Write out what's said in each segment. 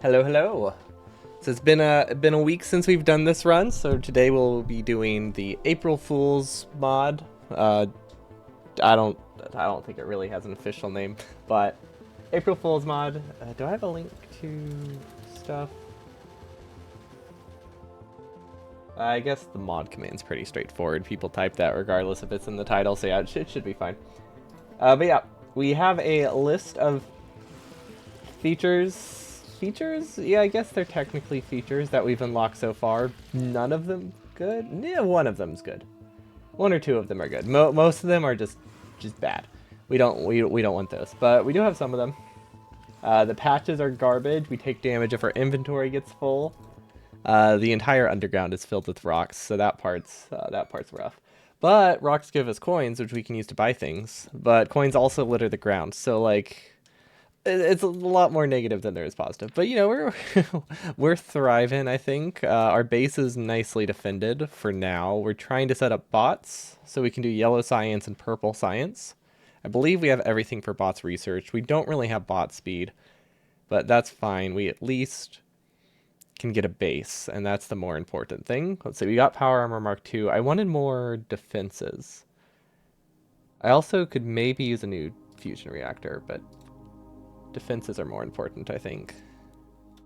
Hello, hello. So it's been a week since we've done this run, so today we'll be doing the April Fool's mod. I don't I don't think it really has an official name, but April Fool's mod. Do I have a link to stuff? I guess the mod command's pretty straightforward. People type that regardless if it's in the title, so yeah, it should be fine. But yeah, we have a list of features. Yeah, I guess they're technically features that we've unlocked so far. None of them good. Yeah, one of them's good. One or two of them are good. Most of them are just bad. We don't want those, but we do have some of them. The patches are garbage. We take damage if our inventory gets full. The entire underground is filled with rocks, so that part's rough. But rocks give us coins, which we can use to buy things. But coins also litter the ground, so like it's a lot more negative than there is positive. But you know, we're we're thriving, I think. Our base is nicely defended for now. We're trying to set up bots so we can do yellow science and purple science. I believe we have everything for bots research. We don't really have bot speed, but that's fine. We at least can get a base, and that's the more important thing. Let's see, we got power armor Mark II. I wanted more defenses. I also could maybe use a new fusion reactor, but defenses are more important, I think.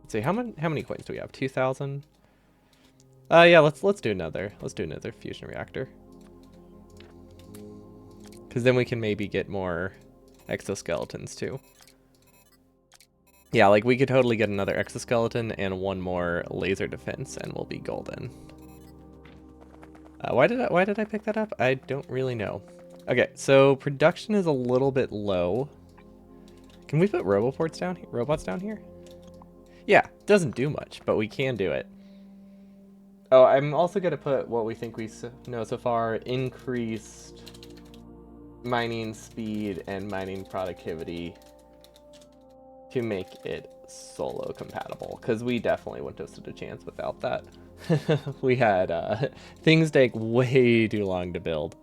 Let's see, how many coins do we have? 2,000. Yeah, let's do another. Let's do another fusion reactor. Because then we can maybe get more exoskeletons too. Yeah, like we could totally get another exoskeleton and one more laser defense, and we'll be golden. Why did I pick that up? I don't really know. Okay, so production is a little bit low. Can we put robots down here? Yeah, doesn't do much, but we can do it. Oh, I'm also going to put what we think we know so far: increased mining speed and mining productivity to make it solo compatible, because we definitely wouldn't have stood a chance without that. We had things take way too long to build.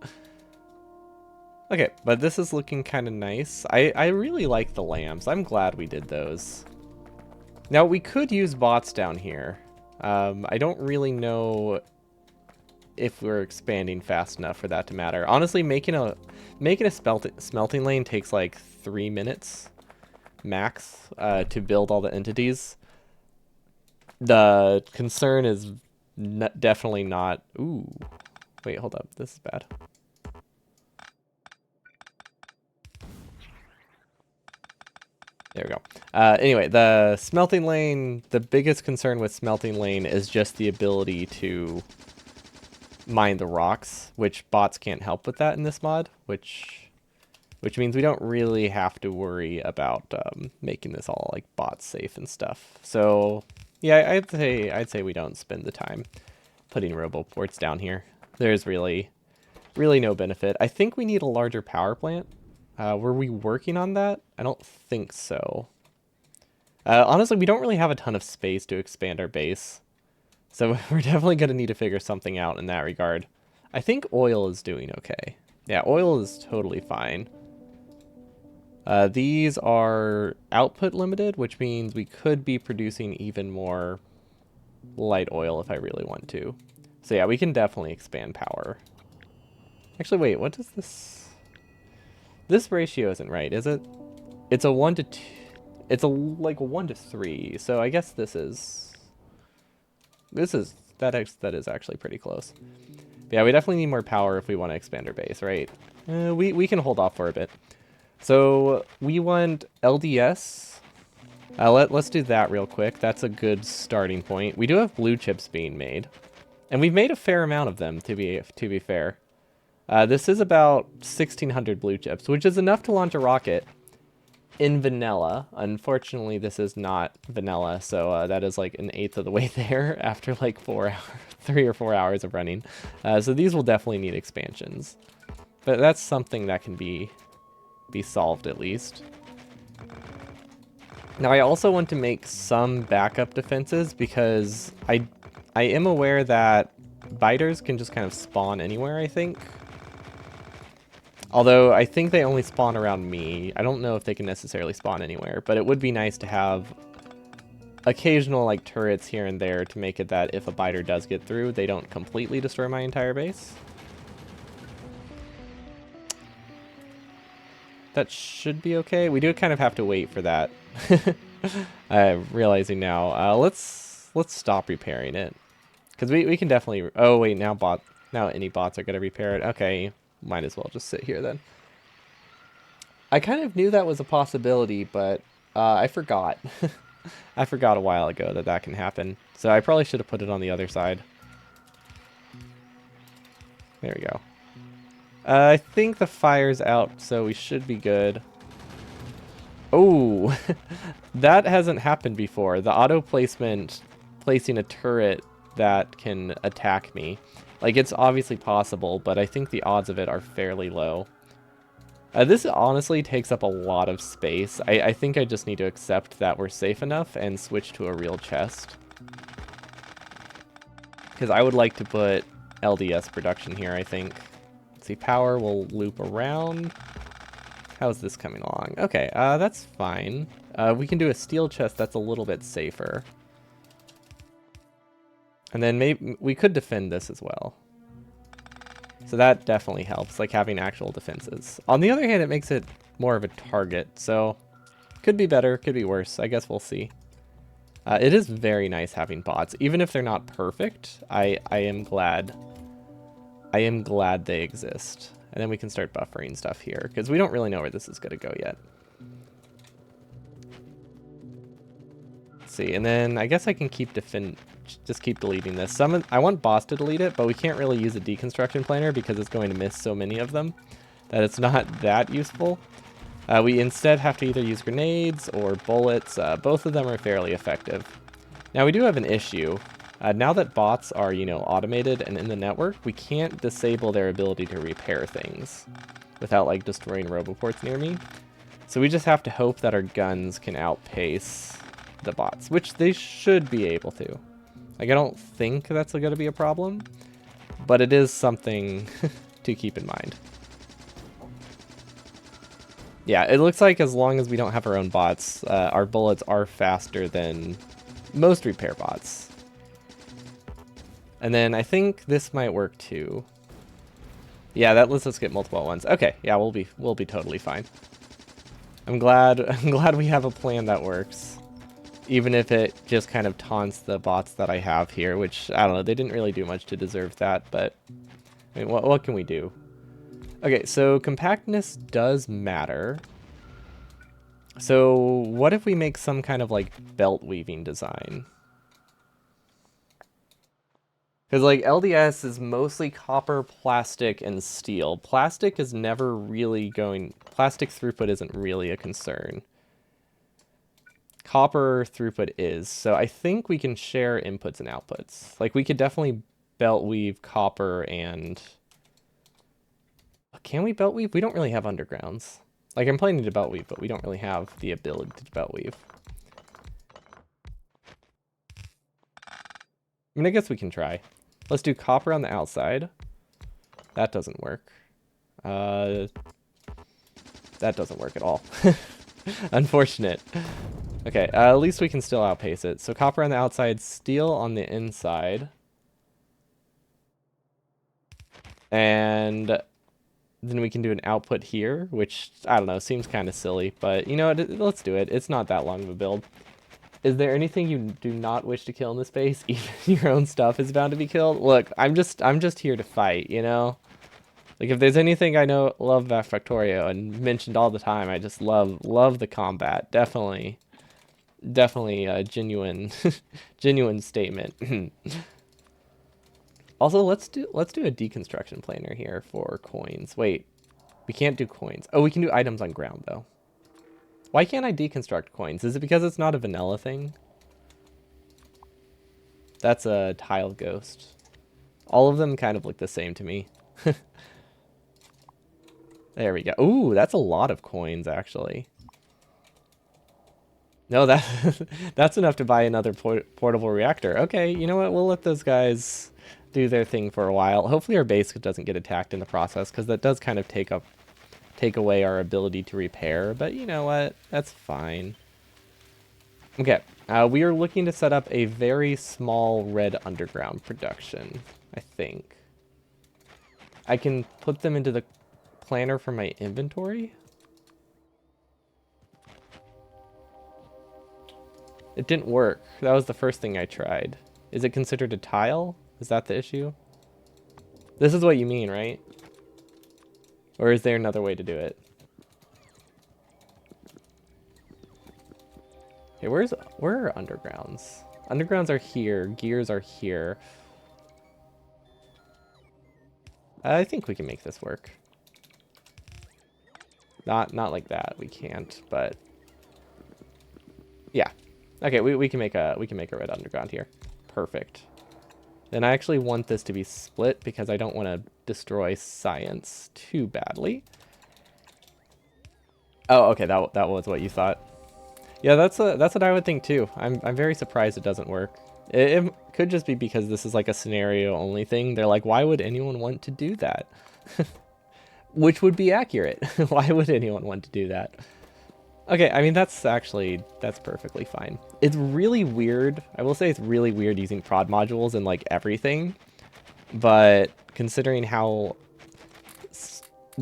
Okay, but this is looking kind of nice. I really like the lamps. I'm glad we did those. Now, we could use bots down here. I don't really know if we're expanding fast enough for that to matter. Honestly, making a smelting lane takes like 3 minutes max to build all the entities. The concern is definitely not... Ooh. Wait, hold up. This is bad. There we go. Anyway, the smelting lane, the biggest concern with smelting lane is just the ability to mine the rocks, which bots can't help with that in this mod, which means we don't really have to worry about making this all like bot safe and stuff. So yeah, I'd say we don't spend the time putting roboports down here. There's really no benefit. I think we need a larger power plant. Were we working on that? I don't think so. Honestly, we don't really have a ton of space to expand our base. So we're definitely going to need to figure something out in that regard. I think oil is doing okay. Yeah, oil is totally fine. These are output limited, which means we could be producing even more light oil if I really want to. So yeah, we can definitely expand power. Actually, wait, what does this... This ratio isn't right, is it? It's a 1 to 2. It's like a 1 to 3. So I guess that is actually pretty close. But yeah, we definitely need more power if we want to expand our base, right? We can hold off for a bit. So we want LDS. Let's do that real quick. That's a good starting point. We do have blue chips being made, and we've made a fair amount of them to be fair. This is about 1,600 blue chips, which is enough to launch a rocket in vanilla. Unfortunately, this is not vanilla, so that is like 1/8 of the way there after like 3 or 4 hours of running. So these will definitely need expansions, but that's something that can be solved at least. Now, I also want to make some backup defenses because I am aware that biters can just kind of spawn anywhere, I think. Although, I think they only spawn around me. I don't know if they can necessarily spawn anywhere, but it would be nice to have occasional like turrets here and there to make it that if a biter does get through, they don't completely destroy my entire base. That should be okay. We do kind of have to wait for that. I'm realizing now. Let's stop repairing it, because we can definitely. Oh wait, now any bots are gonna repair it. Okay, might as well just sit here then. I kind of knew that was a possibility, but I forgot. I forgot a while ago that that can happen. So I probably should have put it on the other side. There we go. I think the fire's out, so we should be good. Oh, that hasn't happened before. The auto placement, placing a turret that can attack me. Like, it's obviously possible, but I think the odds of it are fairly low. This honestly takes up a lot of space. I think I just need to accept that we're safe enough and switch to a real chest. Because I would like to put LDS production here, I think. Let's see, power will loop around. How's this coming along? Okay, that's fine. We can do a steel chest that's a little bit safer. And then maybe we could defend this as well. So that definitely helps, like having actual defenses. On the other hand, it makes it more of a target, so could be better, could be worse. I guess we'll see. It is very nice having bots, even if they're not perfect. I am glad they exist. And then we can start buffering stuff here, because we don't really know where this is going to go yet. Let's see, and then I guess I can just keep deleting this. I want boss to delete it, but we can't really use a deconstruction planner because it's going to miss so many of them that it's not that useful. We instead have to either use grenades or bullets. Both of them are fairly effective. Now we do have an issue. Now that bots are, automated and in the network, we can't disable their ability to repair things without, like, destroying roboports near me. So we just have to hope that our guns can outpace the bots, which they should be able to. Like, I don't think that's going to be a problem, but it is something to keep in mind. Yeah, it looks like as long as we don't have our own bots, our bullets are faster than most repair bots. And then I think this might work too. Yeah, that lets us get multiple at once. Okay, yeah, we'll be totally fine. I'm glad we have a plan that works. Even if it just kind of taunts the bots that I have here, which, I don't know, they didn't really do much to deserve that, but I mean, what can we do? Okay, so compactness does matter. So what if we make some kind of, like, belt weaving design? Because, like, LDS is mostly copper, plastic, and steel. Plastic is never really plastic throughput isn't really a concern. Copper throughput is, so I think we can share inputs and outputs. Like, we could definitely belt weave copper and... Can we belt weave? We don't really have undergrounds. Like, I'm planning to belt weave, but we don't really have the ability to belt weave. I mean, I guess we can try. Let's do copper on the outside. That doesn't work. That doesn't work at all. Unfortunate. Okay, at least we can still outpace it. So copper on the outside, steel on the inside. And then we can do an output here, which, I don't know, seems kind of silly. But, you know what, let's do it. It's not that long of a build. Is there anything you do not wish to kill in this base? Even your own stuff is bound to be killed? Look, I'm just here to fight, you know? Like, if there's anything I love about Factorio and mentioned all the time, I just love the combat. Definitely a genuine genuine statement. Also, let's do a deconstruction planner here for coins. Wait, we can't do coins. Oh, we can do items on ground though. Why can't I deconstruct coins? Is it because it's not a vanilla thing? That's a tile ghost. All of them kind of look the same to me. There we go. Ooh, that's a lot of coins, actually. No, that's enough to buy another portable reactor. Okay, you know what? We'll let those guys do their thing for a while. Hopefully our base doesn't get attacked in the process, because that does kind of take away our ability to repair. But you know what? That's fine. Okay, we are looking to set up a very small red underground production, I think. I can put them into the planner for my inventory. It didn't work. That was the first thing I tried. Is it considered a tile? Is that the issue? This is what you mean, right? Or is there another way to do it? Okay, where are undergrounds? Undergrounds are here. Gears are here. I think we can make this work. Not like that. We can't, but yeah. Okay, we can make a red underground here. Perfect. Then I actually want this to be split because I don't want to destroy science too badly. Oh, okay, that was what you thought. Yeah, that's what I would think too. I'm very surprised it doesn't work. It could just be because this is like a scenario only thing. They're like, why would anyone want to do that? Which would be accurate. Why would anyone want to do that? Okay, I mean, that's perfectly fine. It's really weird. I will say it's really weird using prod modules in like everything. But considering how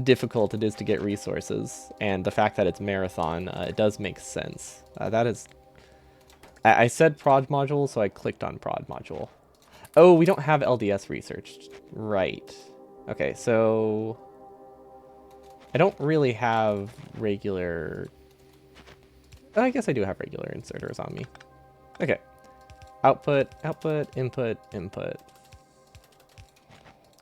difficult it is to get resources and the fact that it's marathon, it does make sense. That is... I said prod module, so I clicked on prod module. Oh, we don't have LDS researched. Right. Okay, so... I don't really have regular... Oh, I guess I do have regular inserters on me. Okay. Output, output, input, input.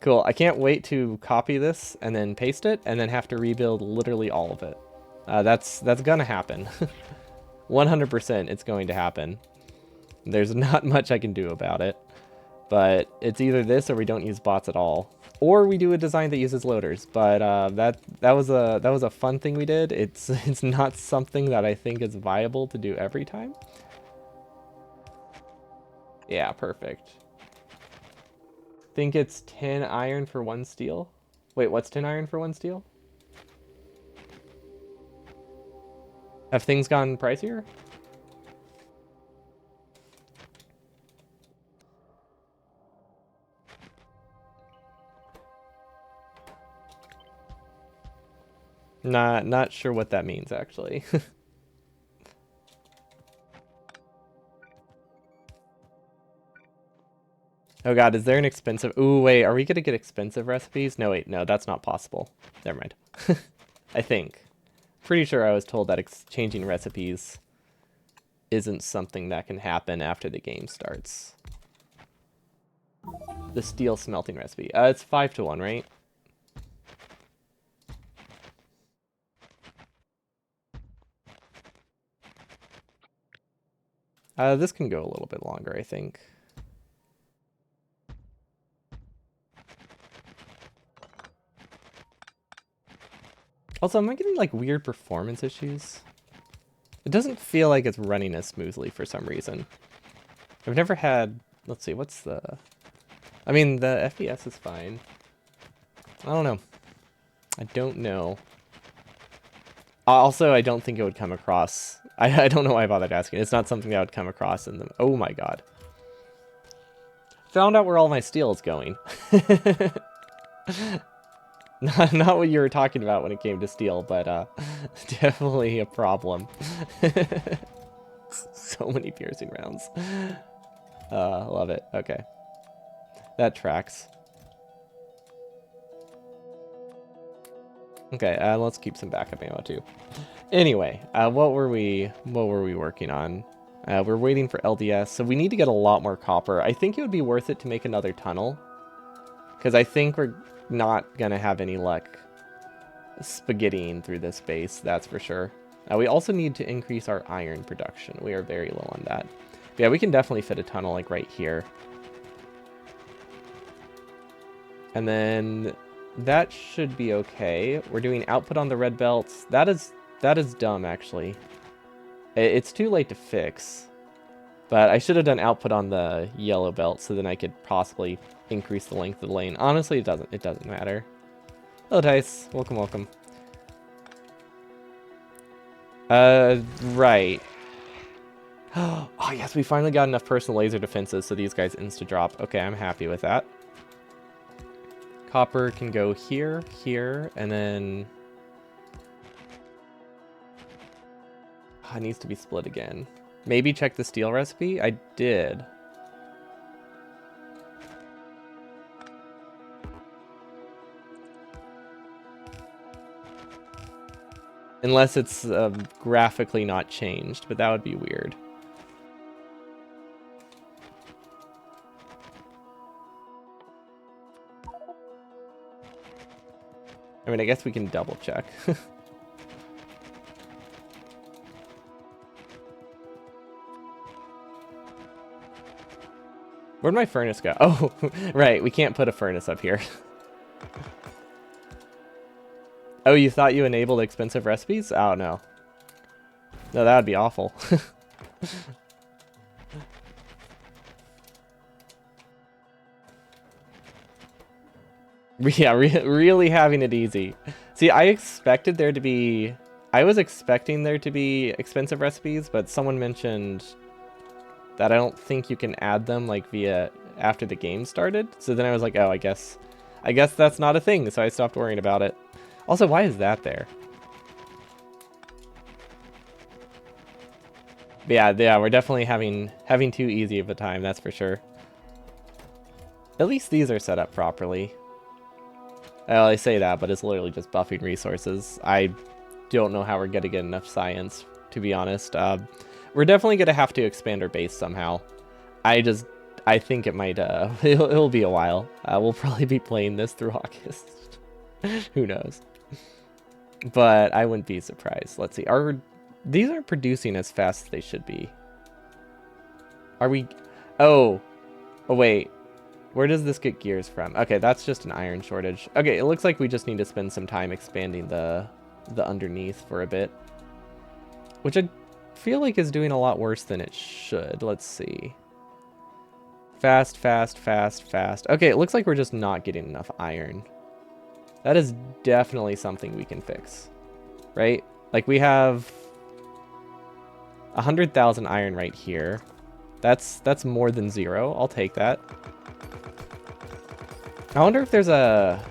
Cool. I can't wait to copy this and then paste it and then have to rebuild literally all of it. That's gonna happen. 100% it's going to happen. There's not much I can do about it. But it's either this or we don't use bots at all. Or we do a design that uses loaders. But that was a fun thing we did. It's not something that I think is viable to do every time. Yeah, perfect. Think it's 10 iron for 1 steel. Wait, what's 10 iron for 1 steel? Have things gone pricier? Not sure what that means, actually. Oh god, is there an expensive... Ooh, wait, are we gonna get expensive recipes? No, wait, no, that's not possible. Never mind. I think. Pretty sure I was told that exchanging recipes isn't something that can happen after the game starts. The steel smelting recipe. It's 5-to-1, right? This can go a little bit longer, I think. Also, am I getting like weird performance issues? It doesn't feel like it's running as smoothly for some reason. I've never had... Let's see, what's the... I mean, the FPS is fine. I don't know. I don't know. Also, I don't think it would come across... I don't know why I bothered asking. It's not something that would come across in the... Oh my god. Found out where all my steel is going. Not what you were talking about when it came to steel, but definitely a problem. So many piercing rounds. Love it. Okay. That tracks. Okay, let's keep some backup ammo too. Anyway, what were we working on? We're waiting for LDS, so we need to get a lot more copper. I think it would be worth it to make another tunnel, because I think we're not gonna have any luck spaghettiing through this base, that's for sure. We also need to increase our iron production. We are very low on that. But yeah, we can definitely fit a tunnel like right here. And then that should be okay. We're doing output on the red belts. That is dumb, actually. It's too late to fix. But I should have done output on the yellow belt so then I could possibly increase the length of the lane. Honestly, it doesn't matter. Hello, Dice. Welcome, welcome. Right. Oh, yes, we finally got enough personal laser defenses so these guys insta-drop. Okay, I'm happy with that. Copper can go here, here, and then... it needs to be split again. Maybe check the steel recipe? I did. Unless it's graphically not changed, but that would be weird. I mean, I guess we can double check. Where'd my furnace go? Oh, right, we can't put a furnace up here. Oh, you thought you enabled expensive recipes? Oh, no. No, that would be awful. Yeah, really having it easy. See, I was expecting there to be expensive recipes, but someone mentioned that I don't think you can add them like via after the game started. So then I was like, oh, I guess that's not a thing. So I stopped worrying about it. Also, why is that there? But yeah, we're definitely having too easy of a time, that's for sure. At least these are set up properly. Well, I say that, but it's literally just buffing resources. I don't know how we're gonna get enough science, to be honest. We're definitely gonna have to expand our base somehow. I think it might, it'll be a while. We'll probably be playing this through August. Who knows? But I wouldn't be surprised. Let's see. These aren't producing as fast as they should be. Are we? Oh, wait. Where does this get gears from? Okay, that's just an iron shortage. Okay, it looks like we just need to spend some time expanding the underneath for a bit, which I feel like is doing a lot worse than it should. Let's see. Fast, fast, fast, fast. Okay, it looks like we're just not getting enough iron. That is definitely something we can fix, right? Like we have 100,000 iron right here. That's more than 0. I'll take that. I wonder if there's a...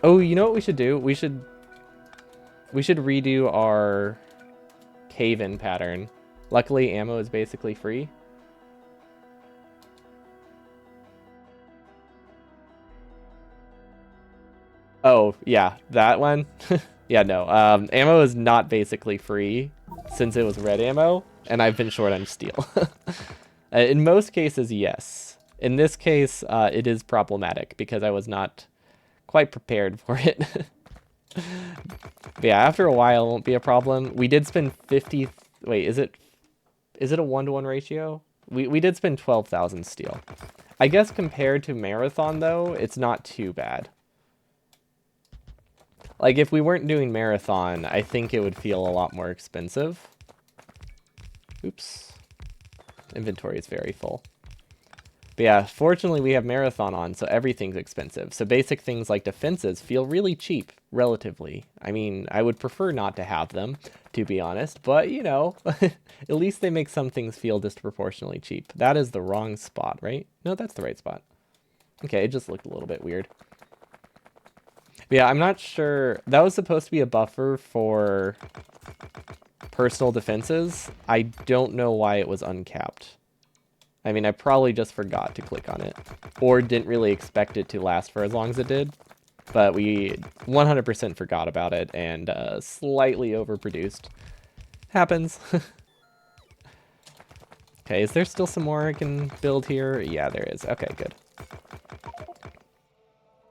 Oh, you know what we should do? We should redo our cave-in pattern. Luckily, ammo is basically free. Oh, yeah, that one. Yeah, no. Ammo is not basically free since it was red ammo, and I've been short on steel. In most cases, yes. In this case, it is problematic because I was not quite prepared for it. But yeah, after a while, it won't be a problem. We did spend 50... Wait, is it a 1-to-1 ratio? We did spend 12,000 steel. I guess compared to Marathon, though, it's not too bad. Like, if we weren't doing Marathon, I think it would feel a lot more expensive. Oops. Inventory is very full. But yeah, fortunately we have Marathon on, so everything's expensive. So basic things like defenses feel really cheap, relatively. I mean, I would prefer not to have them, to be honest. But, you know, at least they make some things feel disproportionately cheap. That is the wrong spot, right? No, that's the right spot. Okay, it just looked a little bit weird. But yeah, I'm not sure. That was supposed to be a buffer for personal defenses. I don't know why it was uncapped. I mean, I probably just forgot to click on it, or didn't really expect it to last for as long as it did, but we 100% forgot about it and slightly overproduced. Happens. Okay, is there still some more I can build here? Yeah, there is. Okay, good.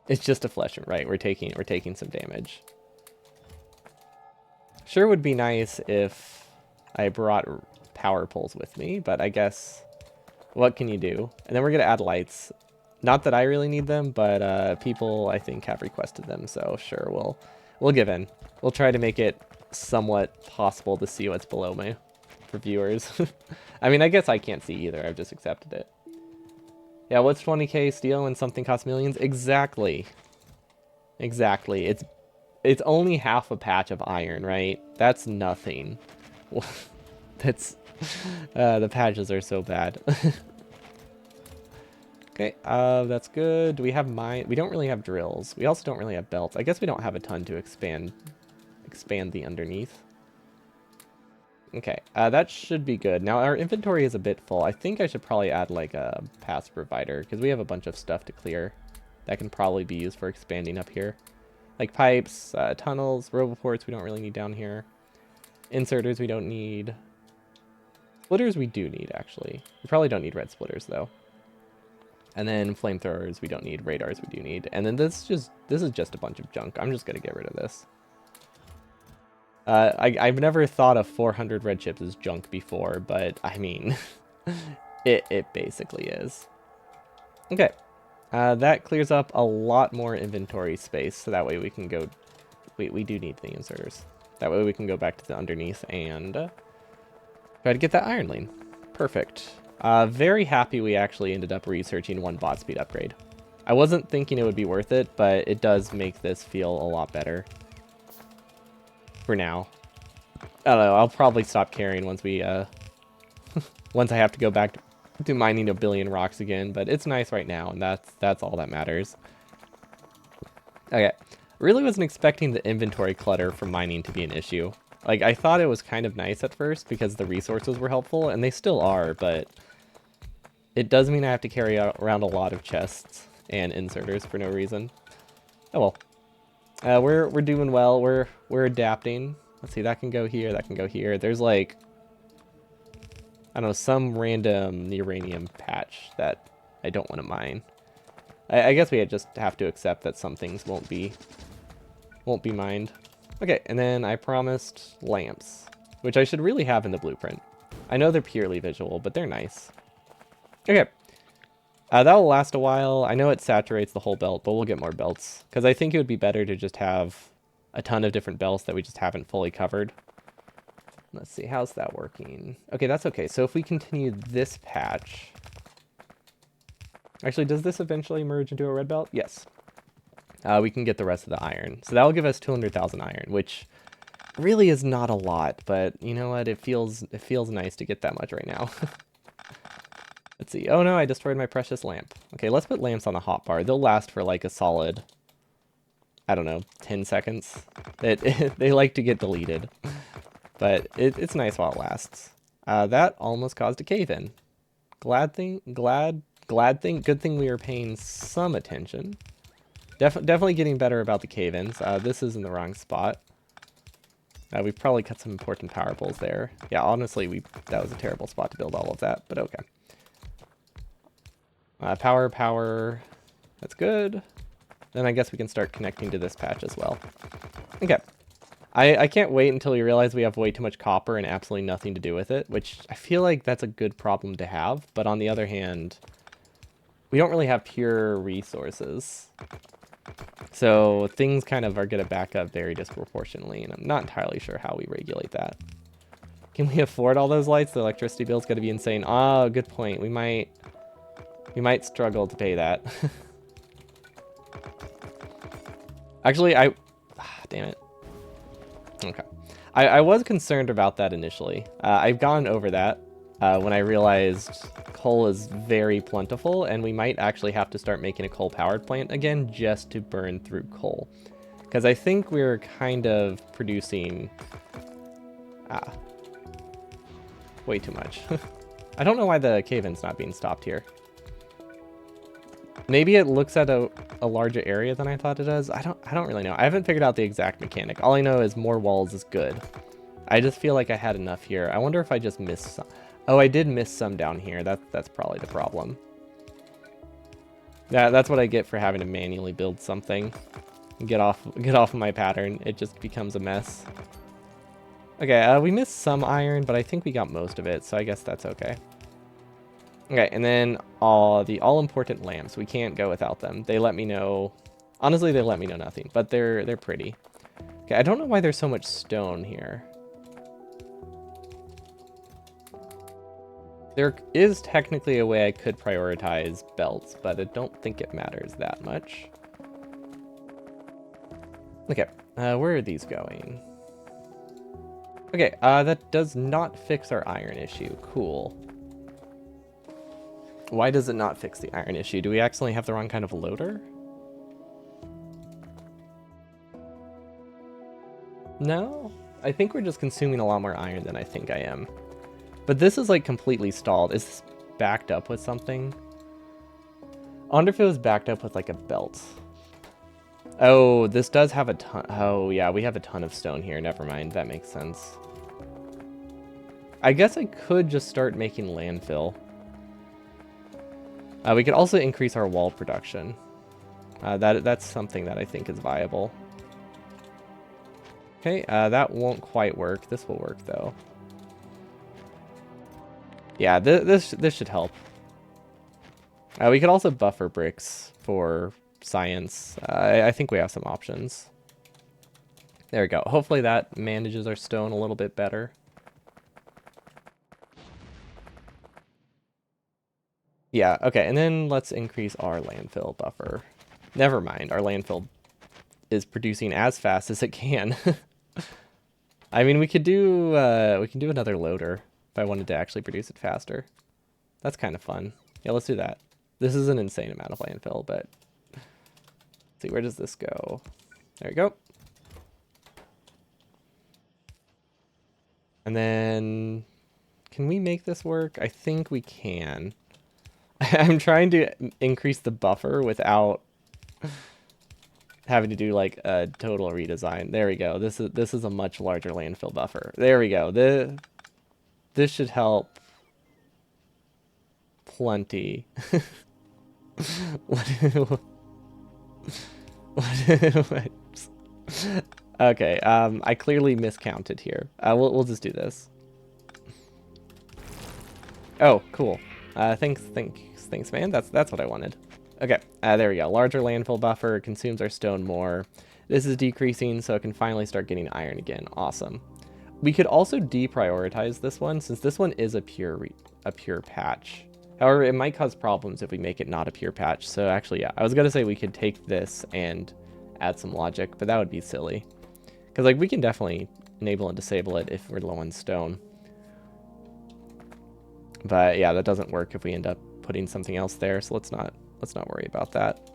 It's just a flesh, right? We're taking some damage. Sure would be nice if I brought power poles with me, but I guess what can you do? And then we're gonna add lights. Not that I really need them, but people I think have requested them, so sure, we'll give in. We'll try to make it somewhat possible to see what's below me for viewers. I mean, I guess I can't see either. I've just accepted it. Yeah, what's 20k steel when something costs millions? Exactly. Exactly. It's only half a patch of iron, right? That's nothing. The patches are so bad. Okay, that's good. Do we have mine? We don't really have drills. We also don't really have belts. I guess we don't have a ton to expand the underneath. Okay, that should be good. Now our inventory is a bit full. I think I should probably add like a pass provider because we have a bunch of stuff to clear that can probably be used for expanding up here. Like pipes, tunnels, roboports we don't really need down here. Inserters we don't need. Splitters we do need, actually. We probably don't need red splitters, though. And then flamethrowers we don't need. Radars we do need. And then this is just a bunch of junk. I'm just going to get rid of this. I've never thought of 400 red chips as junk before, but I mean, it basically is. Okay. That clears up a lot more inventory space, so that way we can go... We do need the inserters. That way we can go back to the underneath and try to get that iron lane. Perfect. Very happy we actually ended up researching one bot speed upgrade. I wasn't thinking it would be worth it, but it does make this feel a lot better. For now. I don't know, I'll probably stop caring once we, once I have to go back to mining a billion rocks again, but it's nice right now, and that's all that matters. Okay. Really wasn't expecting the inventory clutter from mining to be an issue. Like, I thought it was kind of nice at first because the resources were helpful, and they still are, but it does mean I have to carry around a lot of chests and inserters for no reason. Oh well. We're doing well. We're adapting. Let's see, that can go here, that can go here. There's like, I don't know, some random uranium patch that I don't want to mine. I guess we just have to accept that some things won't be mined. Okay, and then I promised lamps, which I should really have in the blueprint. I know they're purely visual, but they're nice. Okay. That'll last a while. I know it saturates the whole belt, but we'll get more belts. Because I think it would be better to just have a ton of different belts that we just haven't fully covered. Let's see, how's that working? Okay, that's okay. So if we continue this patch... Actually, does this eventually merge into a red belt? Yes. We can get the rest of the iron. So that will give us 200,000 iron, which really is not a lot, but you know what? It feels nice to get that much right now. Let's see. Oh no, I destroyed my precious lamp. Okay, let's put lamps on the hotbar. They'll last for like a solid, I don't know, 10 seconds. They like to get deleted, but it's nice while it lasts. That almost caused a cave-in. Good thing we were paying some attention. Definitely getting better about the cave-ins. This is in the wrong spot. We've probably cut some important power poles there. Yeah, honestly, that was a terrible spot to build all of that, but okay. Power. That's good. Then I guess we can start connecting to this patch as well. Okay. I can't wait until we realize we have way too much copper and absolutely nothing to do with it, which I feel like that's a good problem to have, but on the other hand, we don't really have pure resources. So things kind of are going to back up very disproportionately, and I'm not entirely sure how we regulate that. Can we afford all those lights? The electricity bill's going to be insane. Oh, good point. We might struggle to pay that. Actually, damn it. Okay. I was concerned about that initially. I've gone over that when I realized coal is very plentiful, and we might actually have to start making a coal-powered plant again just to burn through coal. Because I think we're kind of producing... way too much. I don't know why the cave-in's not being stopped here. Maybe it looks at a larger area than I thought it does. I don't really know. I haven't figured out the exact mechanic. All I know is more walls is good. I just feel like I had enough here. I wonder if I just missed some. Oh, I did miss some down here. That's probably the problem. Yeah, that's what I get for having to manually build something. Get off of my pattern. It just becomes a mess. Okay, we missed some iron, but I think we got most of it, so I guess that's okay. Okay, and then the all-important lamps. We can't go without them. They let me know... Honestly, they let me know nothing, but they're pretty. Okay, I don't know why there's so much stone here. There is technically a way I could prioritize belts, but I don't think it matters that much. Okay, where are these going? Okay, that does not fix our iron issue. Cool. Why does it not fix the iron issue? Do we accidentally have the wrong kind of loader? No? I think we're just consuming a lot more iron than I think I am. But this is like completely stalled. Is this backed up with something? I wonder if it was backed up with like a belt. Oh, this does have a ton. Oh, yeah, we have a ton of stone here. Never mind. That makes sense. I guess I could just start making landfill. We could also increase our wall production. That's something that I think is viable. Okay, that won't quite work. This will work, though. Yeah, this should help. We could also buffer bricks for science. I think we have some options. There we go. Hopefully that manages our stone a little bit better. Yeah, okay, and then let's increase our landfill buffer. Never mind, our landfill is producing as fast as it can. I mean, we can do another loader if I wanted to actually produce it faster. That's kind of fun. Yeah, let's do that. This is an insane amount of landfill, but let's see, where does this go? There we go. And then, can we make this work? I think we can. I'm trying to increase the buffer without having to do like a total redesign. There we go. This is a much larger landfill buffer. There we go. This should help plenty. What? Okay, I clearly miscounted here. We'll just do this. Oh, cool. Thanks, man. That's what I wanted. Okay, there we go. Larger landfill buffer consumes our stone more. This is decreasing, so it can finally start getting iron again. Awesome. We could also deprioritize this one, since this one is a pure patch. However, it might cause problems if we make it not a pure patch. So actually, yeah, I was gonna say we could take this and add some logic, but that would be silly. Because like we can definitely enable and disable it if we're low on stone. But yeah, that doesn't work if we end up putting something else there, so let's not worry about that.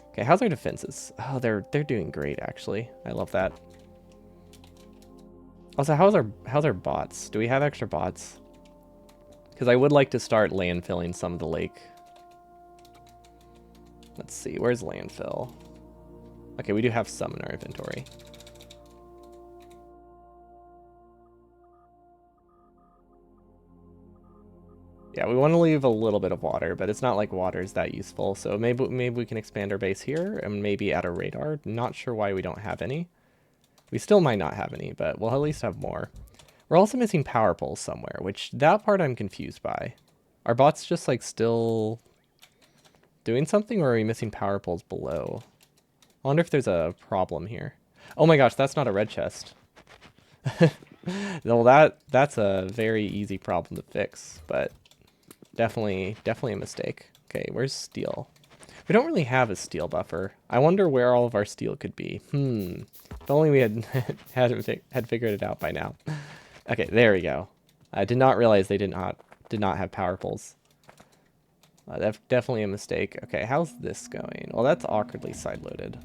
Okay, how's our defenses? Oh, they're doing great actually. I love that. Also, how's our bots? Do we have extra bots? Because I would like to start landfilling some of the lake. Let's see, where's landfill? Okay, we do have some in our inventory. Yeah, we want to leave a little bit of water, but it's not like water is that useful. So maybe we can expand our base here and maybe add a radar. Not sure why we don't have any. We still might not have any, but we'll at least have more. We're also missing power poles somewhere, which that part I'm confused by. Are bots just like still doing something, or are we missing power poles below? I wonder if there's a problem here. Oh my gosh, that's not a red chest. Well, that's a very easy problem to fix, but definitely a mistake. Okay, where's steel? We don't really have a steel buffer. I wonder where all of our steel could be. If only we had had figured it out by now. Okay, there we go. I did not realize they did not have power poles. That's definitely a mistake. Okay, how's this going? Well, that's awkwardly side-loaded.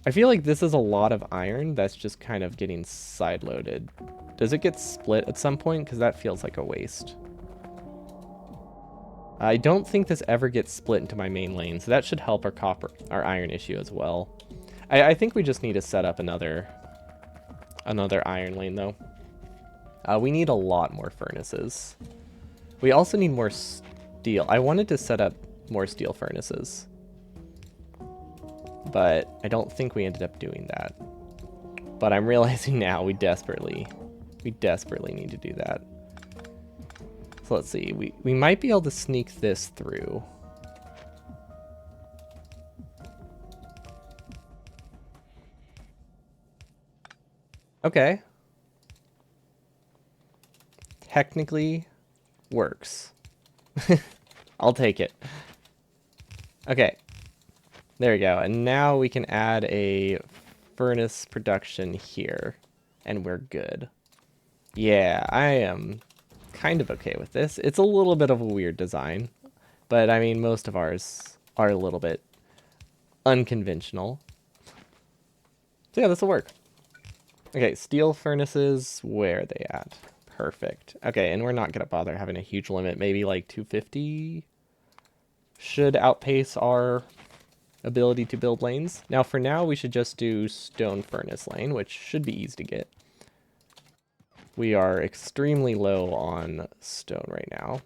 I feel like this is a lot of iron that's just kind of getting side-loaded. Does it get split at some point? Because that feels like a waste. I don't think this ever gets split into my main lane, so that should help our iron issue as well. I think we just need to set up another iron lane, though. We need a lot more furnaces. We also need more steel. I wanted to set up more steel furnaces, but I don't think we ended up doing that. But I'm realizing now we desperately need to do that. So let's see, we might be able to sneak this through. Okay. Technically works. I'll take it. Okay. There we go. And now we can add a furnace production here. and we're good. Yeah, I am kind of okay with this. It's a little bit of a weird design, but I mean, most of ours are a little bit unconventional. So yeah, this will work. Okay, steel furnaces, where are they at? Perfect. Okay, and we're not going to bother having a huge limit. Maybe like 250 should outpace our ability to build lanes. Now, for now, we should just do stone furnace lane, which should be easy to get. We are extremely low on stone right now.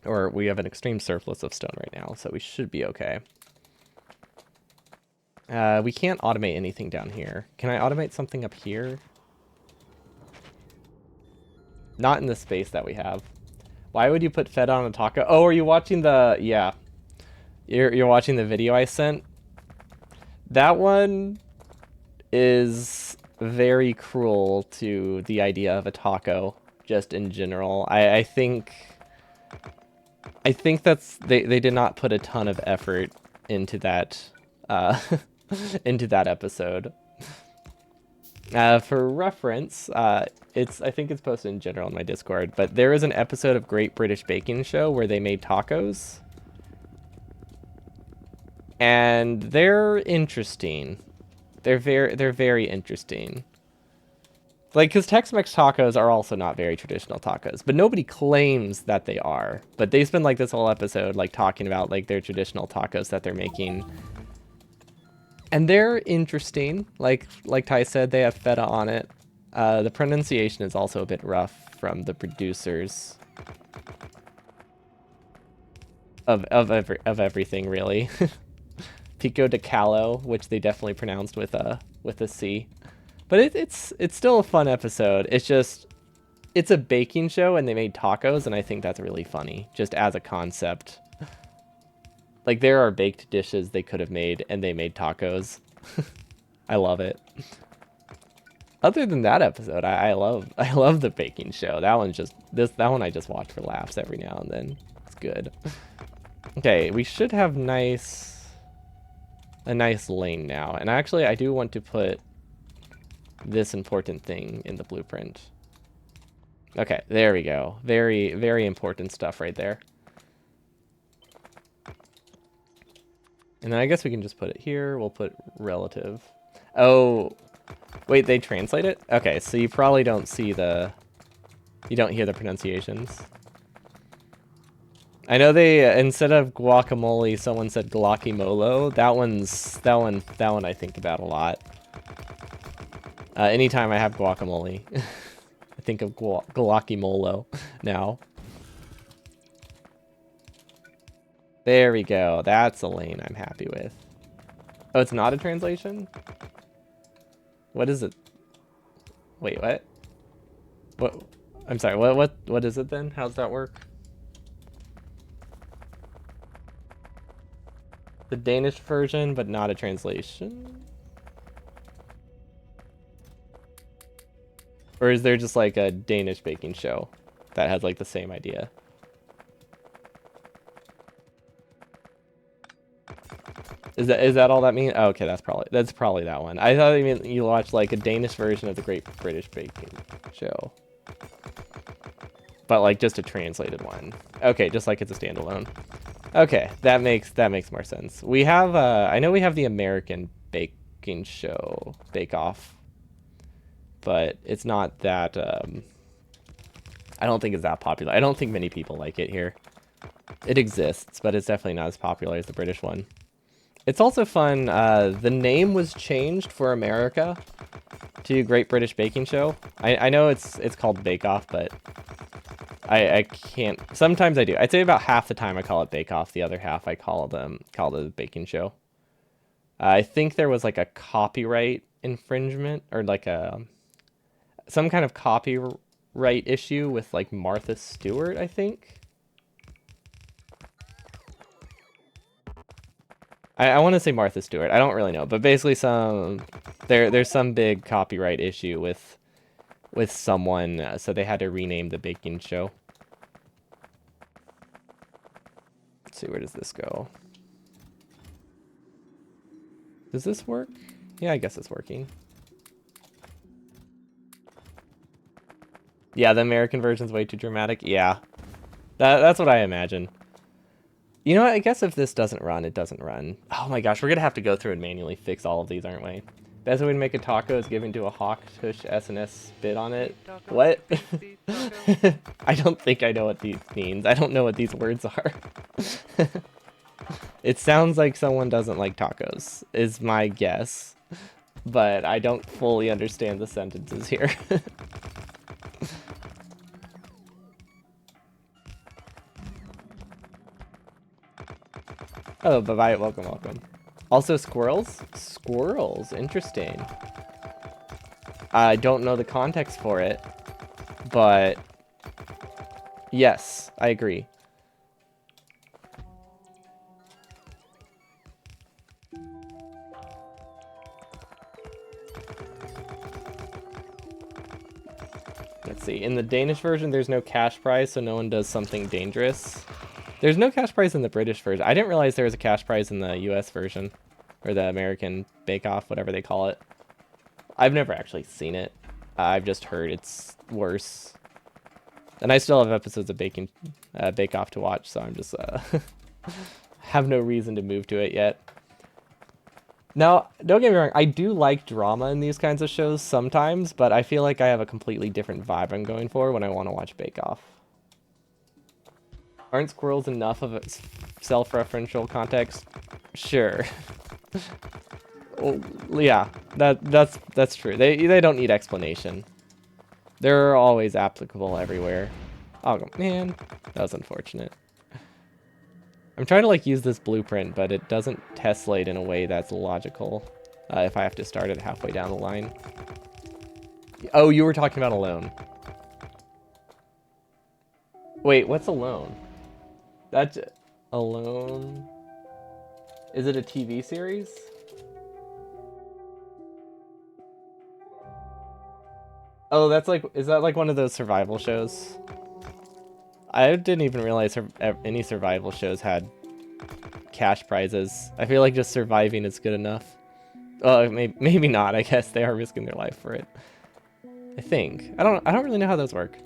Or we have an extreme surplus of stone right now, so we should be okay. We can't automate anything down here. Can I automate something up here? Not in the space that we have. Why would you put feta on a taco? Oh, are you watching the... Yeah. You're watching the video I sent? That one is very cruel to the idea of a taco, just in general. I think that's... They did not put a ton of effort into that... into that episode. For reference, I think it's posted in general in my Discord, but there is an episode of Great British Baking Show where they made tacos. And they're interesting. They're very interesting. Like, because Tex-Mex tacos are also not very traditional tacos, but nobody claims that they are. But they spend like this whole episode like talking about like their traditional tacos that they're making. And they're interesting. Like Ty said, they have feta on it. The pronunciation is also a bit rough from the producers of everything, really. Pico de Calo, which they definitely pronounced with a C. But it's still a fun episode. It's just, it's a baking show and they made tacos, and I think that's really funny, just as a concept. Like, there are baked dishes they could have made, and they made tacos. I love it. Other than that episode, I love the baking show. That one's just that one I just watch for laughs every now and then. It's good. Okay, we should have a nice lane now. And actually, I do want to put this important thing in the blueprint. Okay, there we go. Very, very important stuff right there. And then I guess we can just put it here. We'll put relative. Oh, wait, they translate it? Okay, so you probably don't see you don't hear the pronunciations. I know they, instead of guacamole, someone said guacamolo. That one I think about a lot. Anytime I have guacamole, I think of guacamolo now. There we go. That's a lane I'm happy with. Oh, it's not a translation? What is it? Wait, what? What? I'm sorry, what is it then? How's that work? The Danish version, but not a translation? Or is there just like a Danish baking show that has like the same idea? Is that all that means? Oh, okay, that's probably that one. I thought you watched like a Danish version of the Great British Baking Show, but like just a translated one. Okay, just like it's a standalone. Okay, that makes more sense. We have I know we have the American Baking Show Bake Off, but it's not that I don't think it's that popular. I don't think many people like it here. It exists, but it's definitely not as popular as the British one. It's also fun, the name was changed for America to Great British Baking Show. I know it's called Bake Off, but I can't, sometimes I do. I'd say about half the time I call it Bake Off, the other half I call it a baking show. I think there was like a copyright infringement, or like some kind of copyright issue with like Martha Stewart, I think. I want to say Martha Stewart. I don't really know, but basically there's some big copyright issue with someone, so they had to rename the baking show. Let's see, where does this go? Does this work? Yeah, I guess it's working. Yeah, the American version's way too dramatic. Yeah, that's what I imagine. You know what? I guess if this doesn't run, it doesn't run. Oh my gosh, we're gonna have to go through and manually fix all of these, aren't we? Best way to make a taco is giving to a hawk, tush, SNS, spit on it. What? I don't think I know what these means. I don't know what these words are. It sounds like someone doesn't like tacos, is my guess. But I don't fully understand the sentences here. Oh, bye-bye, welcome, welcome. Also, squirrels? Squirrels, interesting. I don't know the context for it, but yes, I agree. Let's see, in the Danish version, there's no cash prize, so no one does something dangerous. There's no cash prize in the British version. I didn't realize there was a cash prize in the US version, or the American Bake Off, whatever they call it. I've never actually seen it. I've just heard it's worse. And I still have episodes of Bake Off to watch, so I'm just have no reason to move to it yet. Now, don't get me wrong, I do like drama in these kinds of shows sometimes, but I feel like I have a completely different vibe I'm going for when I want to watch Bake Off. Aren't squirrels enough of a self-referential context? Sure. Well, yeah, that's true. They don't need explanation. They're always applicable everywhere. Oh man, that was unfortunate. I'm trying to like use this blueprint, but it doesn't tessellate in a way that's logical. If I have to start it halfway down the line. Oh, you were talking about Alone. Wait, what's Alone? That's Alone. Is it a TV series? Oh, that's like, is that like one of those survival shows? I didn't even realize any survival shows had cash prizes. I feel like just surviving is good enough. Maybe not. I guess they are risking their life for it. I think. I don't really know how those work.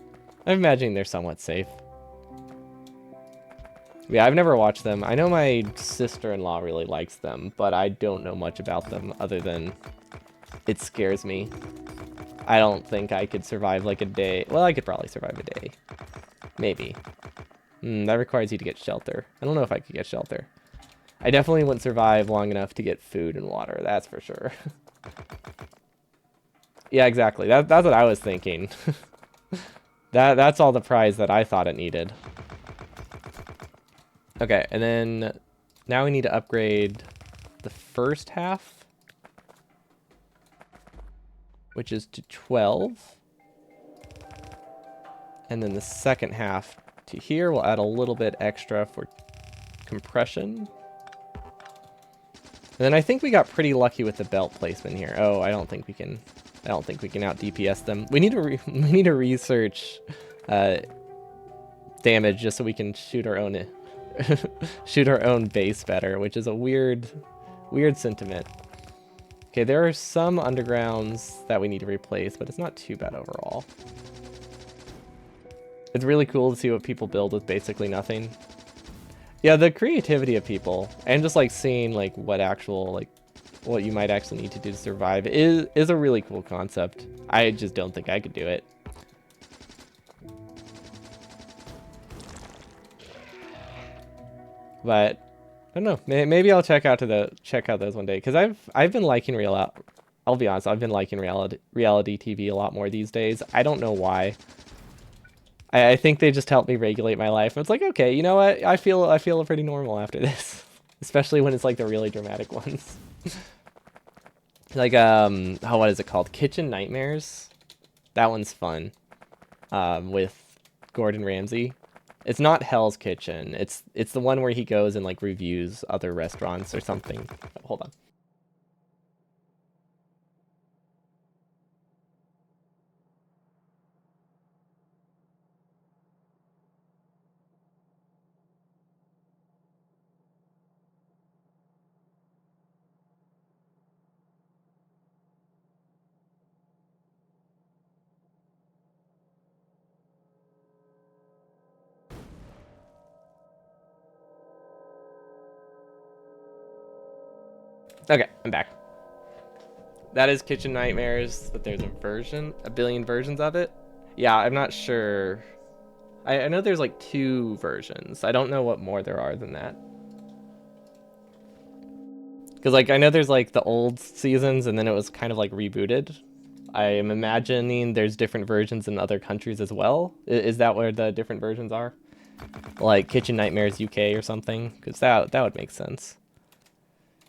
I'm imagining they're somewhat safe. Yeah, I've never watched them. I know my sister-in-law really likes them, but I don't know much about them other than it scares me. I don't think I could survive like a day. Well, I could probably survive a day. Maybe. That requires you to get shelter. I don't know if I could get shelter. I definitely wouldn't survive long enough to get food and water, that's for sure. Yeah, exactly. That's what I was thinking. That's all the prize that I thought it needed. Okay, and then now we need to upgrade the first half, which is to 12. And then the second half to here. We'll add a little bit extra for compression. And then I think we got pretty lucky with the belt placement here. Oh, I don't think we can out DPS them. We need to research damage just so we can shoot our own shoot our own base better, which is a weird sentiment. Okay, there are some undergrounds that we need to replace, but it's not too bad overall. It's really cool to see what people build with basically nothing. Yeah, the creativity of people and just like seeing like what you might actually need to do to survive is a really cool concept. I just don't think I could do it. But I don't know. Maybe I'll check out those one day because I've been liking I'll be honest, I've been liking reality TV a lot more these days. I don't know why. I think they just help me regulate my life. It's like, okay, you know what? I feel pretty normal after this, especially when it's like the really dramatic ones. Like what is it called? Kitchen Nightmares. That one's fun. With Gordon Ramsay. It's not Hell's Kitchen. It's the one where he goes and like reviews other restaurants or something. Oh, hold on. Okay, I'm back. That is Kitchen Nightmares, but there's a billion versions of it. Yeah, I'm not sure. I know there's like 2 versions. I don't know what more there are than that. Because like I know there's like the old seasons and then it was kind of like rebooted. I am imagining there's different versions in other countries as well. Is that where the different versions are? Like Kitchen Nightmares UK or something? Because that would make sense.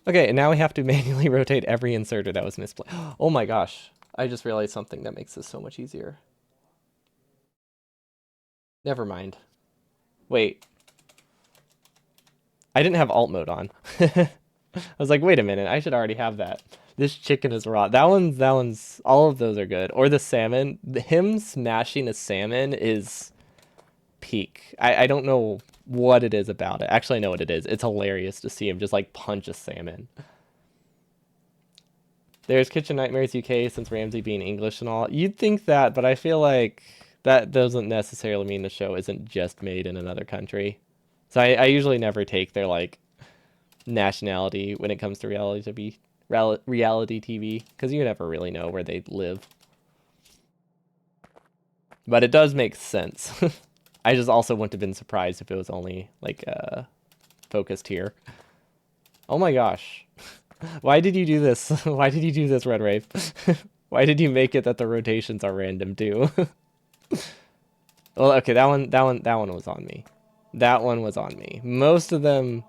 Okay, and now we have to manually rotate every inserter that was misplaced. Oh my gosh. I just realized something that makes this so much easier. Never mind. Wait. I didn't have alt mode on. I was like, wait a minute, I should already have that. This chicken is raw. That one's, all of those are good. Or the salmon. Him smashing a salmon is peak. I don't know what it is about it. Actually, I know what it is. It's hilarious to see him just like punch a salmon. There's Kitchen Nightmares UK since Ramsey being English and all. You'd think that, but I feel like that doesn't necessarily mean the show isn't just made in another country. So I usually never take their like nationality when it comes to reality TV, because you never really know where they live. But it does make sense. I just also wouldn't have been surprised if it was only like focused here. Oh my gosh. Why did you do this? Why did you do this, Red Rave? Why did you make it that the rotations are random too? Well, okay, that one was on me. That one was on me. Most of them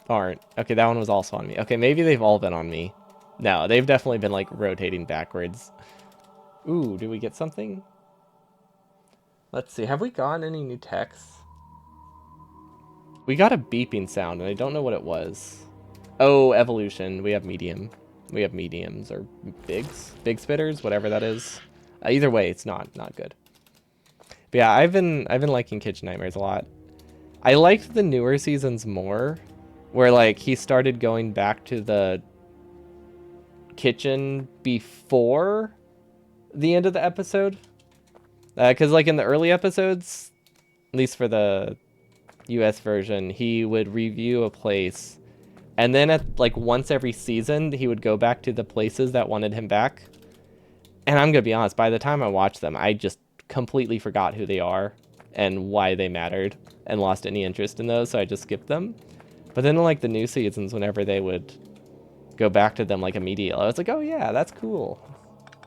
aren't. Okay, that one was also on me. Okay, maybe they've all been on me. No, they've definitely been like rotating backwards. Ooh, did we get something? Let's see. Have we gotten any new texts? We got a beeping sound, and I don't know what it was. Oh, evolution. We have medium. We have mediums or bigs, big spitters, whatever that is. Either way, it's not good. But yeah, I've been liking Kitchen Nightmares a lot. I liked the newer seasons more, where like he started going back to the kitchen before the end of the episode. Because like in the early episodes, at least for the US version, he would review a place, and then at like once every season, he would go back to the places that wanted him back. And I'm gonna be honest, by the time I watched them, I just completely forgot who they are and why they mattered and lost any interest in those, so I just skipped them. But then in like the new seasons, whenever they would go back to them like immediately, I was like, oh yeah, that's cool.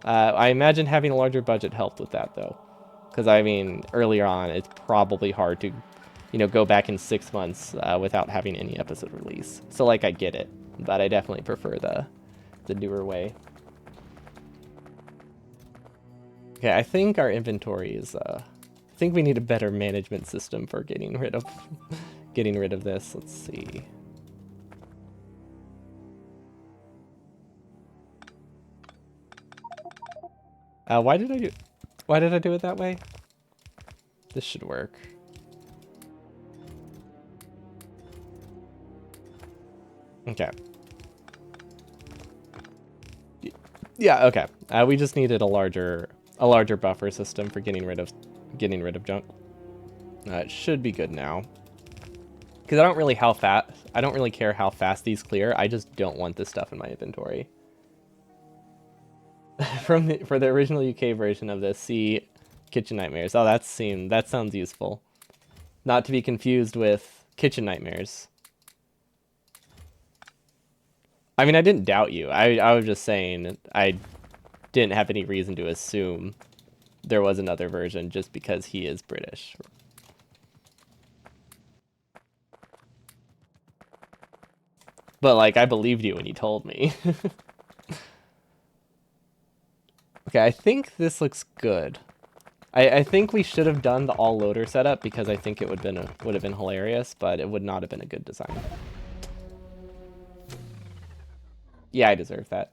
I imagine having a larger budget helped with that though. Because I mean, earlier on, it's probably hard to, go back in 6 months without having any episode release. So like, I get it, but I definitely prefer the newer way. Okay, I think our inventory is. I think we need a better management system for getting rid of this. Let's see. Why did I do it that way? This should work. Okay. Yeah, okay. We just needed a larger buffer system for getting rid of junk. It should be good now. Because I don't really care how fast these clear. I just don't want this stuff in my inventory. For the original UK version of this, see Kitchen Nightmares. Oh, that sounds useful. Not to be confused with Kitchen Nightmares. I mean, I didn't doubt you. I was just saying I didn't have any reason to assume there was another version just because he is British. But, like, I believed you when you told me. Okay, I think this looks good. I think we should have done the all loader setup because I think it would have been hilarious, but it would not have been a good design. Yeah, I deserve that.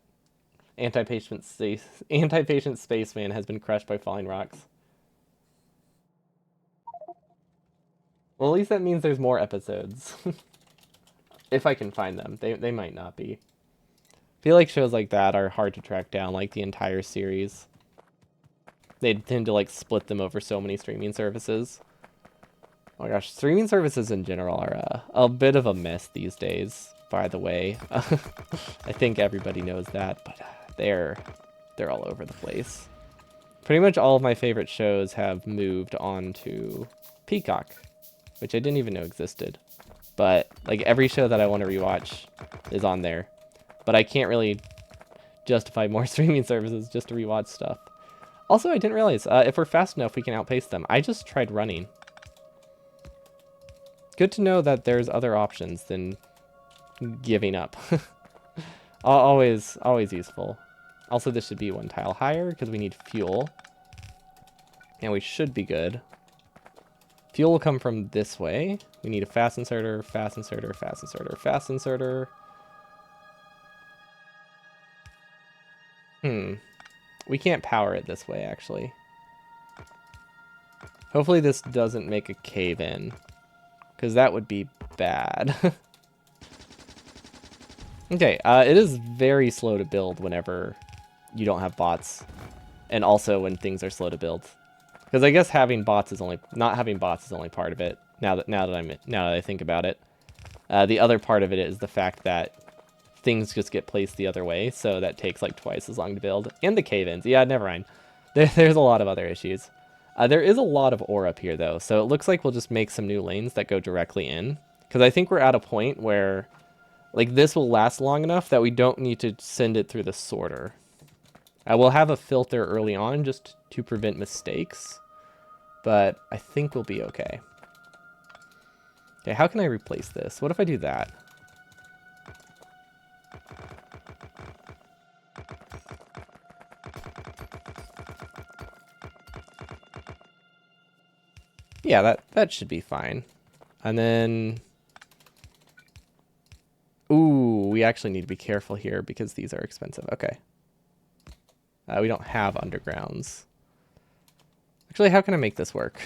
Anti-patient spaceman has been crushed by falling rocks. Well, at least that means there's more episodes. If I can find them. They might not be. I feel like shows like that are hard to track down, like the entire series. They tend to like split them over so many streaming services. Oh my gosh, streaming services in general are a bit of a mess these days. by the way. I think everybody knows that, but they're all over the place. Pretty much all of my favorite shows have moved on to Peacock, which I didn't even know existed. But like every show that I want to rewatch is on there. But I can't really justify more streaming services just to rewatch stuff. Also, I didn't realize if we're fast enough, we can outpace them. I just tried running. Good to know that there's other options than giving up. Always useful. Also, this should be one tile higher because we need fuel. And we should be good. Fuel will come from this way. We need a fast inserter, fast inserter, fast inserter, fast inserter. We can't power it this way, actually. Hopefully this doesn't make a cave in, because that would be bad. Okay, it is very slow to build whenever you don't have bots, and also when things are slow to build. Because I guess having bots is only not having bots is only part of it. Now that I think about it, the other part of it is the fact that things just get placed the other way, so that takes like twice as long to build. And the cave-ins, yeah, never mind. There's a lot of other issues. There is a lot of ore up here though, so it looks like we'll just make some new lanes that go directly in. Because I think we're at a point where like this will last long enough that we don't need to send it through the sorter. We'll have a filter early on just to prevent mistakes, but I think we'll be okay. Okay, how can I replace this? What if I do that? Yeah, that should be fine. And then... Ooh, we actually need to be careful here because these are expensive. Okay. We don't have undergrounds. Actually, how can I make this work?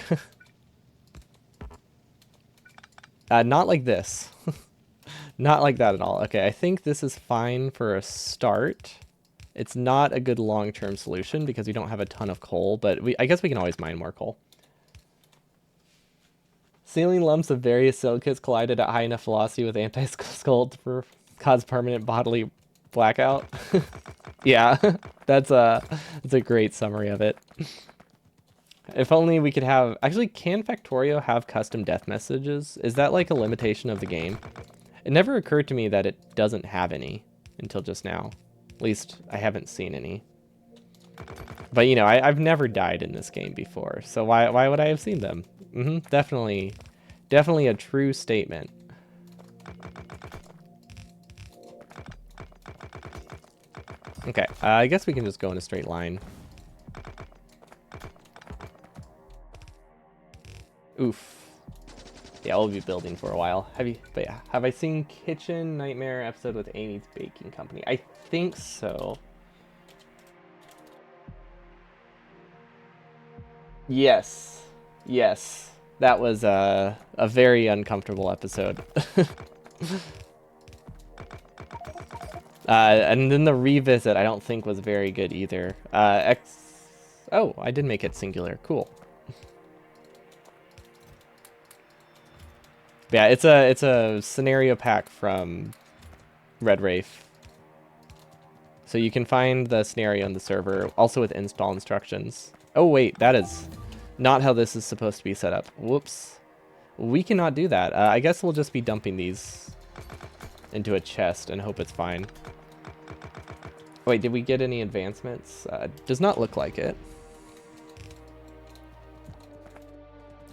Not like this. Not like that at all. Okay, I think this is fine for a start. It's not a good long-term solution because we don't have a ton of coal, but I guess we can always mine more coal. Sealing lumps of various silicates collided at high enough velocity with anti-skull to cause permanent bodily blackout. Yeah, that's a great summary of it. If only we could have... Actually, can Factorio have custom death messages? Is that like a limitation of the game? It never occurred to me that it doesn't have any until just now. At least I haven't seen any. But you know, I've never died in this game before, so why would I have seen them? Definitely a true statement. Okay, I guess we can just go in a straight line. Oof. Yeah, we'll be building for a while. Have I seen Kitchen Nightmare episode with Amy's Baking Company? I think so. Yes. Yes. That was a very uncomfortable episode. And then the revisit I don't think was very good either. Oh, I did make it singular. Cool. Yeah, it's a scenario pack from Red Wraith. So you can find the scenario in the server, also with install instructions. Oh wait, that is not how this is supposed to be set up. Whoops. We cannot do that. I guess we'll just be dumping these into a chest and hope it's fine. Wait, did we get any advancements? Does not look like it.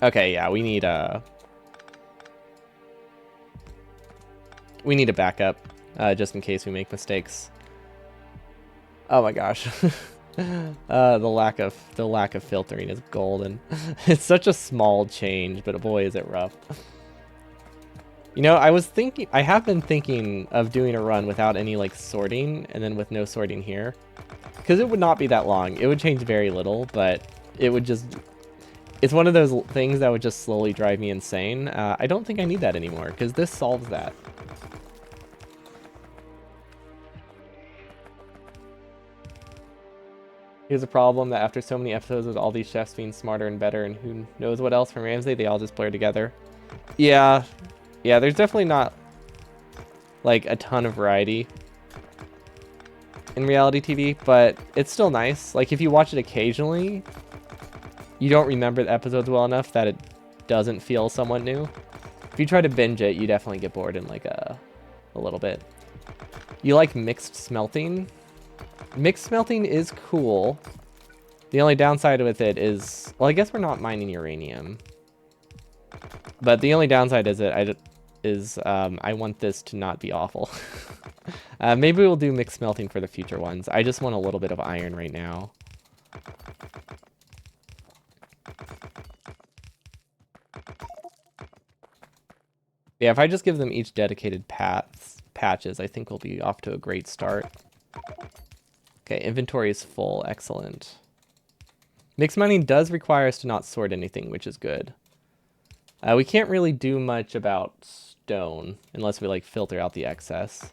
Okay, yeah, we need a backup, just in case we make mistakes. Oh my gosh. The lack of filtering is golden. It's such a small change, but boy is it rough. You know, I have been thinking of doing a run without any like sorting, and then with no sorting here, because it would not be that long. It would change very little, but it would just, it's one of those things that would just slowly drive me insane. I don't think I need that anymore, because this solves that. Here's a problem that after so many episodes with all these chefs being smarter and better and who knows what else from Ramsay, they all just blur together. Yeah, there's definitely not like a ton of variety in reality TV, but it's still nice. Like if you watch it occasionally, you don't remember the episodes well enough that it doesn't feel somewhat new. If you try to binge it, you definitely get bored in like a little bit. You like mixed smelting? Mixed smelting is cool. The only downside with it is, well, I guess we're not mining uranium. But the only downside is I want this to not be awful. Maybe we'll do mixed smelting for the future ones. I just want a little bit of iron right now. Yeah, if I just give them each dedicated patches, I think we'll be off to a great start. Okay, inventory is full. Excellent. Mixed mining does require us to not sort anything, which is good. We can't really do much about stone unless we like filter out the excess.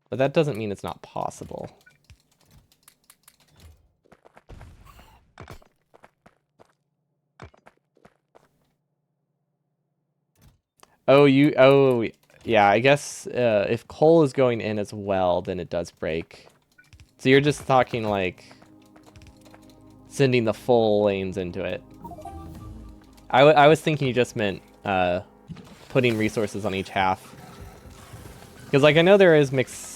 But that doesn't mean it's not possible. Oh, yeah, I guess if coal is going in as well, then it does break. So you're just talking like sending the full lanes into it. I was thinking you just meant putting resources on each half. Because like I know there is mixed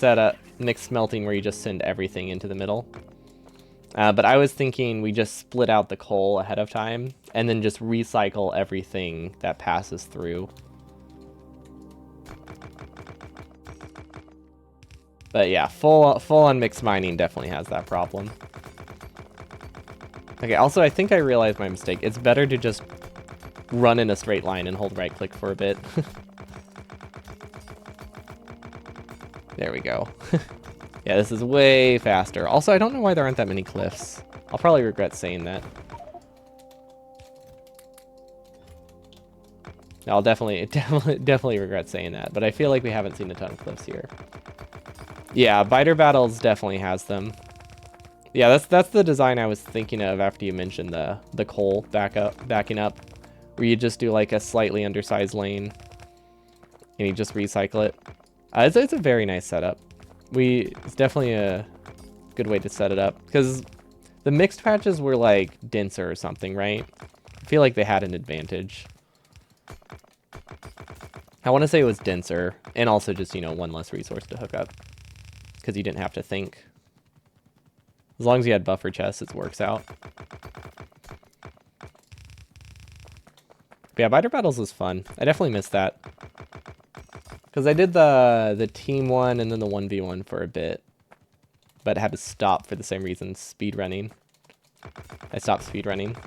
smelting where you just send everything into the middle. But I was thinking we just split out the coal ahead of time and then just recycle everything that passes through. But yeah, full on mixed mining definitely has that problem. Okay, also I think I realized my mistake. It's better to just run in a straight line and hold right click for a bit. There we go. Yeah, this is way faster. Also, I don't know why there aren't that many cliffs. I'll probably regret saying that. I'll definitely regret saying that, but I feel like we haven't seen a ton of cliffs here. Yeah, Biter Battles definitely has them. Yeah, that's the design I was thinking of after you mentioned the coal backing up, where you just do like a slightly undersized lane, and you just recycle it. It's a very nice setup. It's definitely a good way to set it up, because the mixed patches were like denser or something, right? I feel like they had an advantage. I want to say it was denser, and also just, you know, one less resource to hook up, because you didn't have to think. As long as you had buffer chests, it works out. But yeah, Biter Battles was fun. I definitely missed that. Because I did the team one and then the 1v1 for a bit. But had to stop for the same reason, speedrunning. I stopped speedrunning.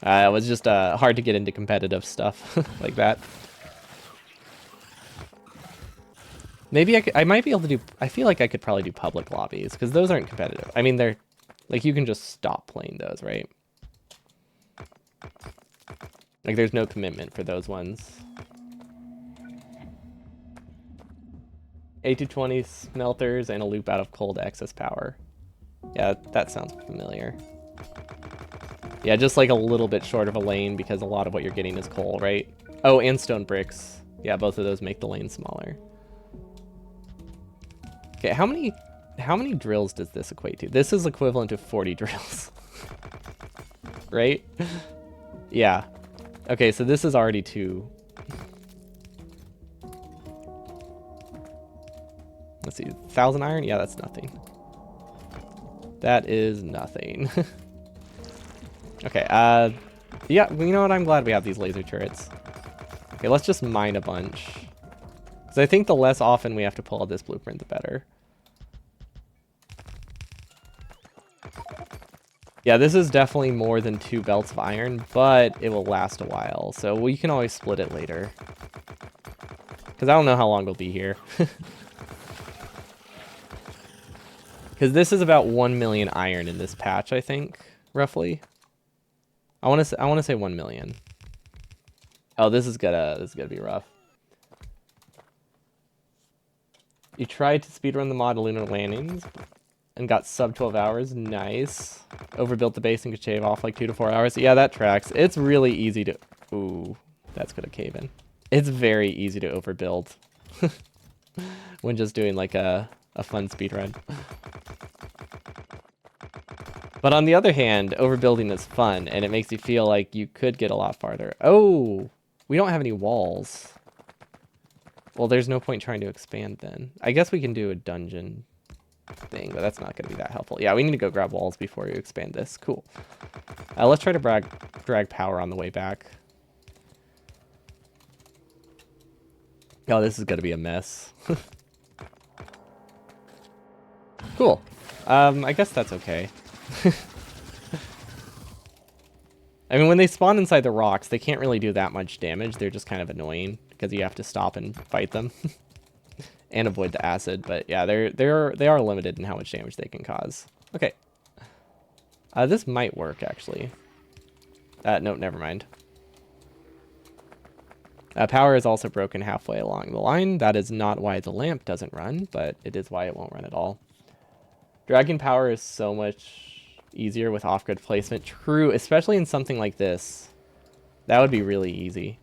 It was just hard to get into competitive stuff like that. Maybe I might be able to do... I feel like I could probably do public lobbies, because those aren't competitive. I mean, they're... Like, you can just stop playing those, right? Like, there's no commitment for those ones. 8 to 20 smelters and a loop out of coal to excess power. Yeah, that sounds familiar. Yeah, just like a little bit short of a lane, because a lot of what you're getting is coal, right? Oh, and stone bricks. Yeah, both of those make the lane smaller. Okay, how many drills does this equate to? This is equivalent to 40 drills. Right? Yeah. Okay, so this is already 2. Let's see, 1,000 iron? Yeah, that's nothing. That is nothing. Okay, yeah, you know what? I'm glad we have these laser turrets. Okay, let's just mine a bunch. So I think the less often we have to pull out this blueprint, the better. Yeah, this is definitely more than 2 belts of iron, but it will last a while, so we can always split it later. Because I don't know how long we'll be here. Because this is about 1 million iron in this patch, I think, roughly. I want to say 1 million. Oh, this is gonna be rough. You tried to speedrun the mod lunar landings and got sub 12 hours. Nice. Overbuilt the base and could shave off like 2 to 4 hours. Yeah, that tracks. It's really easy to... Ooh, that's gonna cave in. It's very easy to overbuild. when just doing like a fun speed run. But on the other hand, overbuilding is fun, and it makes you feel like you could get a lot farther. Oh, we don't have any walls. Well, there's no point trying to expand then. I guess we can do a dungeon thing, but that's not going to be that helpful. Yeah, we need to go grab walls before we expand this. Cool. Let's try to drag power on the way back. Oh, this is going to be a mess. Cool. I guess that's okay. I mean, when they spawn inside the rocks, they can't really do that much damage. They're just kind of annoying because you have to stop and fight them and avoid the acid. But yeah, they are limited in how much damage they can cause. Okay. This might work actually. No, never mind. Power is also broken halfway along the line. That is not why the lamp doesn't run, but it is why it won't run at all. Dragon power is so much easier with off-grid placement. True, especially in something like this. That would be really easy.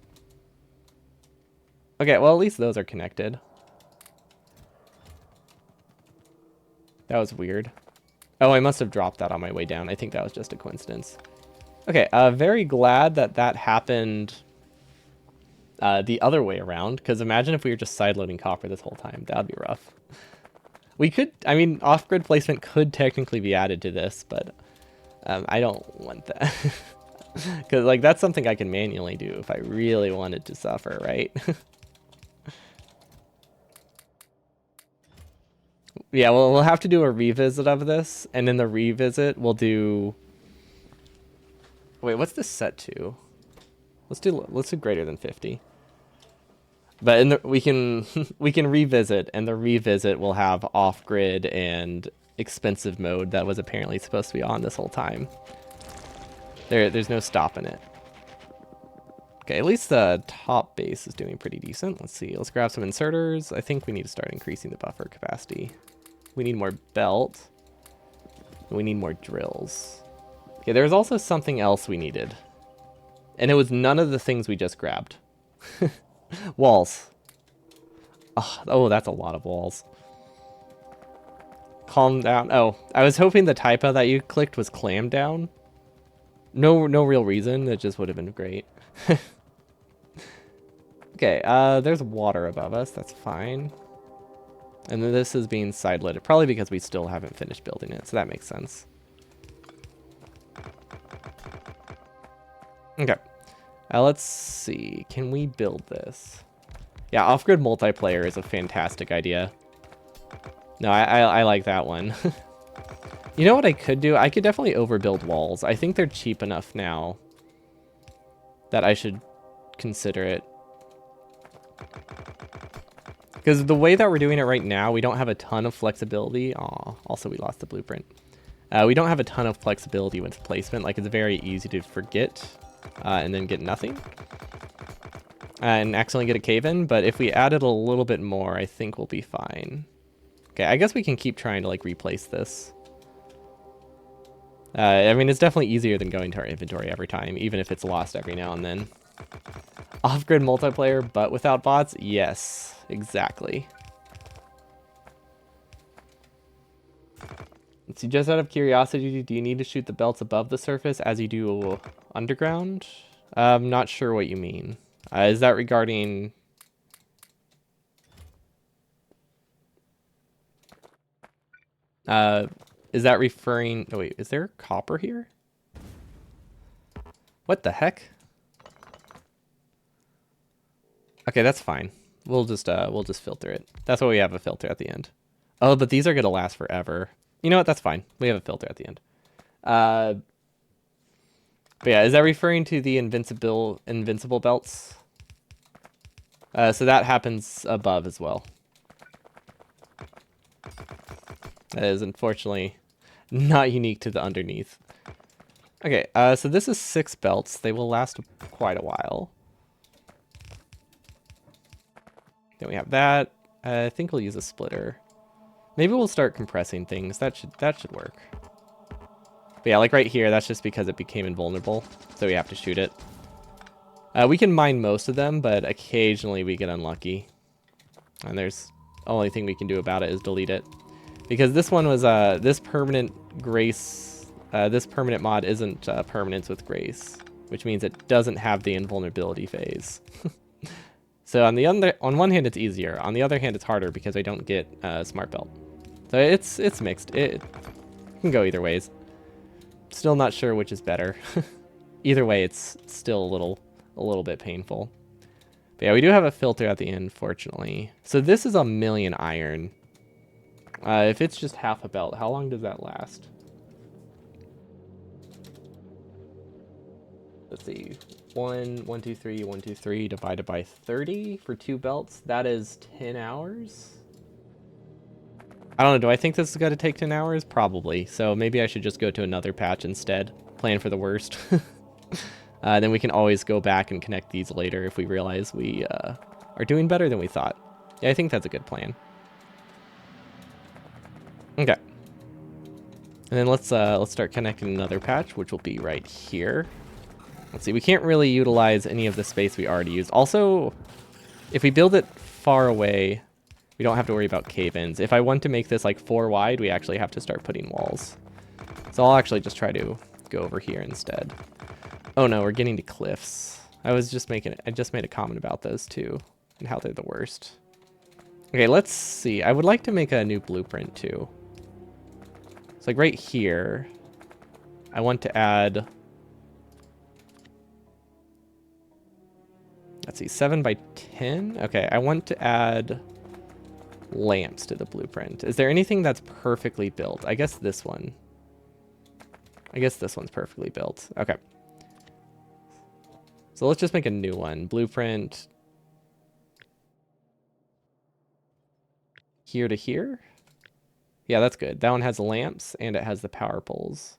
Okay, well, at least those are connected. That was weird. Oh, I must have dropped that on my way down. I think that was just a coincidence. Okay, very glad that that happened the other way around, because imagine if we were just sideloading copper this whole time. That would be rough. We could, I mean, off-grid placement could technically be added to this, but I don't want that. Because, like, that's something I can manually do if I really wanted to suffer, right? Yeah, well, we'll have to do a revisit of this, and in the revisit, we'll do... Wait, what's this set to? Let's do greater than 50. But in the, we can revisit, and the revisit will have off-grid and expensive mode that was apparently supposed to be on this whole time. There's no stopping it. Okay, at least the top base is doing pretty decent. Let's see. Let's grab some inserters. I think we need to start increasing the buffer capacity. We need more belt. We need more drills. Okay, there was also something else we needed. And it was none of the things we just grabbed. Walls. Oh, that's a lot of walls. Calm down. Oh, I was hoping the typo that you clicked was clam down. No real reason. It just would have been great. Okay, there's water above us. That's fine. And then this is being sideloaded, probably because we still haven't finished building it, so that makes sense. Okay. Let's see. Can we build this? Yeah, off-grid multiplayer is a fantastic idea. No, I like that one. You know what I could do? I could definitely overbuild walls. I think they're cheap enough now that I should consider it. Because the way that we're doing it right now, we don't have a ton of flexibility. Aw, also we lost the blueprint. We don't have a ton of flexibility with placement. Like, it's very easy to forget and then get nothing. And accidentally get a cave-in, but if we added a little bit more, I think we'll be fine. Okay, I guess we can keep trying to, like, replace this. I mean, it's definitely easier than going to our inventory every time, even if it's lost every now and then. Off-grid multiplayer, but without bots? Yes, exactly. Let's see, just out of curiosity, do you need to shoot the belts above the surface as you do underground? I'm not sure what you mean. Is that regarding... is that referring... Oh, wait, is there copper here? What the heck? Okay, that's fine. We'll just filter it. That's why we have a filter at the end. Oh, but these are gonna last forever. You know what? That's fine. We have a filter at the end. But yeah, is that referring to the invincible belts? So that happens above as well. That is unfortunately not unique to the underneath. Okay, so this is 6 belts. They will last quite a while. Then we have that. I think we'll use a splitter. Maybe we'll start compressing things. That should work. But yeah, like right here, that's just because it became invulnerable, so we have to shoot it. We can mine most of them, but occasionally we get unlucky. And there's only thing we can do about it is delete it. Because this one was, this permanent grace, this permanent mod isn't permanence with grace, which means it doesn't have the invulnerability phase. So on one hand it's easier, on the other hand it's harder because I don't get smart belt. So it's mixed. It can go either ways. Still not sure which is better. Either way, it's still a little bit painful. But yeah, we do have a filter at the end, fortunately. So this is 1,000,000 iron. If it's just half a belt, how long does that last? Let's see. 1, 1, 2, 3, 1, 2, 3 divided by 30 for 2 belts. That is 10 hours. I don't know. Do I think this is going to take 10 hours? Probably. So maybe I should just go to another patch instead. Plan for the worst. Then we can always go back and connect these later if we realize we are doing better than we thought. Yeah, I think that's a good plan. Okay. And then let's start connecting another patch, which will be right here. Let's see, we can't really utilize any of the space we already used. Also, if we build it far away, we don't have to worry about cave-ins. If I want to make this like 4 wide, we actually have to start putting walls. So I'll actually just try to go over here instead. Oh no, we're getting to cliffs. I just made a comment about those too, and how they're the worst. Okay, let's see. I would like to make a new blueprint too. It's like right here. I want to add, let's see, 7 by 10. Okay, I want to add lamps to the blueprint. Is there anything that's perfectly built? I guess this one. I guess this one's perfectly built. Okay. So let's just make a new one. Blueprint. Here to here. Yeah, that's good. That one has lamps and it has the power poles.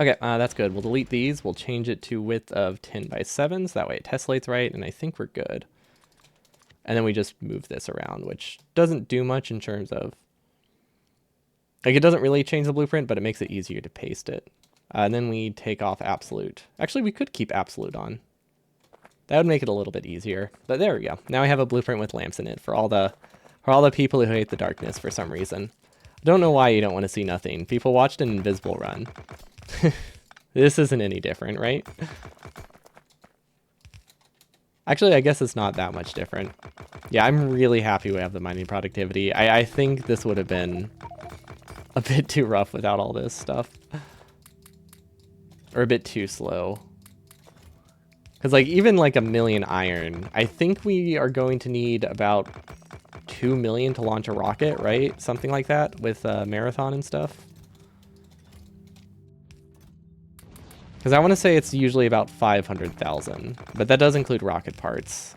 Okay, that's good. We'll delete these. We'll change it to width of 10 by 7, so that way it tessellates right, and I think we're good. And then we just move this around, which doesn't do much in terms of... Like, it doesn't really change the blueprint, but it makes it easier to paste it. And then we take off absolute. Actually, we could keep absolute on. That would make it a little bit easier. But there we go. Now I have a blueprint with lamps in it for all the people who hate the darkness for some reason. I don't know why you don't want to see nothing. People watched an invisible run. This isn't any different, right? Actually, I guess it's not that much different. Yeah, I'm really happy we have the mining productivity. I think this would have been a bit too rough without all this stuff. Or a bit too slow. Because like even like 1,000,000 iron, I think we are going to need about 2 million to launch a rocket, right? Something like that with marathon and stuff. Because I want to say it's usually about 500,000, but that does include rocket parts.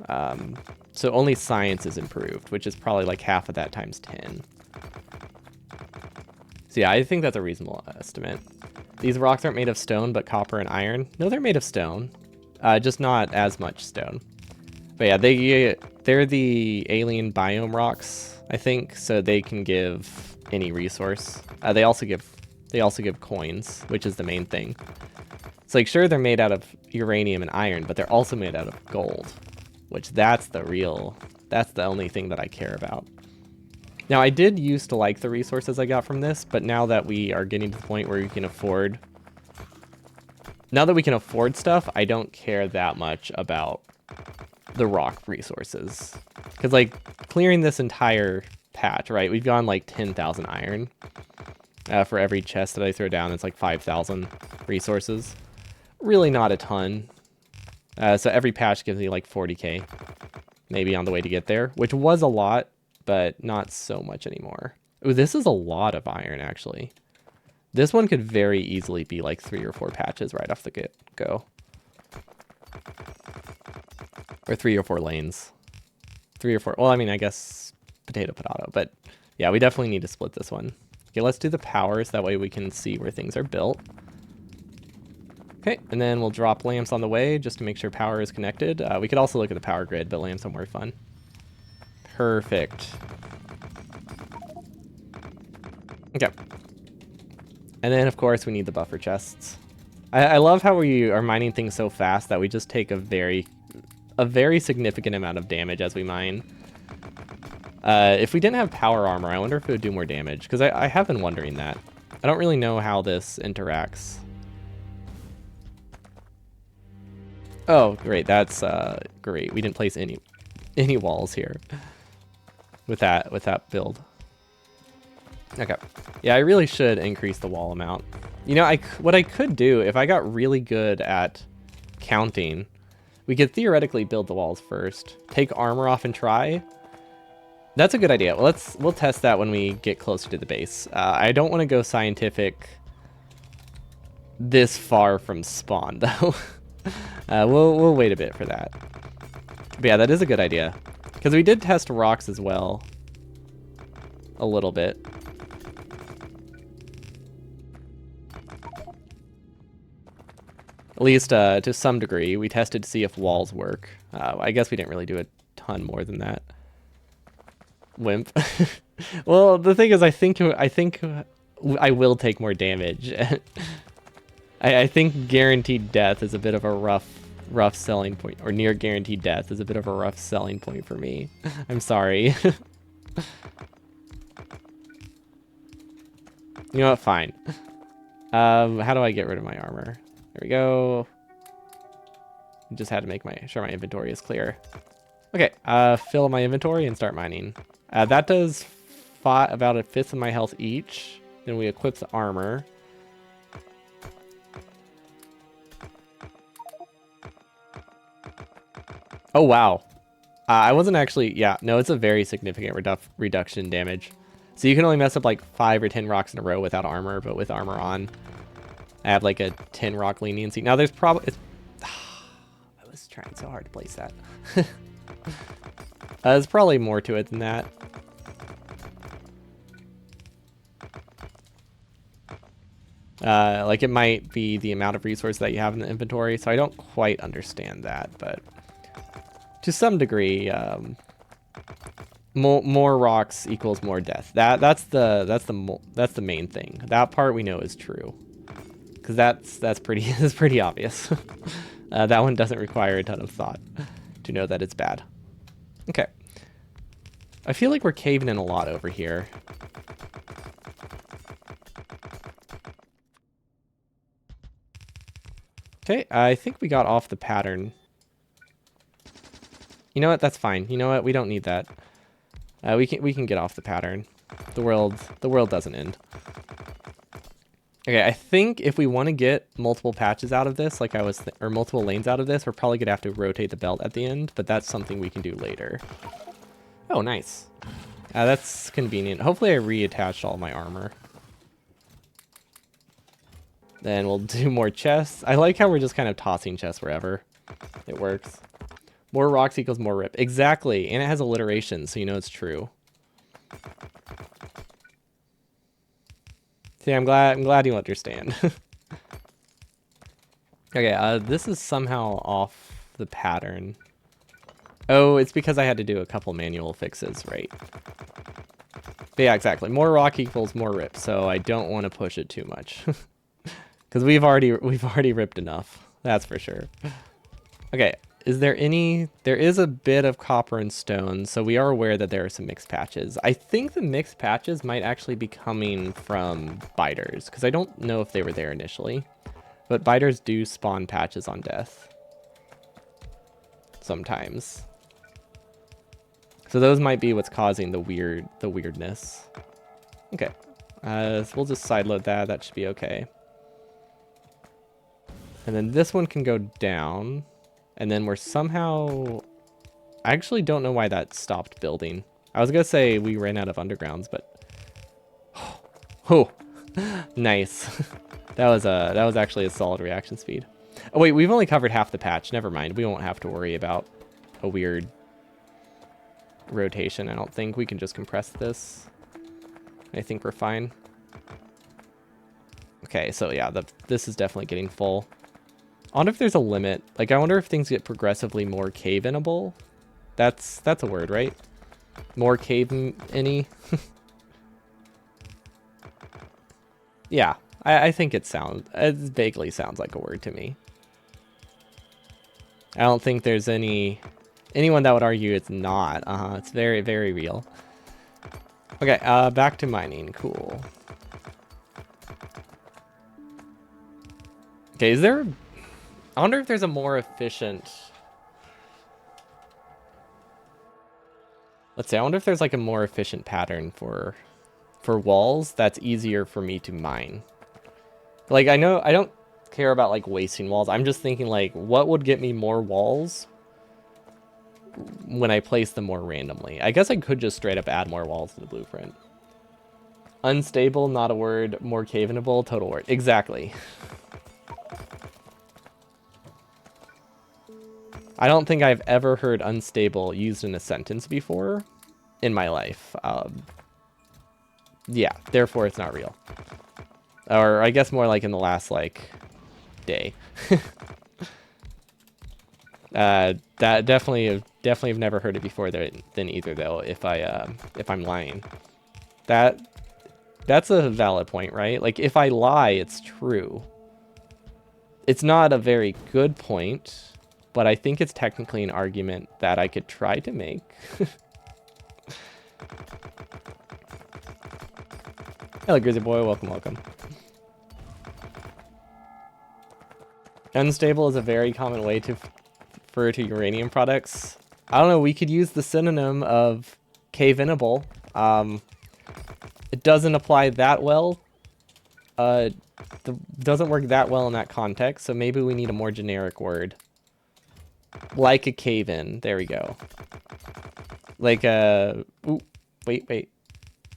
So only science is improved, which is probably like half of that times 10. So yeah, I think that's a reasonable estimate. These rocks aren't made of stone, but copper and iron. No, they're made of stone, just not as much stone. But yeah, they're the alien biome rocks, I think, so they can give any resource. They also give coins, which is the main thing. It's like, sure, they're made out of uranium and iron, but they're also made out of gold, which that's the only thing that I care about. Now, I did used to like the resources I got from this, but now that we are getting to the point where we can afford... Now that we can afford stuff, I don't care that much about the rock resources. Because, like, clearing this entire patch, right? We've gone, like, 10,000 iron. For every chest that I throw down, it's like 5,000 resources. Really not a ton. So every patch gives me, like, 40k. Maybe on the way to get there, which was a lot, but not so much anymore. Ooh, this is a lot of iron, actually. This one could very easily be like 3 or 4 patches right off the get-go. Or 3 or 4 lanes. 3 or 4, well, I mean, I guess potato, but yeah, we definitely need to split this one. Okay, let's do the powers, that way we can see where things are built. Okay, and then we'll drop lamps on the way just to make sure power is connected. We could also look at the power grid, but lamps are more fun. Perfect. Okay. And then, of course, we need the buffer chests. I love how we are mining things so fast that we just take a very a very significant amount of damage as we mine. If we didn't have power armor, I wonder if it would do more damage, because I have been wondering that. I don't really know how this interacts. Oh, great. That's great. We didn't place any walls here with that build. Okay. Yeah, I really should increase the wall amount. You know, what I could do, if I got really good at counting, we could theoretically build the walls first. Take armor off and try. That's a good idea. We'll test that when we get closer to the base. I don't want to go scientific this far from spawn, though. We'll wait a bit for that. But yeah, that is a good idea. Because we did test rocks as well. A little bit. At least to some degree. We tested to see if walls work. I guess we didn't really do a ton more than that. Wimp. Well, the thing is, I think I will take more damage. I think guaranteed death is a bit of a rough selling point, or near guaranteed death is a bit of a rough selling point for me. I'm sorry. You know what? Fine. How do I get rid of my armor? There we go. Just had to make sure my inventory is clear. Okay, fill my inventory and start mining. That does about a fifth of my health each. Then we equip the armor. Oh, wow. I wasn't actually... Yeah, no, it's a very significant reduction in damage. So you can only mess up like 5 or 10 rocks in a row without armor, but with armor on, I have like a 10 rock leniency. Now there's probably... I was trying so hard to place that. There's probably more to it than that. Like it might be the amount of resources that you have in the inventory, so I don't quite understand that, but to some degree, more rocks equals more death. That's the main thing. That part we know is true, because that's pretty obvious. That one doesn't require a ton of thought to know that it's bad. Okay. I feel like we're caving in a lot over here. Okay, I think we got off the pattern. You know what? That's fine. You know what? We don't need that. We can get off the pattern. The world doesn't end. Okay, I think if we want to get multiple patches out of this, like or multiple lanes out of this, we're probably gonna have to rotate the belt at the end, but that's something we can do later. Oh, nice. That's convenient. Hopefully I reattached all my armor. Then we'll do more chests. I like how we're just kind of tossing chests wherever. It works. More rocks equals more rip. Exactly, and it has alliteration, so you know it's true. See, I'm glad you understand. Okay, this is somehow off the pattern. Oh, it's because I had to do a couple manual fixes, right? But yeah, exactly. More rock equals more rip, so I don't want to push it too much. Because we've already ripped enough. That's for sure. Okay, there is a bit of copper and stone, so we are aware that there are some mixed patches. I think the mixed patches might actually be coming from biters, because I don't know if they were there initially. But biters do spawn patches on death. Sometimes. So those might be what's causing the weirdness. Okay. So we'll just sideload that. That should be okay. And then this one can go down. And then we're somehow... I actually don't know why that stopped building. I was going to say we ran out of undergrounds, but... Oh, nice. That was actually a solid reaction speed. Oh wait, we've only covered half the patch. Never mind. We won't have to worry about a weird rotation. I don't think we can just compress this. I think we're fine. Okay, so yeah, this is definitely getting full. I wonder if there's a limit. Like, I wonder if things get progressively more cave-inable. That's a word, right? More cave-in-y? Yeah, I think it vaguely sounds like a word to me. I don't think there's anyone that would argue it's not. It's very, very real. Okay, back to mining. Cool. Okay, I wonder if there's a more efficient... Let's see, I wonder if there's like a more efficient pattern for walls that's easier for me to mine. Like, I know I don't care about like wasting walls. I'm just thinking like, what would get me more walls when I place them more randomly? I guess I could just straight up add more walls to the blueprint. Unstable, not a word. More cavenable, total word. Exactly. I don't think I've ever heard unstable used in a sentence before in my life. Yeah, therefore it's not real. Or I guess more like in the last, like, day. That definitely have never heard it before than either, though, if I'm lying. That's a valid point, right? Like, if I lie, it's true. It's not a very good point, but I think it's technically an argument that I could try to make. Hello, Grizzly Boy. Welcome. Unstable is a very common way to refer to uranium products. I don't know. We could use the synonym of cavinable. It doesn't apply that well. Doesn't work that well in that context. So maybe we need a more generic word. Like a cave-in. There we go. Like a... Ooh, wait.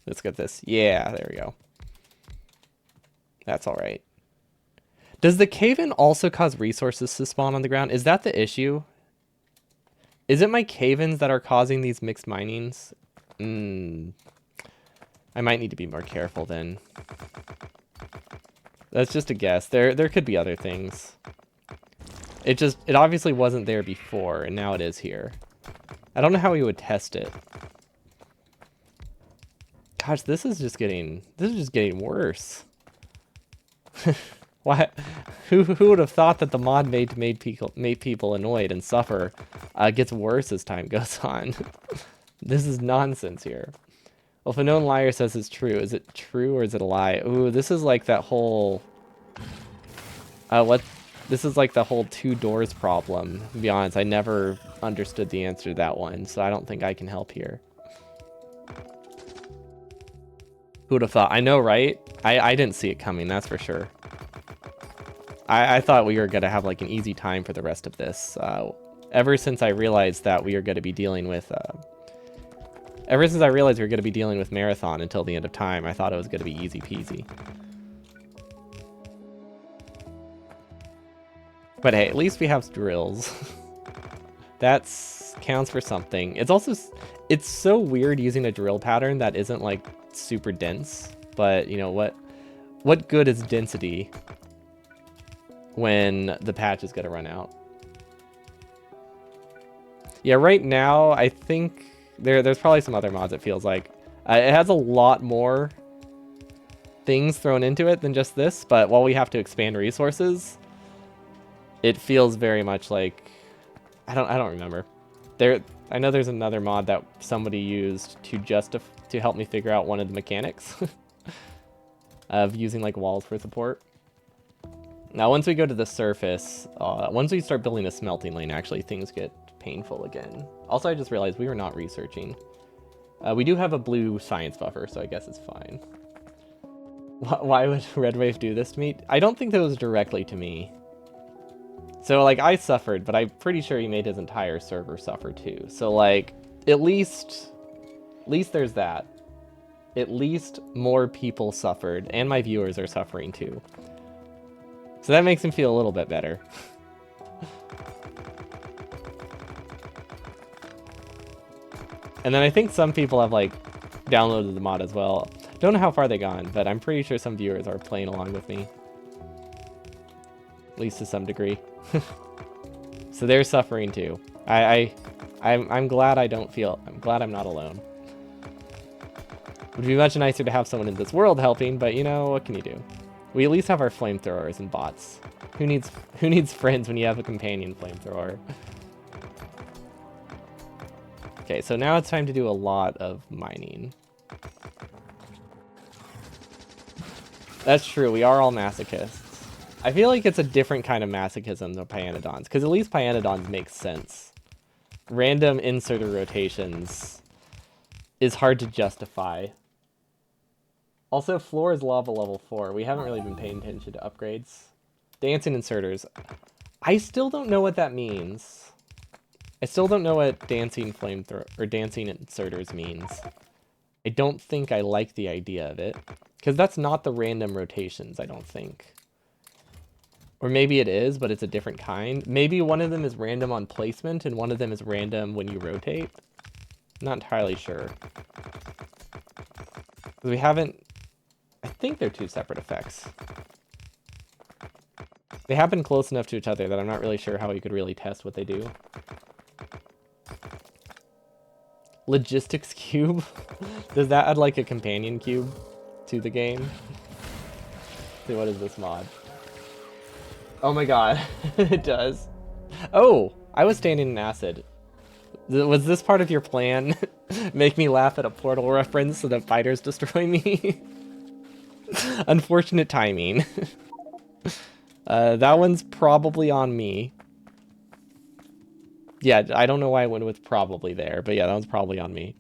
Let's get this. Yeah, there we go. That's all right. Does the cave-in also cause resources to spawn on the ground? Is that the issue? Is it my cave-ins that are causing these mixed minings? I might need to be more careful then. That's just a guess. There could be other things. It obviously wasn't there before, and now it is here. I don't know how we would test it. Gosh, this is just getting worse. Why? Who would have thought that the mod made people annoyed and suffer gets worse as time goes on? This is nonsense here. Well, if a known liar says it's true, is it true or is it a lie? Ooh, this is like that whole... This is like the whole two doors problem. To be honest, I never understood the answer to that one, so I don't think I can help here. Who would have thought? I know, right? I didn't see it coming, that's for sure. I thought we were going to have like an easy time for the rest of this. Ever since I realized that we are going to be dealing with... Ever since I realized we were going to be dealing with Marathon until the end of time, I thought it was going to be easy peasy. But hey, at least we have drills. That counts for something. It's so weird using a drill pattern that isn't like super dense. But you know what good is density when the patch is going to run out? Yeah, right now I think there's probably some other mods. It feels like it has a lot more things thrown into it than just this. But while we have to expand resources, it feels very much like I don't remember. I know there's another mod that somebody used to help me figure out one of the mechanics of using like walls for support. Now, once we go to the surface, once we start building a smelting lane, actually things get painful again. Also, I just realized we were not researching. We do have a blue science buffer, so I guess it's fine. Why would Red Wave do this to me? I don't think that was directly to me. So, like, I suffered, but I'm pretty sure he made his entire server suffer too. So, like, at least there's that. At least more people suffered, and my viewers are suffering too. So that makes him feel a little bit better. And then I think some people have, like, downloaded the mod as well. Don't know how far they've gone, but I'm pretty sure some viewers are playing along with me. At least to some degree. So they're suffering too. I'm glad I'm glad I'm not alone. Would be much nicer to have someone in this world helping, but you know, what can you do? We at least have our flamethrowers and bots. Who needs friends when you have a companion flamethrower? Okay, so now it's time to do a lot of mining. That's true, we are all masochists. I feel like it's a different kind of masochism than Pyanodons, because at least Pyanodons make sense. Random inserter rotations is hard to justify. Also, floor is lava level 4. We haven't really been paying attention to upgrades. Dancing inserters. I still don't know what that means. I still don't know what dancing flamethrower or dancing inserters means. I don't think I like the idea of it. Because that's not the random rotations, I don't think. Or maybe it is, but it's a different kind. Maybe one of them is random on placement and one of them is random when you rotate. Not entirely sure. We haven't... I think they're two separate effects. They happen close enough to each other that I'm not really sure how you could really test what they do. Logistics cube? Does that add like a companion cube to the game? See, what is this mod? Oh my god, it does. Oh, I was standing in acid. Was this part of your plan? Make me laugh at a Portal reference so that fighters destroy me? Unfortunate timing. That one's probably on me. Yeah, I don't know why I went with probably there, but yeah, that one's probably on me.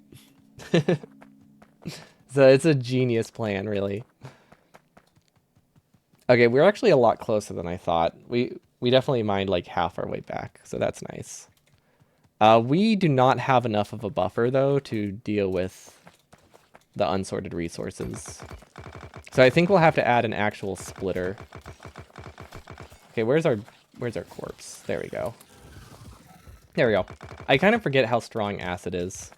So it's a genius plan, really. Okay, we're actually a lot closer than I thought. We definitely mined like half our way back, so that's nice. We do not have enough of a buffer, though, to deal with the unsorted resources. So I think we'll have to add an actual splitter. Okay, where's our corpse? There we go. There we go. I kind of forget how strong acid is.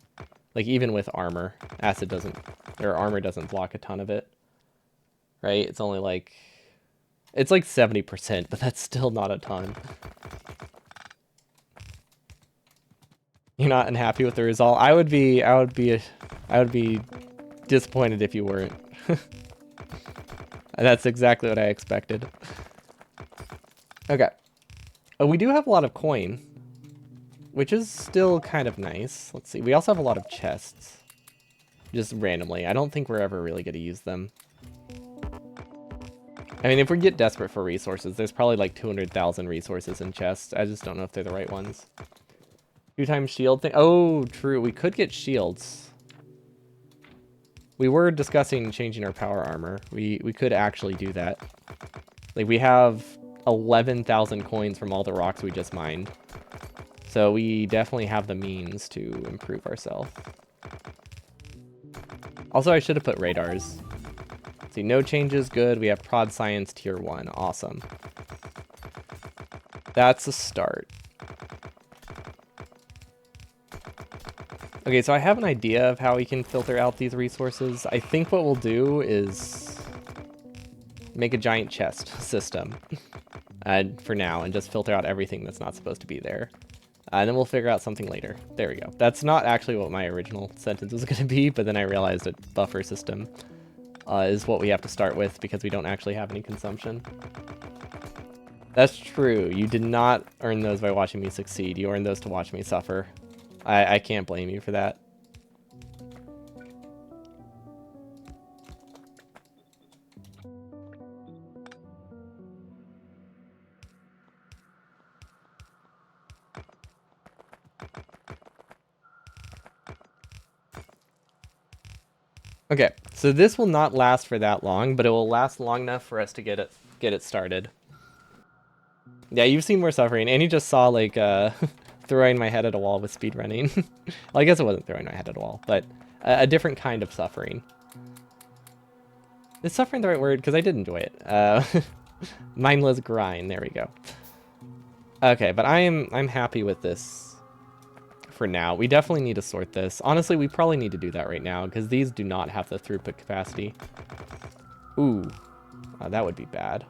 Like, even with armor, armor doesn't block a ton of it. Right? It's only like... It's like 70%, but that's still not a ton. You're not unhappy with the result? I would be disappointed if you weren't. That's exactly what I expected. Okay. Oh, we do have a lot of coin, which is still kind of nice. Let's see. We also have a lot of chests. Just randomly. I don't think we're ever really going to use them. I mean, if we get desperate for resources, there's probably like 200,000 resources in chests. I just don't know if they're the right ones. 2x shield thing. Oh, true. We could get shields. We were discussing changing our power armor. We could actually do that. Like, we have 11,000 coins from all the rocks we just mined. So we definitely have the means to improve ourselves. Also, I should have put radars. See, no changes, good. We have prod science tier 1. Awesome. That's a start. Okay, so I have an idea of how we can filter out these resources. I think what we'll do is make a giant chest system for now and just filter out everything that's not supposed to be there. And then we'll figure out something later. There we go. That's not actually what my original sentence was going to be, but then I realized that buffer system is what we have to start with because we don't actually have any consumption. That's true. You did not earn those by watching me succeed. You earned those to watch me suffer. I can't blame you for that. Okay, so this will not last for that long, but it will last long enough for us to get it started. Yeah, you've seen more suffering, and you just saw, like, throwing my head at a wall with speedrunning. Well, I guess it wasn't throwing my head at a wall, but a different kind of suffering. Is suffering the right word? Because I did enjoy it. Mindless grind, there we go. Okay, but I'm happy with this for now. We definitely need to sort this. Honestly, we probably need to do that right now, because these do not have the throughput capacity. Ooh, that would be bad.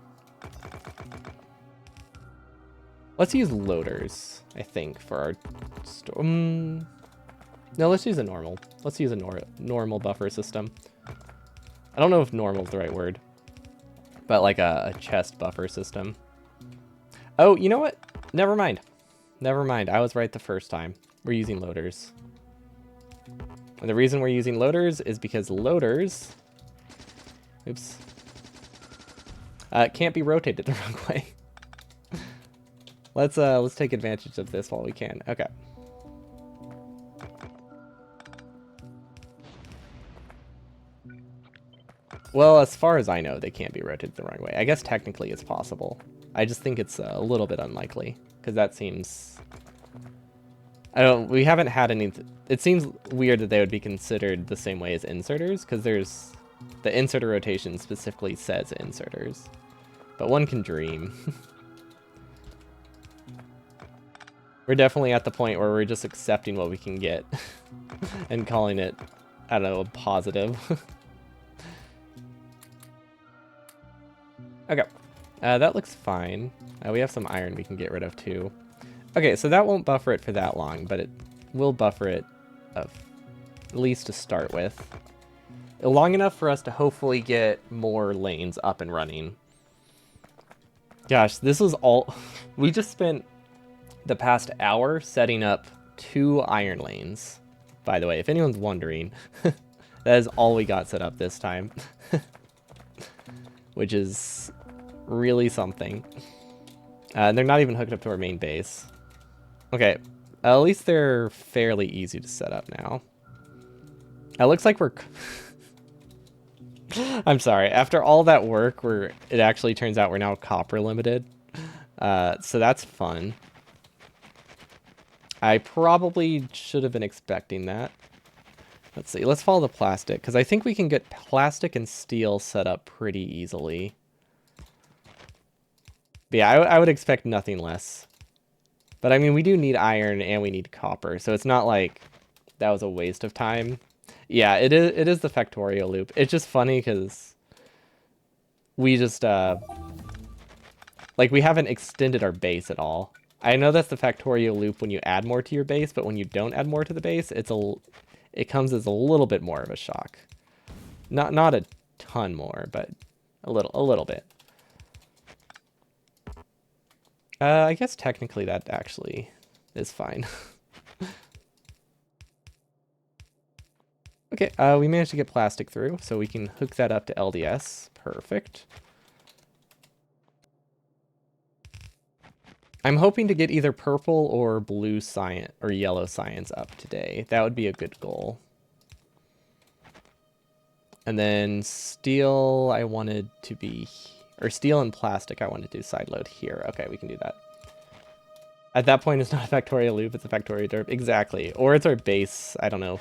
Let's use loaders, I think, for our... No, let's use a normal. Let's use a normal buffer system. I don't know if normal is the right word. but like a chest buffer system. Oh, you know what? Never mind. Never mind. I was right the first time. We're using loaders. And the reason we're using loaders is because loaders... Oops. Can't be rotated the wrong way. Let's take advantage of this while we can. Okay. Well, as far as I know, they can't be rotated the wrong way. I guess technically it's possible. I just think it's a little bit unlikely, because that seems... we haven't had any... It seems weird that they would be considered the same way as inserters, because there's... The inserter rotation specifically says inserters. But one can dream. We're definitely at the point where we're just accepting what we can get and calling it, I don't know, a positive. Okay, that looks fine. We have some iron we can get rid of too. Okay, so that won't buffer it for that long, but it will buffer it at least to start with. Long enough for us to hopefully get more lanes up and running. Gosh, this was all... We just spent the past hour setting up 2 iron lanes. By the way, if anyone's wondering, that is all we got set up this time. Which is really something. And they're not even hooked up to our main base. Okay, at least they're fairly easy to set up now. It looks like we're... I'm sorry, after all that work, it actually turns out we're now copper limited. So that's fun. I probably should have been expecting that. Let's see, let's follow the plastic, because I think we can get plastic and steel set up pretty easily. But yeah, I would expect nothing less. But I mean, we do need iron and we need copper, so it's not like that was a waste of time. Yeah, it is the factorial loop. It's just funny because we just, like, we haven't extended our base at all. I know that's the factorial loop when you add more to your base, but when you don't add more to the base, it comes as a little bit more of a shock. Not a ton more, but a little bit. I guess technically that actually is fine. Okay, we managed to get plastic through, so we can hook that up to LDS. Perfect. I'm hoping to get either purple or blue science or yellow science up today. That would be a good goal. And then steel, I wanted to be, or steel and plastic, I wanted to do side load here. Okay, we can do that. At that point, it's not a factorial loop, it's a factorial derp. Exactly. Or it's our base, I don't know.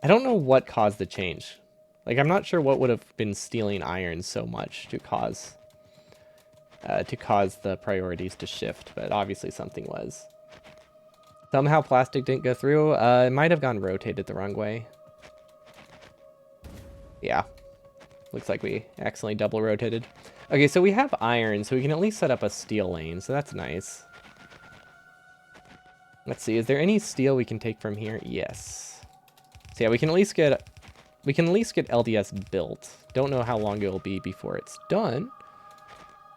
I don't know what caused the change. Like, I'm not sure what would have been stealing iron so much to cause the priorities to shift, but obviously something was. Somehow plastic didn't go through. It might have gone rotated the wrong way. Yeah. Looks like we accidentally double rotated. Okay, so we have iron, so we can at least set up a steel lane, so that's nice. Let's see, is there any steel we can take from here? Yes. So yeah, we can at least get LDS built. Don't know how long it will be before it's done,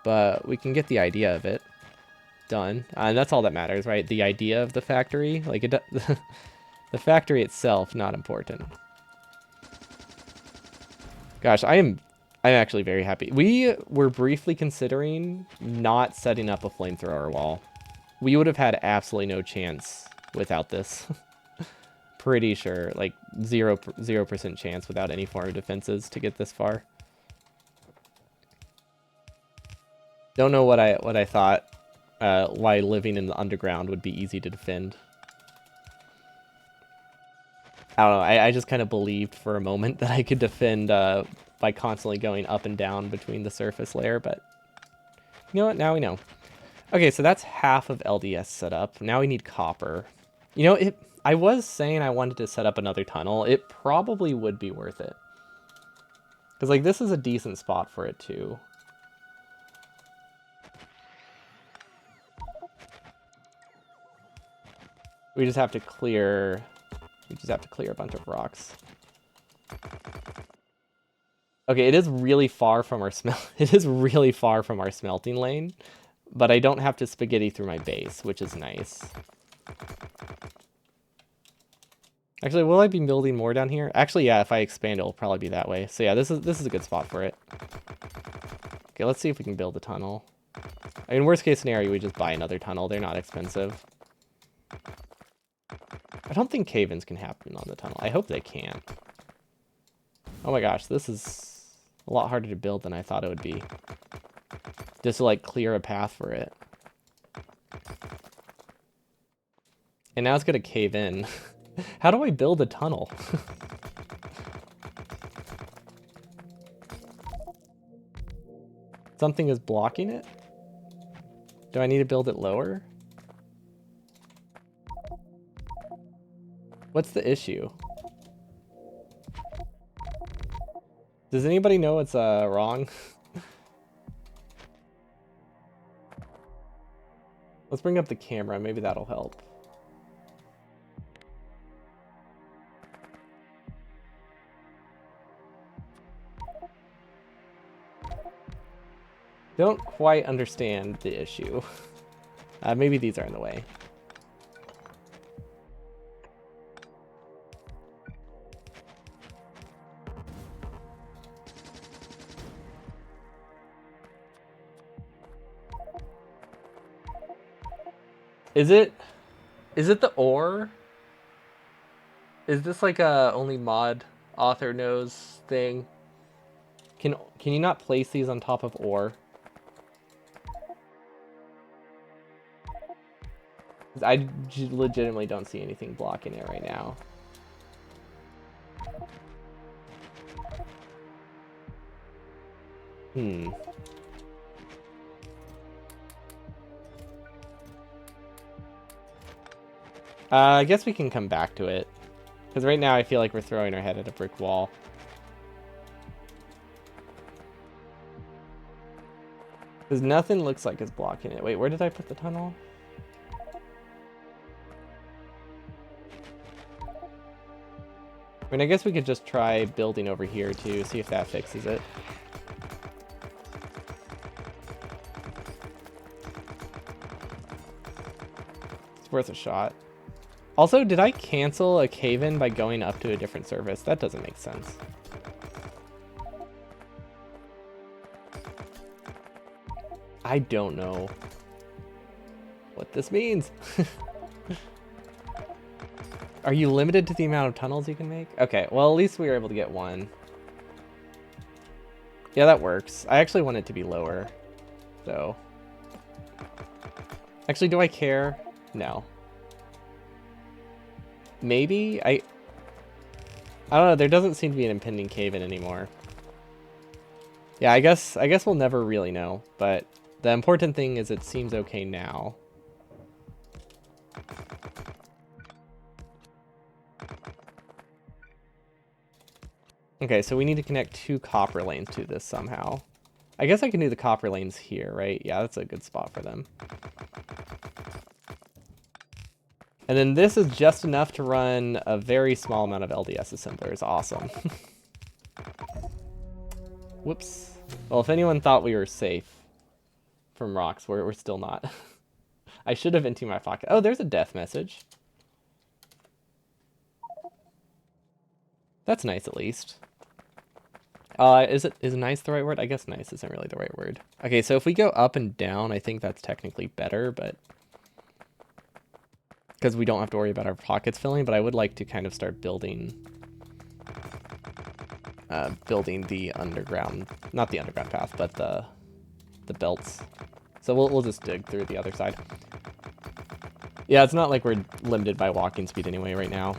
but we can get the idea of it done. And that's all that matters, right? The idea of the factory, like the factory itself, not important. Gosh, I'm actually very happy. We were briefly considering not setting up a flamethrower wall. We would have had absolutely no chance without this. Pretty sure, like 0% chance without any form of defenses to get this far. Don't know what I thought. Why living in the underground would be easy to defend. I don't know. I just kind of believed for a moment that I could defend by constantly going up and down between the surface layer, but you know what? Now we know. Okay, so that's half of LDS set up. Now we need copper. You know, I was saying I wanted to set up another tunnel. It probably would be worth it. Because, like, this is a decent spot for it, too. We just have to clear a bunch of rocks. Okay, it is really far from our it is really far from our smelting lane, but I don't have to spaghetti through my base, which is nice. Actually, will I be building more down here? Actually, yeah, if I expand, it'll probably be that way. So yeah, this is a good spot for it. Okay, let's see if we can build a tunnel. I mean, worst case scenario, we just buy another tunnel. They're not expensive. I don't think cave-ins can happen on the tunnel. I hope they can. Oh my gosh, this is a lot harder to build than I thought it would be. Just to, like, clear a path for it. And now it's gonna cave in. How do I build a tunnel? Something is blocking it? Do I need to build it lower? What's the issue? Does anybody know what's wrong? Let's bring up the camera, maybe that'll help. Don't quite understand the issue. Maybe these are in the way. Is it the ore? Is this like a only mod author knows thing? Can you not place these on top of ore? I legitimately don't see anything blocking it right now. I guess we can come back to it. Because right now I feel like we're throwing our head at a brick wall. Because nothing looks like it's blocking it. Wait, where did I put the tunnel? I mean, I guess we could just try building over here too, see if that fixes it. It's worth a shot. Also, did I cancel a cave-in by going up to a different service? That doesn't make sense. I don't know what this means. Are you limited to the amount of tunnels you can make? Okay, well, at least we were able to get one. Yeah, that works. I actually want it to be lower, so. Actually, do I care? No. Maybe? I don't know, there doesn't seem to be an impending cave-in anymore. Yeah, I guess we'll never really know, but the important thing is it seems okay now. Okay, so we need to connect 2 copper lanes to this somehow. I guess I can do the copper lanes here, right? Yeah, that's a good spot for them. And then this is just enough to run a very small amount of LDS assemblers. Awesome. Whoops. Well, if anyone thought we were safe from rocks, we're still not. I should have emptied my pocket. Oh, there's a death message. That's nice, at least. Is nice the right word? I guess nice isn't really the right word. Okay, so if we go up and down, I think that's technically better, but because we don't have to worry about our pockets filling, but I would like to kind of start building the underground, not the underground path, but the belts. So we'll just dig through the other side. Yeah, it's not like we're limited by walking speed anyway right now.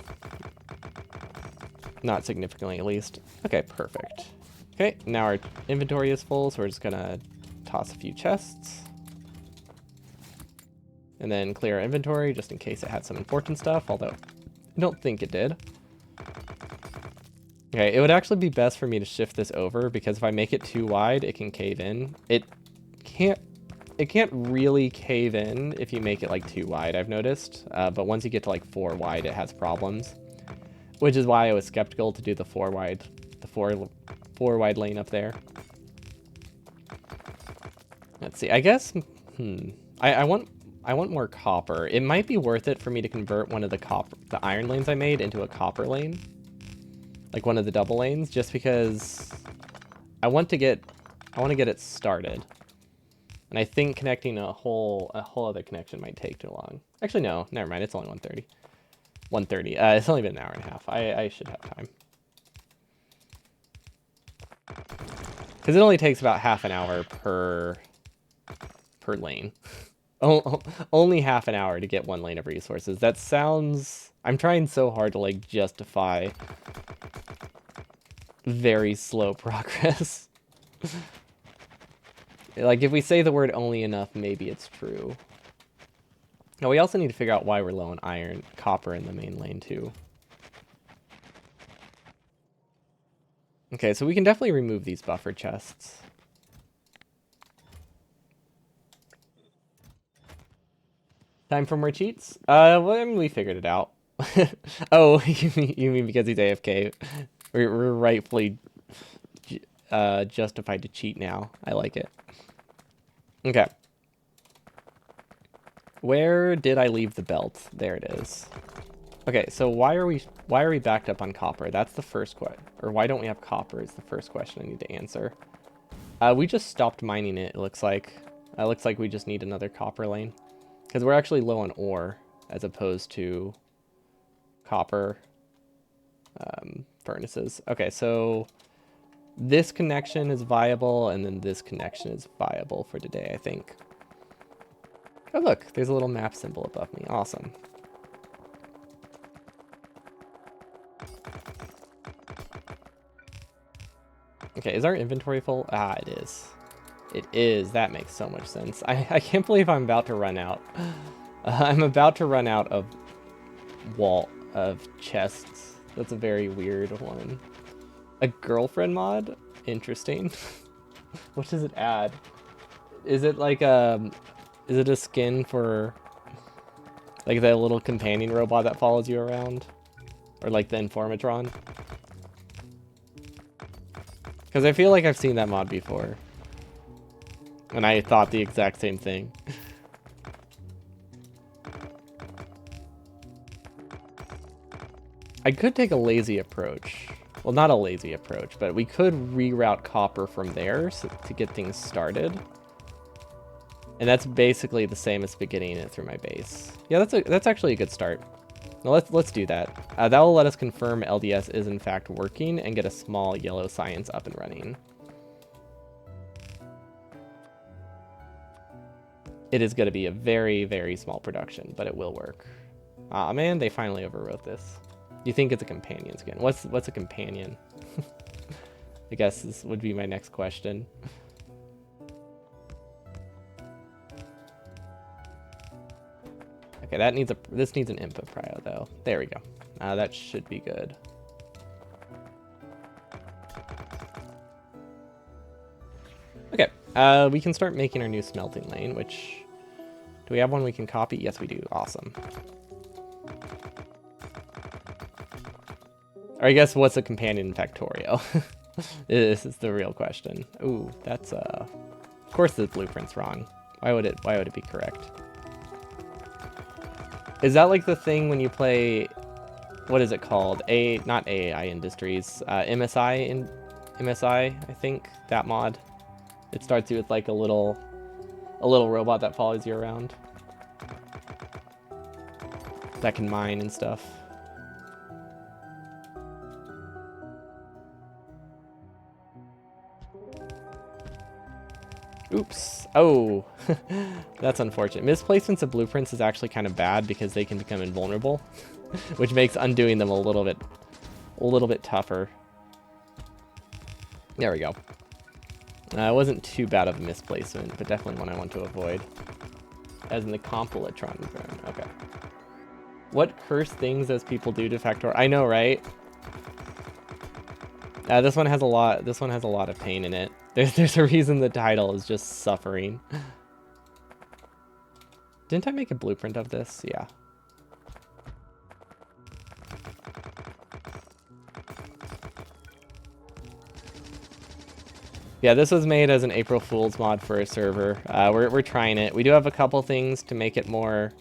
Not significantly, at least. Okay, perfect. Okay, now our inventory is full, so we're just gonna toss a few chests. And then clear our inventory, just in case it had some important stuff, although I don't think it did. Okay, it would actually be best for me to shift this over, because if I make it too wide, it can cave in. It can't really cave in if you make it like too wide, I've noticed. But once you get to like 4 wide, it has problems. Which is why I was skeptical to do the 4 wide the four wide lane up there. Let's see. I guess. I want more copper. It might be worth it for me to convert one of the iron lanes I made into a copper lane, like one of the double lanes, just because I want to get it started. And I think connecting a whole other connection might take too long. Actually, no, never mind. It's only 1:30. 1:30. It's only been an hour and a half. I should have time. Because it only takes about half an hour per lane. Only half an hour to get one lane of resources. That sounds... I'm trying so hard to, like, justify very slow progress. Like, if we say the word only enough, maybe it's true. Now, we also need to figure out why we're low on copper in the main lane, too. Okay, so we can definitely remove these buffer chests. Time for more cheats? Well, I mean, we figured it out. Oh, you mean because he's AFK? We're rightfully justified to cheat now. I like it. Okay. Where did I leave the belt? There it is. Okay, so why are we backed up on copper? That's the first question. Or why don't we have copper is the first question I need to answer. We just stopped mining it, it looks like. It looks like we just need another copper lane. Because we're actually low on ore, as opposed to copper furnaces. Okay, so this connection is viable, and then this connection is viable for today, I think. Oh, look, there's a little map symbol above me. Awesome. Okay, is our inventory full? Ah, it is. It is. That makes so much sense. I can't believe I'm about to run out. I'm about to run out of chests. That's a very weird one. A girlfriend mod? Interesting. What does it add? Is it like is it a skin for like the little companion robot that follows you around? Or like the Informatron? Because I feel like I've seen that mod before. And I thought the exact same thing. I could take a lazy approach. Well, not a lazy approach, but we could reroute copper from there to get things started. And that's basically the same as beginning it through my base. Yeah, that's actually a good start. Now let's do that. That will let us confirm LDS is in fact working and get a small yellow science up and running. It is going to be a very, very small production, but it will work. Aw, man, they finally overwrote this. You think it's a companion skin? What's a companion? I guess this would be my next question. Okay, this needs an input prio though. There we go. That should be good. Okay, we can start making our new smelting lane, which... Do we have one we can copy? Yes, we do. Awesome. Or I guess what's a companion factorio? This is the real question. Ooh, that's of course the blueprint's wrong. Why would it be correct? Is that like the thing when you play, what is it called? Not AI Industries, MSI I think, that mod. It starts you with like a little robot that follows you around. That can mine and stuff. Oops. Oh, that's unfortunate. Misplacements of blueprints is actually kind of bad because they can become invulnerable, which makes undoing them a little bit tougher. There we go. It wasn't too bad of a misplacement, but definitely one I want to avoid. As in the Compilotron drone. Okay. What cursed things does people do to Factor? I know, right? This one has a lot. This one has a lot of pain in it. There's a reason the title is just suffering. Didn't I make a blueprint of this? Yeah. Yeah, this was made as an April Fool's mod for a server. We're trying it. We do have a couple things to make it more...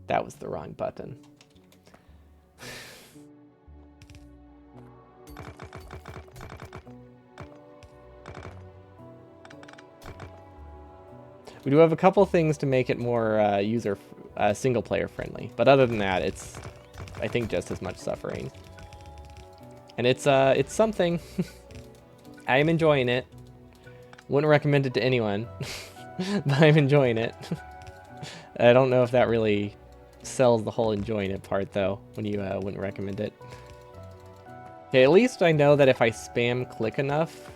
That was the wrong button. We do have a couple things to make it more single player friendly, but other than that, it's, I think, just as much suffering. And it's something. I am enjoying it. Wouldn't recommend it to anyone, but I'm enjoying it. I don't know if that really sells the whole enjoying it part though, when you wouldn't recommend it. Okay, at least I know that if I spam click enough,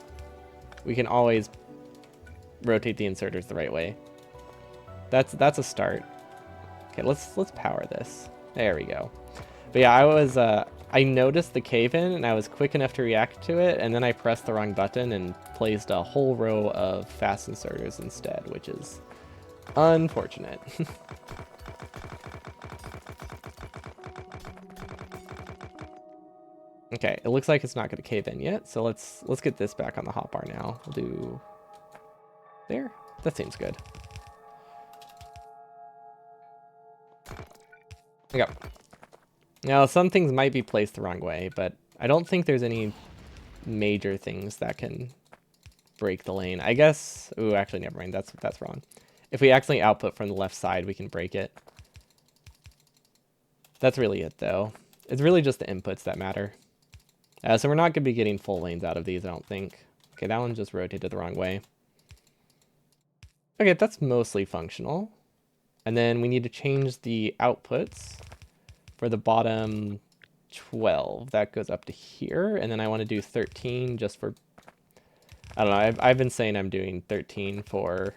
we can always rotate the inserters the right way. That's a start. Okay, let's power this. There we go. But yeah, I noticed the cave-in and I was quick enough to react to it, and then I pressed the wrong button and placed a whole row of fast inserters instead, which is unfortunate. Okay, it looks like it's not going to cave in yet, so let's get this back on the hotbar now. We'll do there. That seems good. Okay. Now, some things might be placed the wrong way, but I don't think there's any major things that can break the lane. I guess... Ooh, actually, never mind. That's wrong. If we accidentally output from the left side, we can break it. That's really it, though. It's really just the inputs that matter. So we're not going to be getting full lanes out of these, I don't think. Okay, that one just rotated the wrong way. Okay, that's mostly functional. And then we need to change the outputs for the bottom 12. That goes up to here. And then I want to do 13 just for... I don't know, I've been saying I'm doing 13 for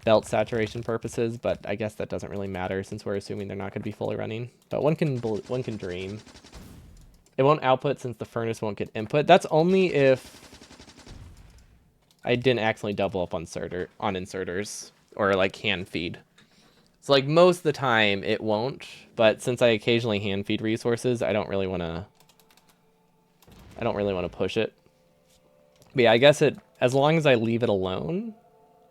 belt saturation purposes, but I guess that doesn't really matter since we're assuming they're not going to be fully running. But one can dream. It won't output since the furnace won't get input. That's only if I didn't accidentally double up on inserters or like hand feed. So like most of the time it won't, but since I occasionally hand feed resources, I don't really want to push it. But yeah, I guess as long as I leave it alone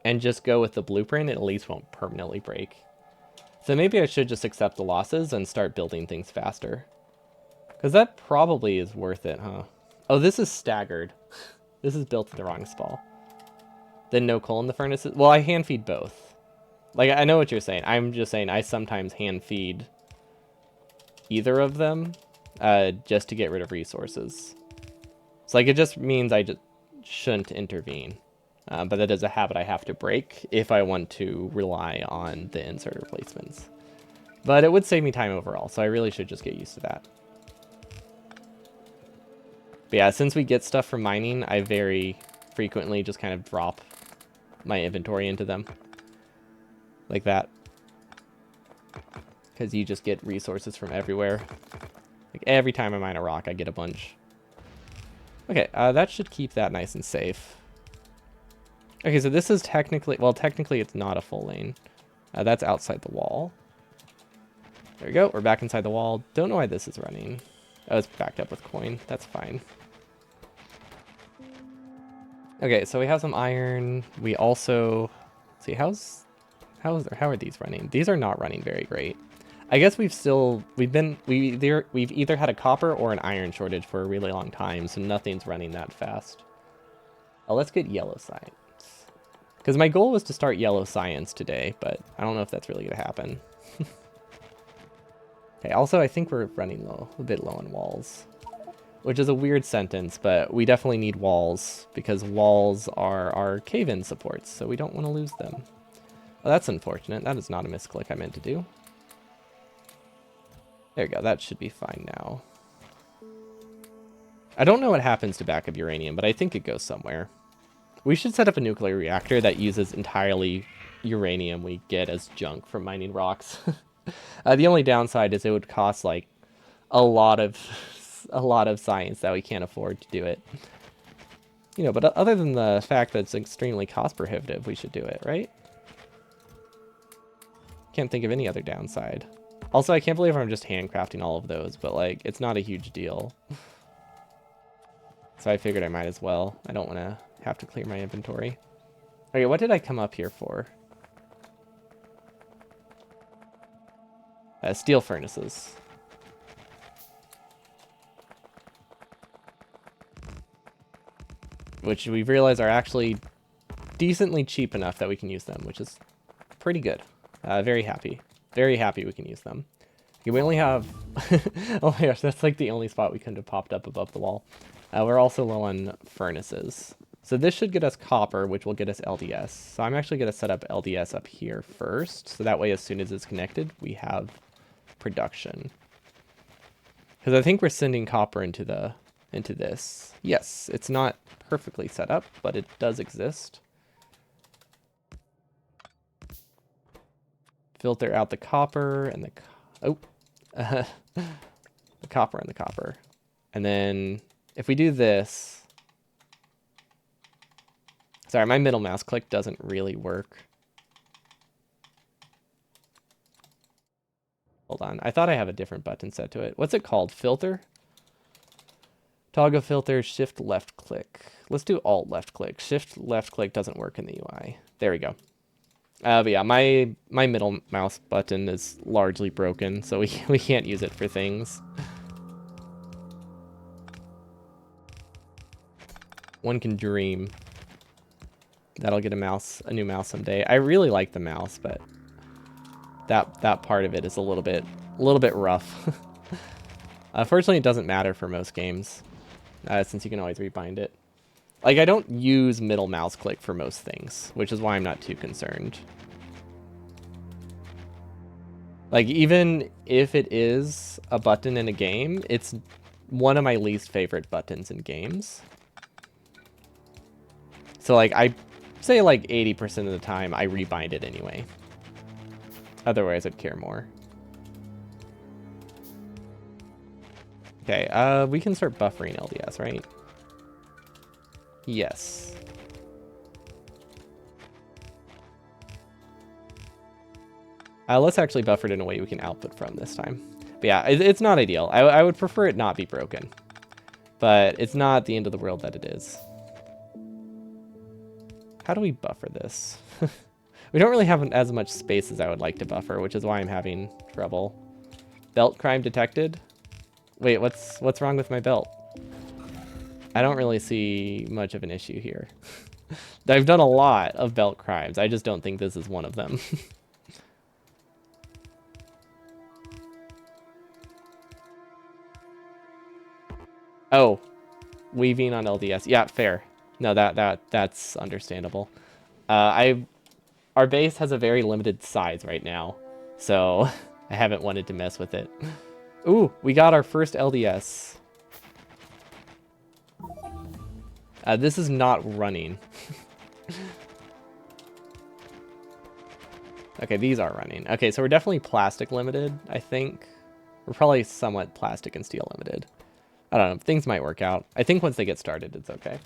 and just go with the blueprint, it at least won't permanently break. So maybe I should just accept the losses and start building things faster. Because that probably is worth it, huh? Oh, this is staggered. This is built in the wrong spall. Then no coal in the furnaces. Well, I hand feed both. Like, I know what you're saying. I'm just saying I sometimes hand feed either of them just to get rid of resources. So, like, it just means I just shouldn't intervene. But that is a habit I have to break if I want to rely on the inserter placements. But it would save me time overall, so I really should just get used to that. But yeah, since we get stuff from mining, I very frequently just kind of drop my inventory into them. Like that. Because you just get resources from everywhere. Like every time I mine a rock, I get a bunch. Okay, that should keep that nice and safe. Okay, so this is technically... Well, technically it's not a full lane. That's outside the wall. There we go. We're back inside the wall. Don't know why this is running. Oh, it's backed up with coin. That's fine. Okay, so we have some iron. We also... See, how are these running? These are not running very great. I guess we've either had a copper or an iron shortage for a really long time, so nothing's running that fast. Oh, let's get yellow science. Because my goal was to start yellow science today, but I don't know if that's really going to happen. Okay, also I think we're running a bit low on walls. Which is a weird sentence, but we definitely need walls, because walls are our cave-in supports, so we don't want to lose them. Well, that's unfortunate. That is not a misclick I meant to do. There we go. That should be fine now. I don't know what happens to backup uranium, but I think it goes somewhere. We should set up a nuclear reactor that uses entirely uranium we get as junk from mining rocks. The only downside is it would cost like a lot of science that we can't afford to do it. You know, but other than the fact that it's extremely cost prohibitive, we should do it, right? Can't think of any other downside. Also, I can't believe I'm just handcrafting all of those, but like, it's not a huge deal. So I figured I might as well. I don't want to have to clear my inventory. Okay, what did I come up here for? Steel furnaces. Which we've realized are actually decently cheap enough that we can use them, which is pretty good. Very happy. Very happy we can use them. Okay, we only have... oh my gosh, that's like the only spot we couldn't have popped up above the wall. We're also low on furnaces. So this should get us copper, which will get us LDS. So I'm actually going to set up LDS up here first. So that way, as soon as it's connected, we have production. Because I think we're sending copper into this. Yes, it's not perfectly set up, but it does exist. Filter out the copper and the the copper and the copper. And then if we do this, sorry, my middle mouse click doesn't really work. Hold on, I thought I have a different button set to it. What's it called? Filter? Toggle filter, shift left click. Let's do alt left click. Shift left click doesn't work in the UI. There we go. But yeah, my middle mouse button is largely broken, so we can't use it for things. One can dream that I'll get a new mouse someday. I really like the mouse, but that part of it is a little bit rough. Fortunately, it doesn't matter for most games, since you can always rebind it. Like, I don't use middle mouse click for most things, which is why I'm not too concerned. Like, even if it is a button in a game, it's one of my least favorite buttons in games. So, like, I say, like, 80% of the time, I rebind it anyway. Otherwise, I'd care more. Okay, we can start buffering LDS, right? Yes. Let's actually buffer it in a way we can output from this time. But yeah, it's not ideal. I would prefer it not be broken. But it's not the end of the world that it is. How do we buffer this? We don't really have as much space as I would like to buffer, which is why I'm having trouble. Belt crime detected? Wait, what's wrong with my belt? I don't really see much of an issue here. I've done a lot of belt crimes. I just don't think this is one of them. Oh, weaving on LDS. Yeah, fair. No, that's understandable. Our base has a very limited size right now, so I haven't wanted to mess with it. Ooh, we got our first LDS. This is not running. Okay, these are running. Okay, so we're definitely plastic limited, I think. We're probably somewhat plastic and steel limited. I don't know, things might work out. I think once they get started, it's okay.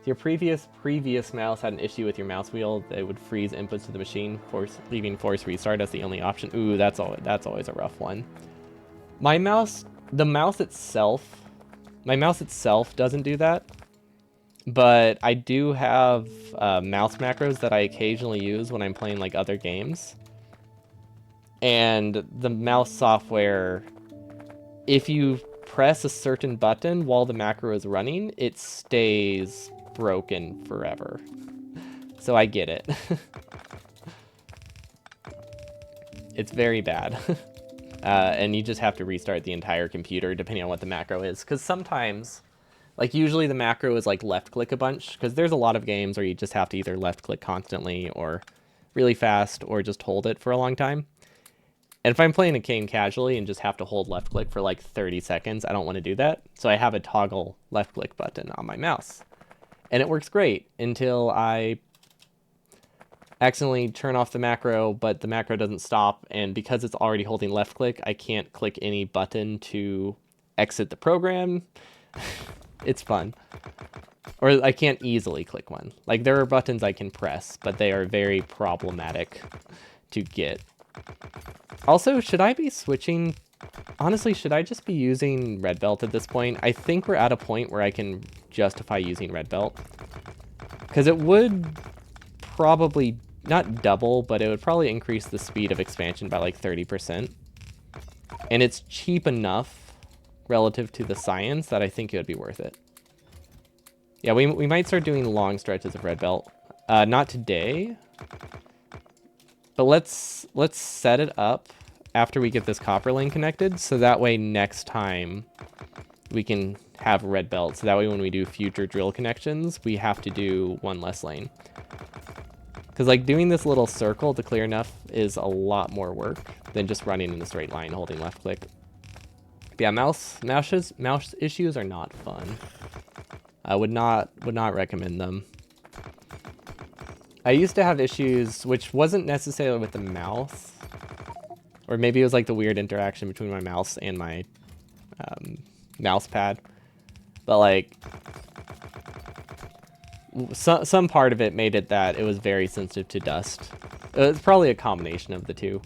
If your previous mouse had an issue with your mouse wheel, it would freeze inputs to the machine, leaving force restart as the only option. Ooh, that's always a rough one. My mouse itself doesn't do that. But I do have mouse macros that I occasionally use when I'm playing like other games. And the mouse software, if you press a certain button while the macro is running, it stays broken forever. So I get it. It's very bad. And you just have to restart the entire computer depending on what the macro is. Because sometimes... like, usually the macro is, like, left-click a bunch, because there's a lot of games where you just have to either left-click constantly or really fast or just hold it for a long time. And if I'm playing a game casually and just have to hold left-click for, like, 30 seconds, I don't want to do that. So I have a toggle left-click button on my mouse. And it works great until I accidentally turn off the macro, but the macro doesn't stop. And because it's already holding left-click, I can't click any button to exit the program. It's fun. Or I can't easily click one. Like, there are buttons I can press, but they are very problematic to get. Also, should I be switching... honestly, should I just be using red belt at this point? I think we're at a point where I can justify using red belt. Because it would probably, not double, but it would probably increase the speed of expansion by like 30%. And it's cheap enough relative to the science that I think it would be worth it. Yeah, we might start doing long stretches of red belt. Not today, but let's set it up after we get this copper lane connected, so that way next time we can have red belt. So that way when we do future drill connections, we have to do one less lane. Because like doing this little circle to clear enough is a lot more work than just running in a straight line holding left click. But yeah, mouse issues are not fun. I would not recommend them. I used to have issues, which wasn't necessarily with the mouse, or maybe it was like the weird interaction between my mouse and my mouse pad. But like, some part of it made it that it was very sensitive to dust. It's probably a combination of the two.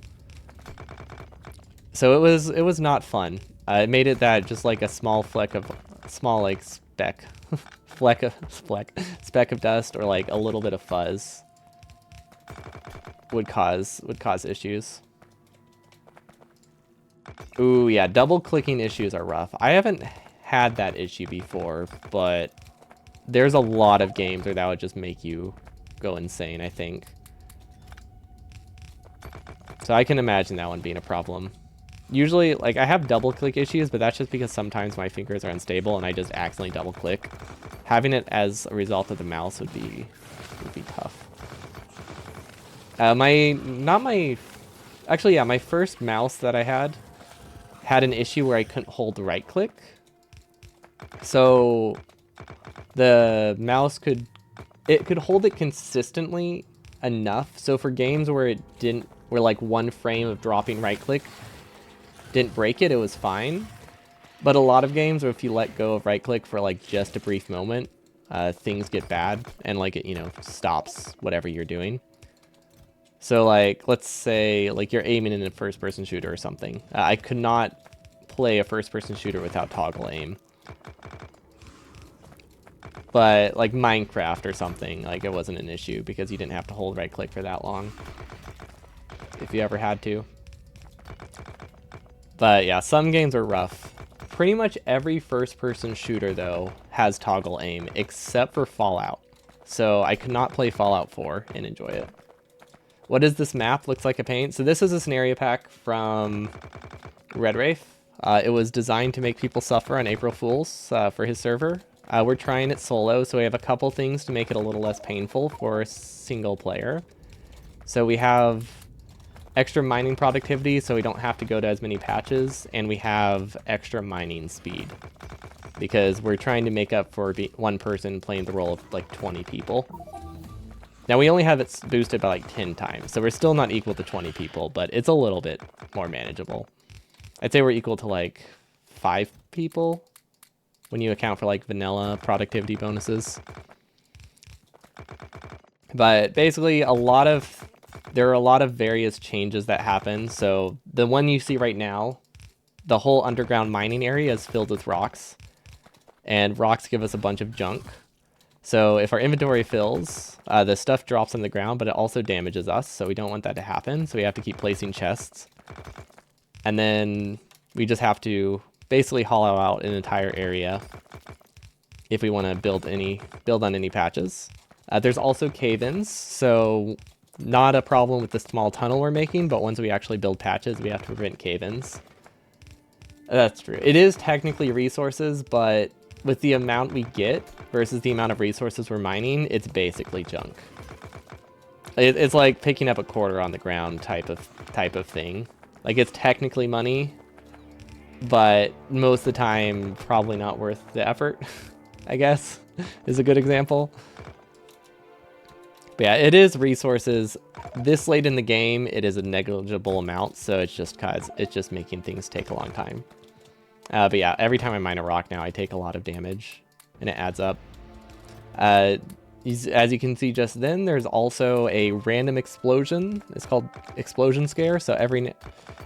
So it was not fun. It made it that just like a small speck of dust or like a little bit of fuzz would cause issues. Ooh, yeah, double clicking issues are rough. I haven't had that issue before, but there's a lot of games where that would just make you go insane, I think. So I can imagine that one being a problem. Usually, like, I have double click issues, but that's just because sometimes my fingers are unstable and I just accidentally double click. Having it as a result of the mouse would be tough. My first mouse that I had an issue where I couldn't hold the right click. So the mouse could hold it consistently enough. So for games where where like one frame of dropping right click didn't break it, it was fine. But a lot of games where if you let go of right click for like just a brief moment, things get bad and like it, stops whatever you're doing. So like, let's say like you're aiming in a first person shooter or something. I could not play a first person shooter without toggle aim. But like Minecraft or something, like it wasn't an issue because you didn't have to hold right click for that long. If you ever had to. But yeah, some games are rough. Pretty much every first-person shooter, though, has toggle aim, except for Fallout. So I could not play Fallout 4 and enjoy it. What does this map look like a paint? So this is a scenario pack from Red Wraith. It was designed to make people suffer on April Fools for his server. We're trying it solo, so we have a couple things to make it a little less painful for single player. So we have extra mining productivity, so we don't have to go to as many patches, and we have extra mining speed because we're trying to make up for one person playing the role of like 20 people. Now we only have it boosted by like 10 times, so we're still not equal to 20 people, but it's a little bit more manageable. I'd say we're equal to like 5 people when you account for like vanilla productivity bonuses. But basically there are a lot of various changes that happen. So the one you see right now, the whole underground mining area is filled with rocks, and rocks give us a bunch of junk. So if our inventory fills, the stuff drops on the ground, but it also damages us. So we don't want that to happen. So we have to keep placing chests. And then we just have to basically hollow out an entire area if we want to build on any patches. There's also cave-ins. So not a problem with the small tunnel we're making, but once we actually build patches, we have to prevent cave-ins. That's true. It is technically resources, but with the amount we get versus the amount of resources we're mining, it's basically junk. It's like picking up a quarter on the ground type of thing. Like, it's technically money, but most of the time, probably not worth the effort, I guess, is a good example. But yeah, it is resources. This late in the game, it is a negligible amount, so it's just making things take a long time. But yeah, every time I mine a rock now, I take a lot of damage, and it adds up. As you can see just then, there's also a random explosion. It's called explosion scare. So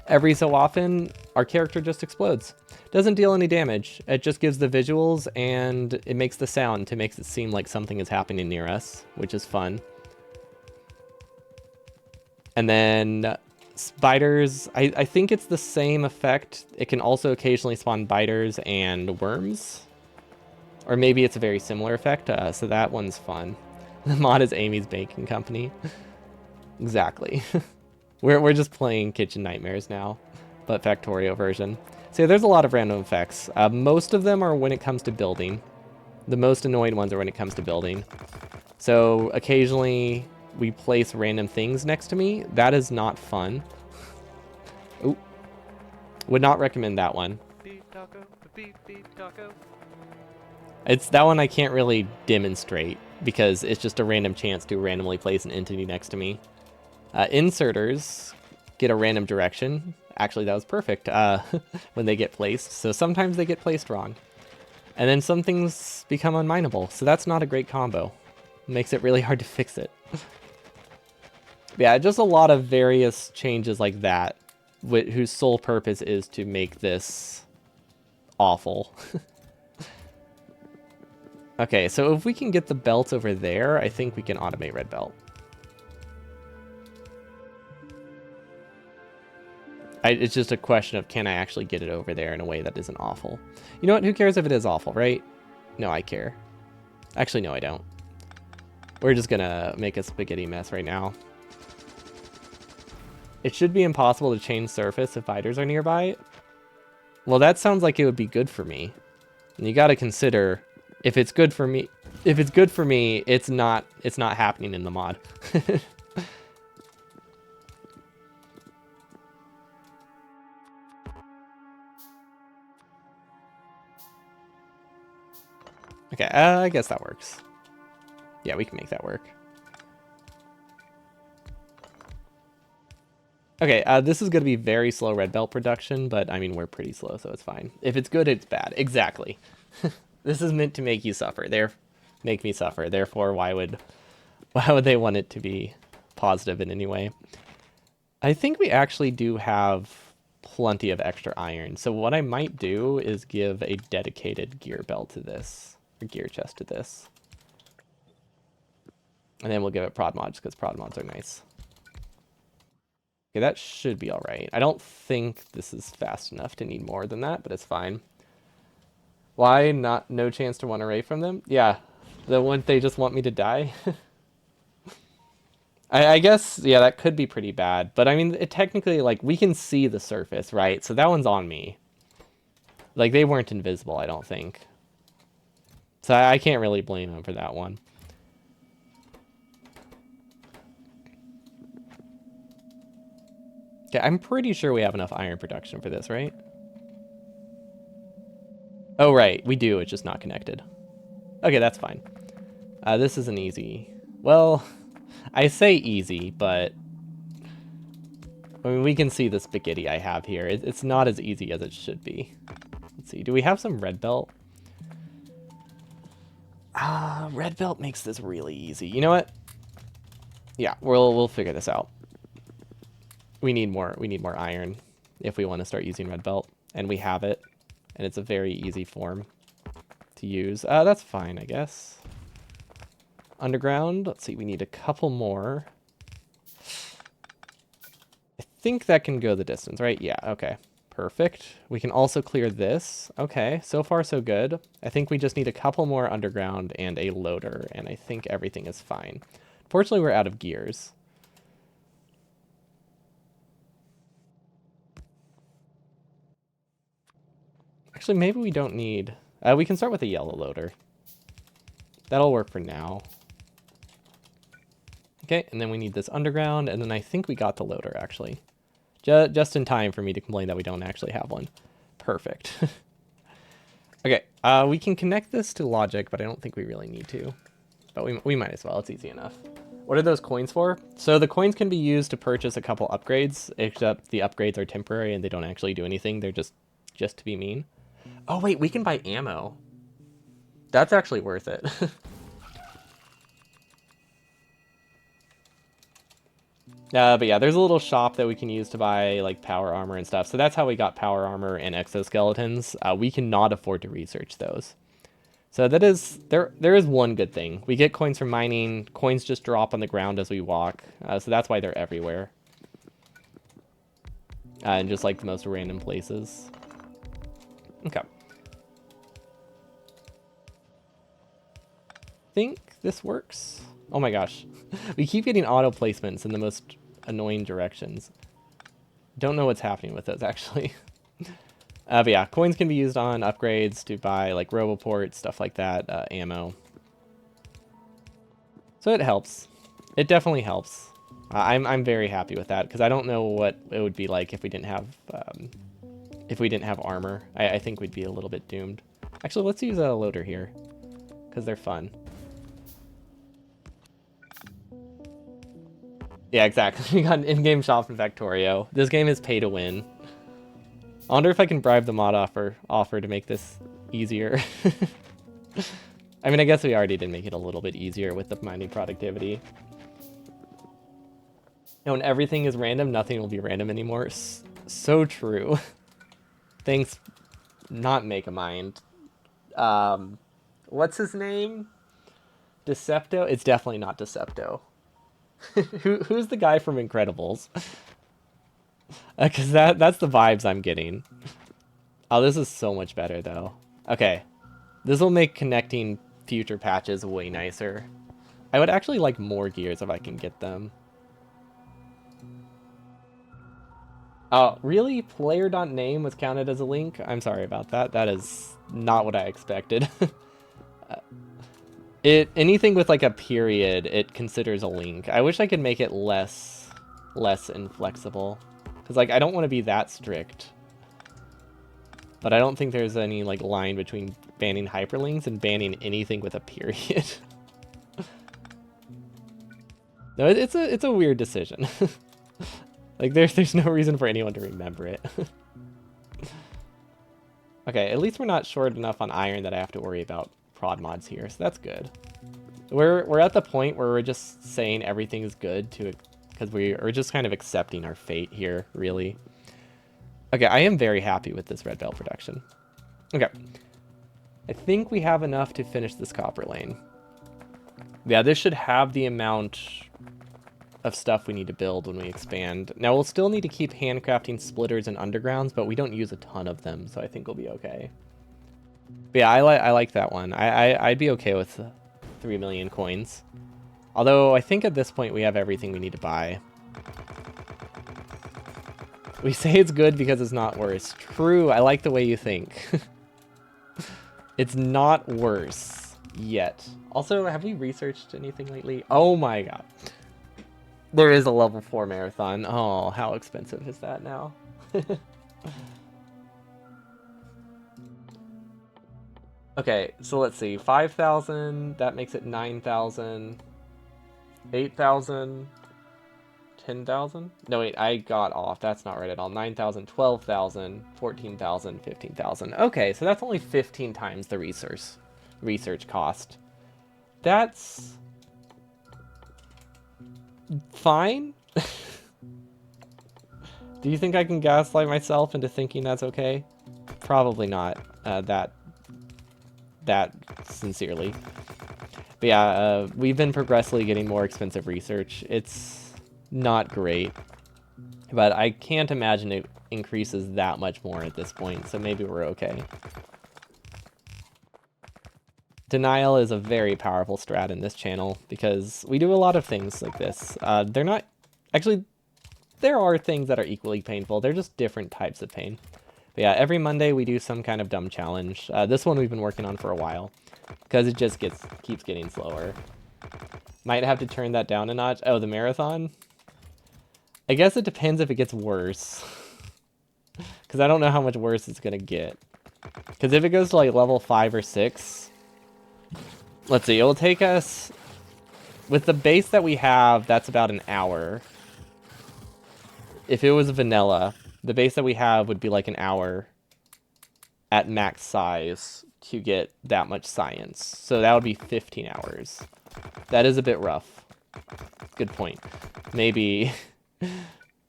every so often, our character just explodes. Doesn't deal any damage. It just gives the visuals and it makes the sound to make it seem like something is happening near us, which is fun. And then spiders, I think it's the same effect. It can also occasionally spawn biters and worms. Or maybe it's a very similar effect, so that one's fun. The mod is Amy's Baking Company. Exactly. We're just playing Kitchen Nightmares now, but Factorio version. So yeah, there's a lot of random effects. Most of them are when it comes to building. The most annoying ones are when it comes to building. So occasionally we place random things next to me. That is not fun. Ooh. Would not recommend that one. Beef taco, beef taco. It's that one I can't really demonstrate because it's just a random chance to randomly place an entity next to me. Inserters get a random direction. Actually, that was perfect when they get placed. So sometimes they get placed wrong. And then some things become unmineable. So that's not a great combo. It makes it really hard to fix it. Yeah, just a lot of various changes like that, whose sole purpose is to make this awful. Okay, so if we can get the belt over there, I think we can automate red belt. It's just a question of, can I actually get it over there in a way that isn't awful? You know what? Who cares if it is awful, right? No, I care. Actually, no, I don't. We're just gonna make a spaghetti mess right now. It should be impossible to change surface if biters are nearby. Well, that sounds like it would be good for me. And you gotta consider, if it's good for me, it's not happening in the mod. Okay, I guess that works. Yeah, we can make that work. Okay, this is going to be very slow red belt production, but I mean, we're pretty slow, so it's fine. If it's good, it's bad. Exactly. This is meant to make you suffer. Make me suffer. Therefore, why would they want it to be positive in any way? I think we actually do have plenty of extra iron. So what I might do is give a dedicated gear belt to this. Gear chest to this, and then we'll give it prod mods because prod mods are nice. Okay, that should be all right. I don't think this is fast enough to need more than that, but it's fine. Why not? No chance to run away from them? Yeah, the one they just want me to die. I guess, yeah, that could be pretty bad, but I mean, it technically, like, we can see the surface, right? So that one's on me. Like, they weren't invisible, I don't think. So I can't really blame him for that one. Okay, I'm pretty sure we have enough iron production for this, right? Oh, right, we do. It's just not connected. Okay, that's fine. This is an easy... Well, I say easy, but... I mean, we can see the spaghetti I have here. It's not as easy as it should be. Let's see. Do we have some red belt? Red belt makes this really easy. You know what? Yeah, we'll figure this out. We need more iron if we want to start using red belt, and we have it, and it's a very easy form to use. That's fine, I guess. Underground. Let's see. We need a couple more. I think that can go the distance, right? Yeah. Okay. Perfect. We can also clear this. Okay, so far so good. I think we just need a couple more underground and a loader, and I think everything is fine. Fortunately, we're out of gears. Actually, maybe we don't need... we can start with a yellow loader. That'll work for now. Okay, and then we need this underground, and then I think we got the loader, actually. Just in time for me to complain that we don't actually have one. Perfect. Okay, we can connect this to logic, but I don't think we really need to. But we might as well, it's easy enough. What are those coins for? So the coins can be used to purchase a couple upgrades, except the upgrades are temporary and they don't actually do anything. They're just to be mean. Oh wait, we can buy ammo. That's actually worth it. But yeah, there's a little shop that we can use to buy like power armor and stuff. So that's how we got power armor and exoskeletons. We cannot afford to research those. So that is there is one good thing. We get coins from mining. Coins just drop on the ground as we walk. So that's why they're everywhere. And just like the most random places. Okay. Think this works. Oh my gosh. We keep getting auto placements in the most annoying directions. Don't know what's happening with those actually. But yeah, coins can be used on upgrades to buy like roboports, stuff like that, ammo. So it helps. It definitely helps. I'm very happy with that because I don't know what it would be like if we didn't have armor. I think we'd be a little bit doomed. Actually, let's use a loader here because they're fun. Yeah, exactly. We got an in-game shop in Factorio. This game is pay to win. I wonder if I can bribe the mod offer to make this easier. I mean, I guess we already did make it a little bit easier with the mining productivity. And when everything is random, nothing will be random anymore. So true. Thanks, not Megamind. What's his name? Decepto? It's definitely not Decepto. Who's the guy from Incredibles? Because that's the vibes I'm getting. Oh, this is so much better, though. Okay. This will make connecting future patches way nicer. I would actually like more gears if I can get them. Oh, really? Player.name was counted as a link? I'm sorry about that. That is not what I expected. Anything with like a period, it considers a link. I wish I could make it less inflexible. Because like I don't want to be that strict. But I don't think there's any like line between banning hyperlinks and banning anything with a period. No, it's a weird decision. Like there's no reason for anyone to remember it. Okay, at least we're not short enough on iron that I have to worry about prod mods here, so that's good. We're at the point where we're just saying everything is good because we are just kind of accepting our fate here, really. Okay, I am very happy with this red belt production. Okay. I think we have enough to finish this copper lane. Yeah, this should have the amount of stuff we need to build when we expand. Now, we'll still need to keep handcrafting splitters and undergrounds, but we don't use a ton of them, so I think we'll be okay. But yeah, I like that one. I'd be okay with 3 million coins. Although, I think at this point we have everything we need to buy. We say it's good because it's not worse. True, I like the way you think. It's not worse yet. Also, have we researched anything lately? Oh my god. There is a level 4 marathon. Oh, how expensive is that now? Okay, so let's see. 5,000, that makes it 9,000. 8,000. 10,000? No, wait, I got off. That's not right at all. 9,000, 12,000, 14,000, 15,000. Okay, so that's only 15 times the research cost. That's fine. Do you think I can gaslight myself into thinking that's okay? Probably not. That sincerely. But yeah, we've been progressively getting more expensive research. It's not great, but I can't imagine it increases that much more at this point, so maybe we're okay. Denial is a very powerful strat in this channel because we do a lot of things like this. They're not... Actually, there are things that are equally painful. They're just different types of pain. But yeah, every Monday we do some kind of dumb challenge. This one we've been working on for a while because it just keeps getting slower. Might have to turn that down a notch. Oh, the marathon? I guess it depends if it gets worse. Because I don't know how much worse it's going to get. Because if it goes to like level 5 or 6... Let's see, it'll take us... With the base that we have, that's about an hour. If it was vanilla, the base that we have would be like an hour at max size to get that much science. So that would be 15 hours. That is a bit rough. Good point. Maybe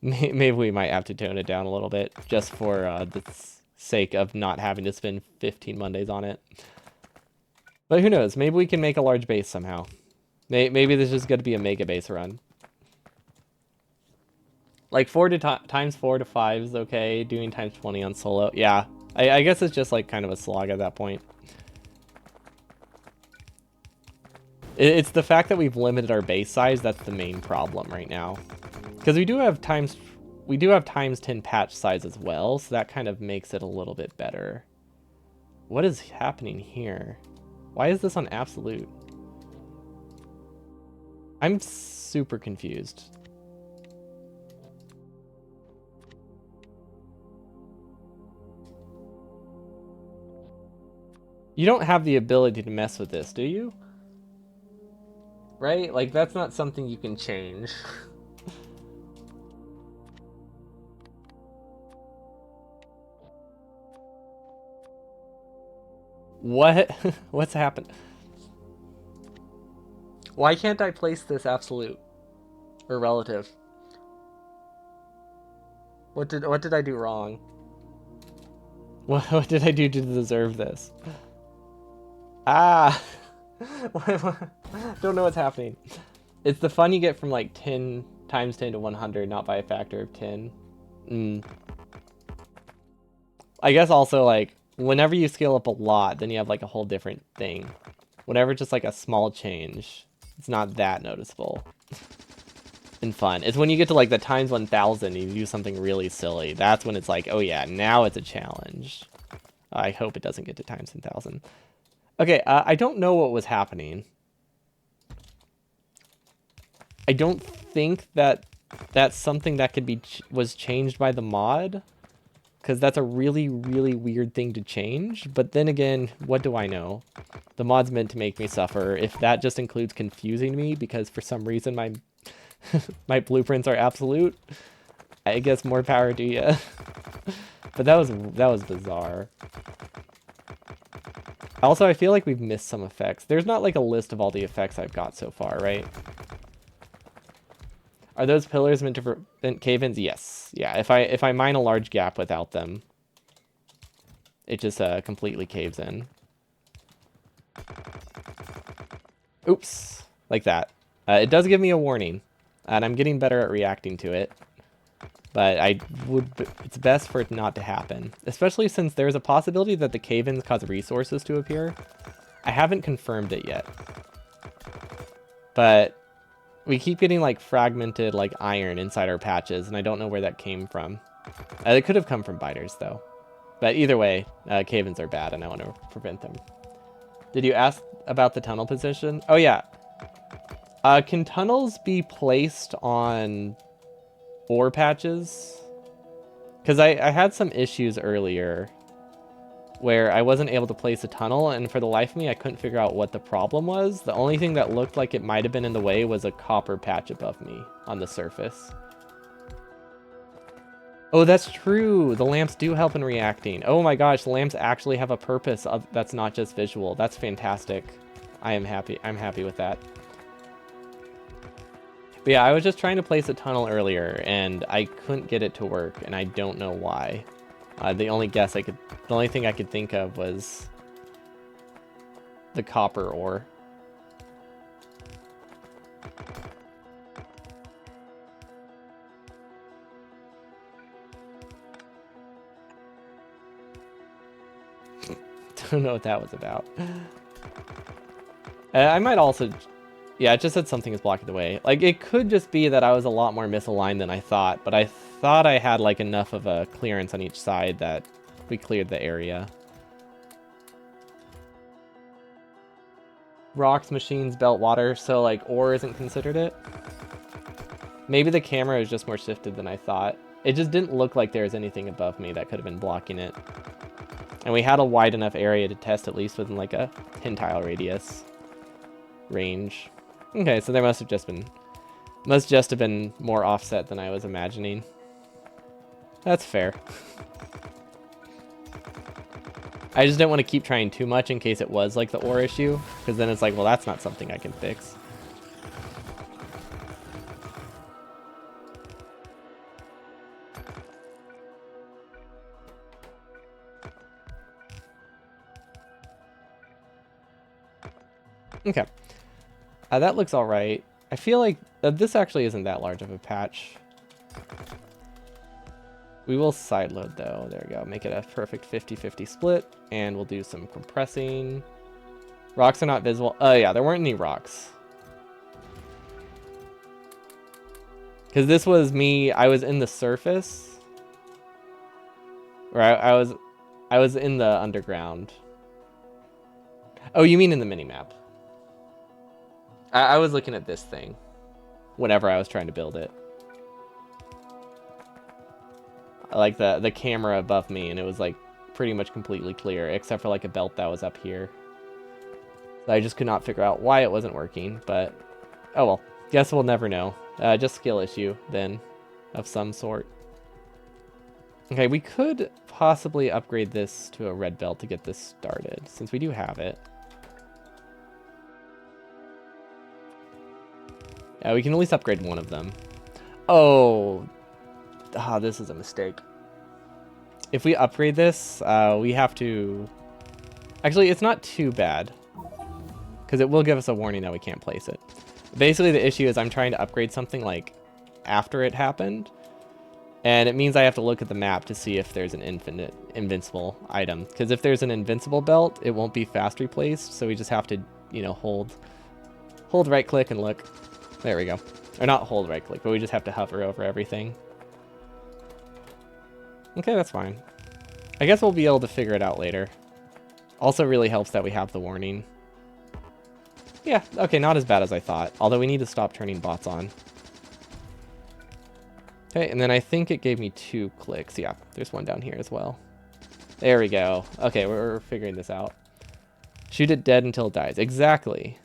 Maybe we might have to tone it down a little bit just for the sake of not having to spend 15 Mondays on it. But who knows? Maybe we can make a large base somehow. Maybe this is going to be a mega base run. Like times 4 to 5 is okay. Doing times 20 on solo. Yeah. I guess it's just like kind of a slog at that point. It's the fact that we've limited our base size that's the main problem right now. Because we do have times 10 patch size as well, so that kind of makes it a little bit better. What is happening here? Why is this on absolute? I'm super confused. You don't have the ability to mess with this, do you? Right? Like, that's not something you can change. What? What's happened? Why can't I place this absolute? Or relative? What did I do wrong? What did I do to deserve this? Ah! Don't know what's happening. It's the fun you get from like 10 times 10 to 100, not by a factor of 10. I guess also like whenever you scale up a lot, then you have like a whole different thing. Whenever just like a small change, it's not that noticeable and fun. It's when you get to like the times 1000, you do something really silly. That's when it's like, oh yeah, now it's a challenge. I hope it doesn't get to times 1000. Okay, I don't know what was happening. I don't think that that's something that could be was changed by the mod, because that's a really, really weird thing to change. But then again, what do I know? The mod's meant to make me suffer. If that just includes confusing me because for some reason my my blueprints are absolute, I guess more power to you. But that was bizarre. Also, I feel like we've missed some effects. There's not like a list of all the effects I've got so far, right? Are those pillars meant to prevent cave-ins? Yes. Yeah, if I mine a large gap without them, it just completely caves in. Oops. Like that. It does give me a warning, and I'm getting better at reacting to it. But it's best for it not to happen, especially since there's a possibility that the cave-ins cause resources to appear. I haven't confirmed it yet, but we keep getting like fragmented like iron inside our patches, and I don't know where that came from. It could have come from biters though, but either way, cave-ins are bad, and I want to prevent them. Did you ask about the tunnel position? Oh yeah. Can tunnels be placed on ore patches? Because I had some issues earlier where I wasn't able to place a tunnel, and for the life of me, I couldn't figure out what the problem was. The only thing that looked like it might have been in the way was a copper patch above me on the surface. Oh, that's true. The lamps do help in reacting. Oh my gosh, the lamps actually have a purpose that's not just visual. That's fantastic. I am happy. I'm happy with that. But yeah, I was just trying to place a tunnel earlier, and I couldn't get it to work, and I don't know why. The only thing I could think of was the copper ore. Don't know what that was about. I might also... Yeah, it just said something is blocking the way. Like, it could just be that I was a lot more misaligned than I thought, but I thought I had, like, enough of a clearance on each side that we cleared the area. Rocks, machines, belt, water, so, like, ore isn't considered it? Maybe the camera is just more shifted than I thought. It just didn't look like there was anything above me that could have been blocking it. And we had a wide enough area to test at least within, like, a 10 tile radius range. Okay, so there must just have been more offset than I was imagining. That's fair. I just didn't want to keep trying too much in case it was like the ore issue, because then it's like, well, that's not something I can fix. Okay. That looks alright. I feel like this actually isn't that large of a patch. We will sideload though. There we go. Make it a perfect 50-50 split. And we'll do some compressing. Rocks are not visible. Oh yeah, there weren't any rocks. Because this was me, I was in the surface. Or I was in the underground. Oh, you mean in the minimap? I was looking at this thing whenever I was trying to build it. I like the camera above me, and it was like pretty much completely clear, except for like a belt that was up here. So I just could not figure out why it wasn't working, but oh well. Guess we'll never know. Just skill issue then, of some sort. Okay, we could possibly upgrade this to a red belt to get this started, since we do have it. Yeah, we can at least upgrade one of them. Oh, this is a mistake. If we upgrade this, we have to... Actually, it's not too bad, because it will give us a warning that we can't place it. Basically, the issue is I'm trying to upgrade something like after it happened, and it means I have to look at the map to see if there's an invincible item. Because if there's an invincible belt, it won't be fast replaced, so we just have to, you know, hold right click and look. There we go. Or not hold right click, but we just have to hover over everything. Okay, that's fine. I guess we'll be able to figure it out later. Also really helps that we have the warning. Yeah, okay, not as bad as I thought. Although we need to stop turning bots on. Okay, and then I think it gave me 2 clicks. Yeah, there's one down here as well. There we go. Okay, we're figuring this out. Shoot it dead until it dies. Exactly.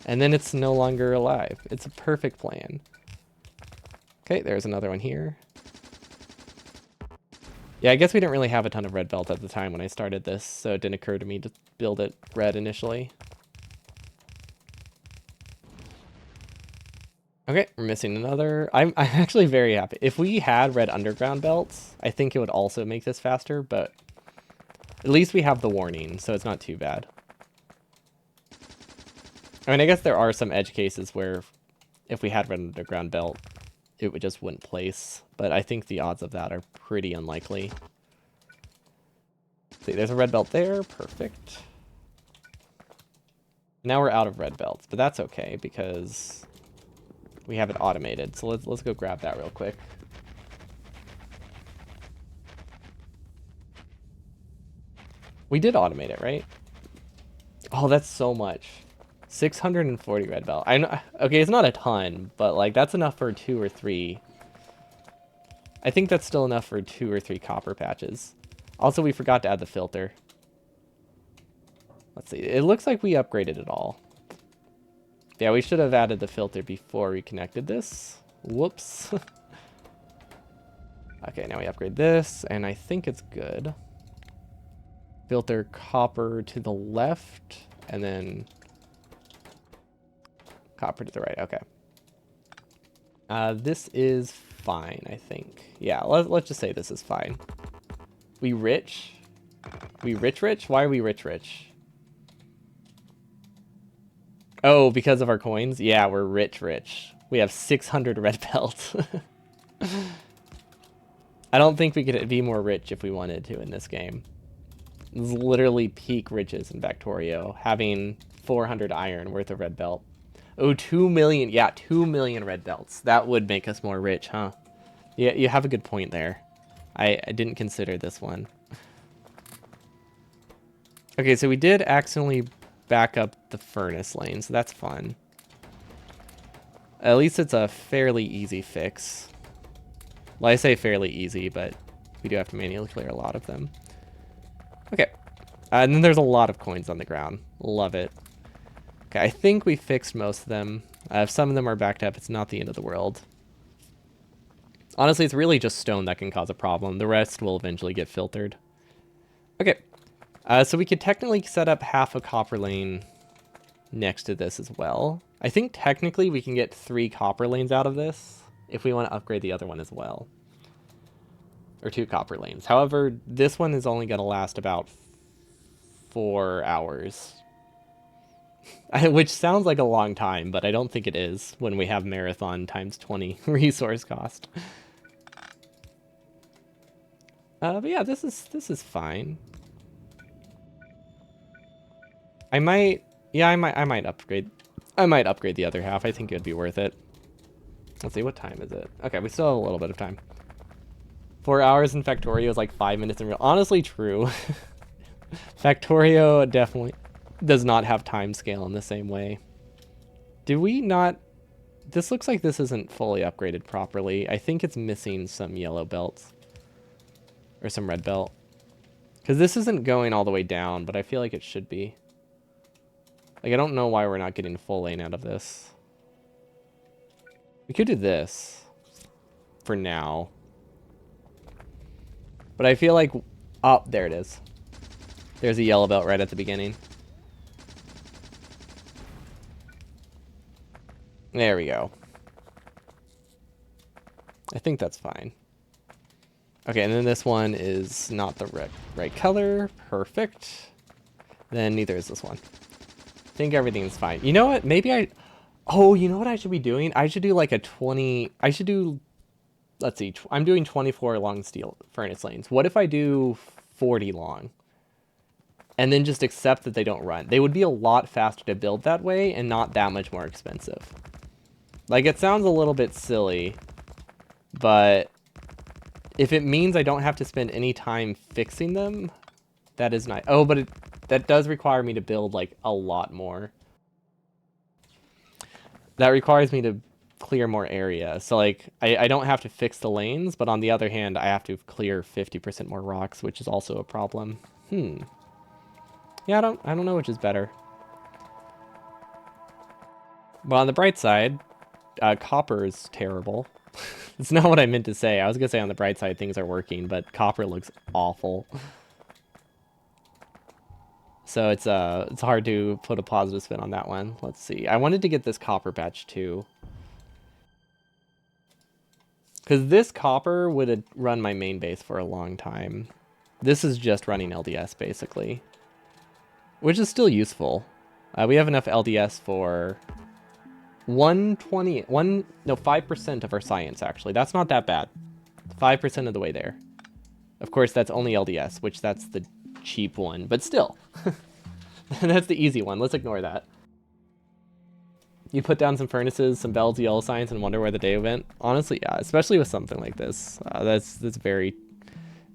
And then it's no longer alive. It's a perfect plan. Okay, there's another one here. Yeah, I guess we didn't really have a ton of red belt at the time when I started this, so it didn't occur to me to build it red initially. Okay, we're missing another. I'm actually very happy. If we had red underground belts, I think it would also make this faster, but at least we have the warning, so it's not too bad. I mean, I guess there are some edge cases where if we had red underground belt, it would just wouldn't place, but I think the odds of that are pretty unlikely. See, there's a red belt there. Perfect. Now we're out of red belts, but that's okay because we have it automated. So let's go grab that real quick. We did automate it, right? Oh, that's so much. 640 red belt. I know. Okay, it's not a ton, but like that's enough for 2 or 3. I think that's still enough for 2 or 3 copper patches. Also, we forgot to add the filter. Let's see. It looks like we upgraded it all. Yeah, we should have added the filter before we connected this. Whoops. Okay, now we upgrade this, and I think it's good. Filter copper to the left, and then copper to the right. Okay. This is fine, I think. Yeah, let's just say this is fine. We rich? We rich? Why are we rich? Oh, because of our coins? Yeah, we're rich. We have 600 red belts. I don't think we could be more rich if we wanted to in this game. It's literally peak riches in Factorio, having 400 iron worth of red belt. Oh, 2 million. Yeah, 2 million red belts. That would make us more rich, huh? Yeah, you have a good point there. I didn't consider this one. Okay, so we did accidentally back up the furnace lane, so that's fun. At least it's a fairly easy fix. Well, I say fairly easy, but we do have to manually clear a lot of them. Okay. And then there's a lot of coins on the ground. Love it. Okay, I think we fixed most of them. If some of them are backed up, it's not the end of the world. Honestly, it's really just stone that can cause a problem. The rest will eventually get filtered. Okay. So we could technically set up half a copper lane next to this as well. I think technically we can get 3 copper lanes out of this if we want to upgrade the other one as well. Or 2 copper lanes. However, this one is only going to last about 4 hours. Which sounds like a long time, but I don't think it is when we have marathon times 20 resource cost. But yeah, this is fine. I might upgrade. I might upgrade the other half. I think it'd be worth it. Let's see, what time is it? Okay, we still have a little bit of time. 4 hours in Factorio is like 5 minutes in real. Honestly, true. Factorio definitely does not have time scale in the same way. Do we not? This looks like this isn't fully upgraded properly. I think it's missing some yellow belts. Or some red belt. Because this isn't going all the way down, but I feel like it should be. Like, I don't know why we're not getting a full lane out of this. We could do this. For now. But I feel like... Oh, there it is. There's a yellow belt right at the beginning. There we go. I think that's fine. Okay, and then this one is not the right color. Perfect. Then neither is this one. I think everything's fine. You know what? Maybe I... Oh, you know what I should be doing? I should do like a 20... I should do... Let's see. I'm doing 24 long steel furnace lanes. What if I do 40 long? And then just accept that they don't run. They would be a lot faster to build that way and not that much more expensive. Like, it sounds a little bit silly, but... if it means I don't have to spend any time fixing them, that is nice. Oh, but that does require me to build, like, a lot more. That requires me to clear more area. So, like, I don't have to fix the lanes, but on the other hand, I have to clear 50% more rocks, which is also a problem. Yeah, I don't know which is better. But on the bright side, copper is terrible. It's not what I meant to say. I was gonna say on the bright side things are working, but copper looks awful. So it's hard to put a positive spin on that one. Let's see. I wanted to get this copper patch too. Because this copper would run my main base for a long time. This is just running LDS basically. Which is still useful. We have enough LDS for 5% of our science, actually. That's not that bad. 5% of the way there. Of course, that's only LDS, which that's the cheap one, but still. That's the easy one. Let's ignore that. You put down some furnaces, some bells, yellow signs, and wonder where the day went. Honestly, yeah, especially with something like this. That's very,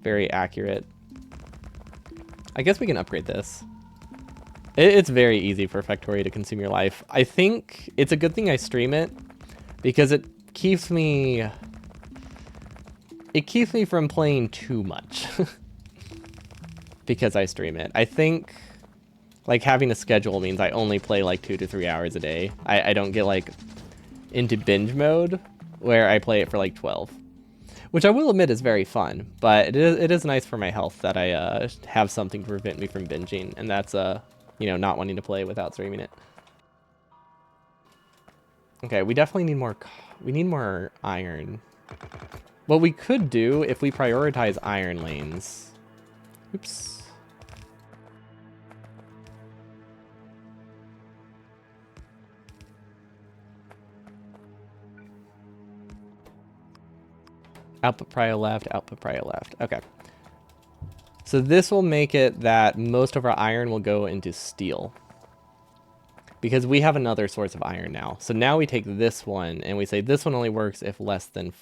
very accurate. I guess we can upgrade this. It's very easy for Factorio to consume your life. I think it's a good thing I stream it because it keeps me from playing too much because I stream it. I think like having a schedule means I only play like 2 to 3 hours a day. I don't get like into binge mode where I play it for like 12, which I will admit is very fun, but it is nice for my health that I have something to prevent me from binging, and that's you know, not wanting to play without streaming it. Okay, we definitely need more... We need more iron. What we could do if we prioritize iron lanes... Oops. Output prio left, output prio left. Okay. So this will make it that most of our iron will go into steel. Because we have another source of iron now. So now we take this one and we say this one only works if less than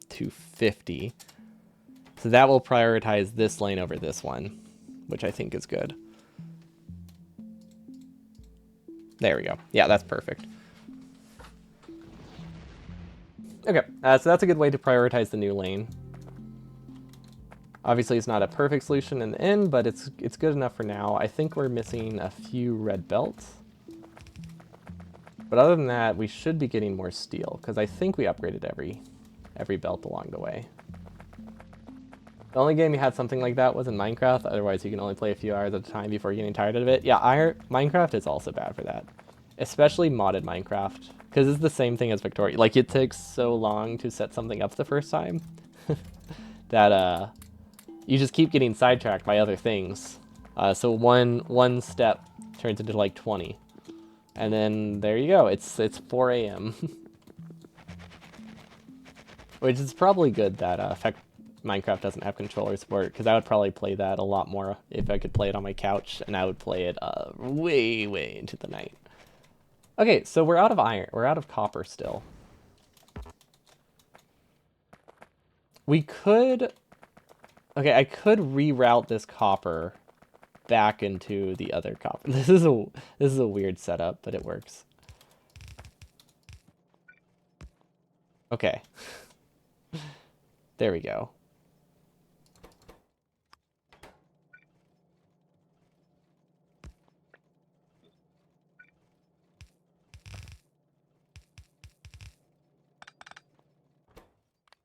250. So that will prioritize this lane over this one, which I think is good. There we go. Yeah, that's perfect. Okay, so that's a good way to prioritize the new lane. Obviously, it's not a perfect solution in the end, but it's good enough for now. I think we're missing a few red belts. But other than that, we should be getting more steel, because I think we upgraded every belt along the way. The only game you had something like that was in Minecraft. Otherwise, you can only play a few hours at a time before getting tired of it. Yeah, Minecraft is also bad for that. Especially modded Minecraft, because it's the same thing as Victoria. Like, it takes so long to set something up the first time that, you just keep getting sidetracked by other things. So one step turns into like 20. And then there you go. It's 4 a.m. Which is probably good that Minecraft doesn't have controller support, because I would probably play that a lot more if I could play it on my couch, and I would play it way, way into the night. Okay, so we're out of iron. We're out of copper still. We could... Okay, I could reroute this copper back into the other copper. This is a weird setup, but it works. Okay. There we go.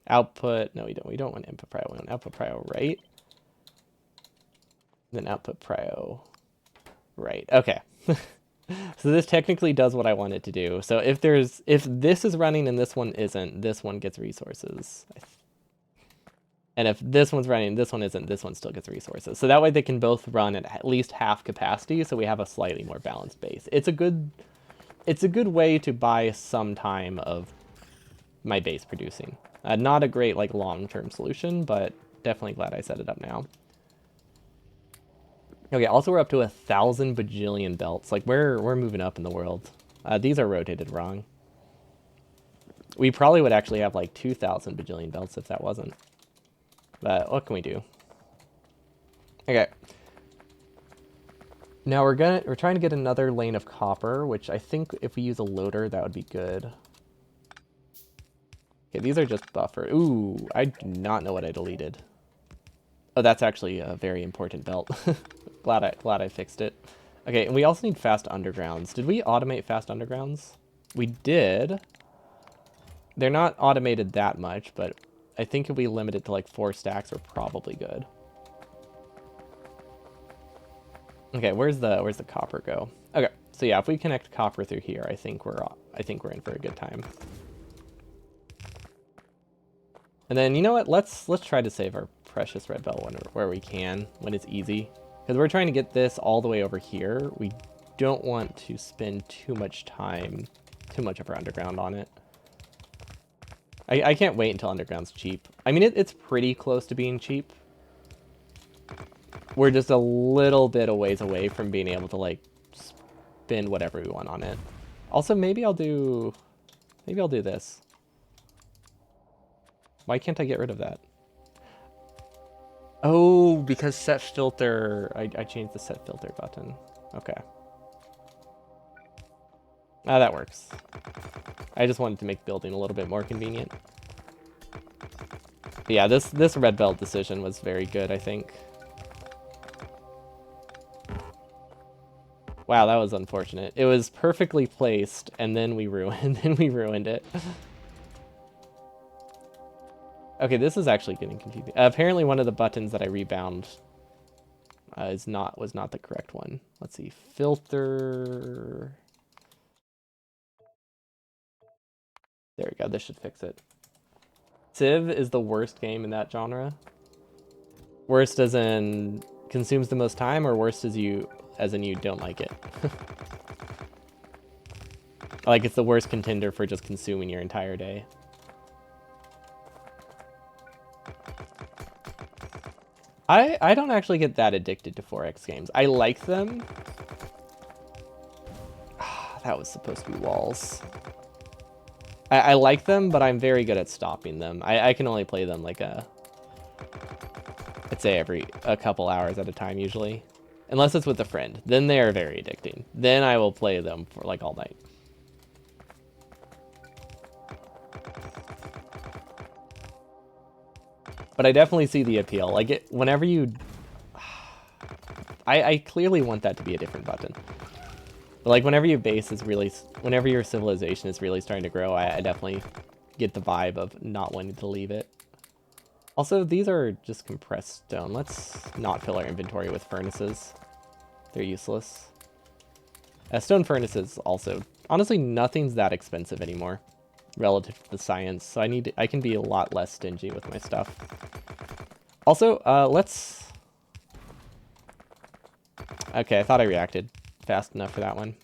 Output, no, we don't want input prio, we want output prio right. Then output prio right. Okay. So this technically does what I want it to do. So if this is running and this one isn't, this one gets resources. And if this one's running and this one isn't, this one still gets resources. So that way they can both run at least half capacity, so we have a slightly more balanced base. It's a good way to buy some time of my base producing. Not a great like long-term solution, but definitely glad I set it up now. Okay, also we're up to 1,000 bajillion belts. Like we're moving up in the world. These are rotated wrong. We probably would actually have like 2,000 bajillion belts if that wasn't. But what can we do? Okay. Now we're trying to get another lane of copper, which I think if we use a loader that would be good. Okay, these are just buffer. Ooh, I do not know what I deleted. Oh, that's actually a very important belt. glad I fixed it. Okay, and we also need fast undergrounds. Did we automate fast undergrounds? We did. They're not automated that much, but I think if we limit it to like 4 stacks, we're probably good. Okay, where's the copper go? Okay, so yeah, if we connect copper through here, I think we're in for a good time. And then you know what? Let's try to save our precious red belt where we can, when it's easy, because we're trying to get this all the way over here. We don't want to spend too much of our underground on it. I can't wait until underground's cheap. I mean, it's pretty close to being cheap. We're just a little bit a ways away from being able to like spend whatever we want on it. Also, maybe I'll do this. Why can't I get rid of that? Oh, because set filter. I changed the set filter button. Okay. Ah, that works. I just wanted to make building a little bit more convenient. But yeah, this red belt decision was very good, I think. Wow, that was unfortunate. It was perfectly placed, and then we ruined it. Okay, this is actually getting confusing. Apparently one of the buttons that I rebound was not the correct one. Let's see. Filter. There we go. This should fix it. Civ is the worst game in that genre. Worst as in consumes the most time, or worst as in you don't like it? Like it's the worst contender for just consuming your entire day. I don't actually get that addicted to 4X games. I like them. That was supposed to be walls. I like them, but I'm very good at stopping them. I can only play them like I'd say every a couple hours at a time usually. Unless it's with a friend. Then they are very addicting. Then I will play them for like all night. But I definitely see the appeal. Like whenever you... I clearly want that to be a different button. But like whenever your base is really... Whenever your civilization is really starting to grow, I definitely get the vibe of not wanting to leave it. Also, these are just compressed stone. Let's not fill our inventory with furnaces. They're useless. Stone furnaces also... Honestly, nothing's that expensive anymore relative to the science, so I can be a lot less stingy with my stuff. Also, let's... Okay, I thought I reacted fast enough for that one.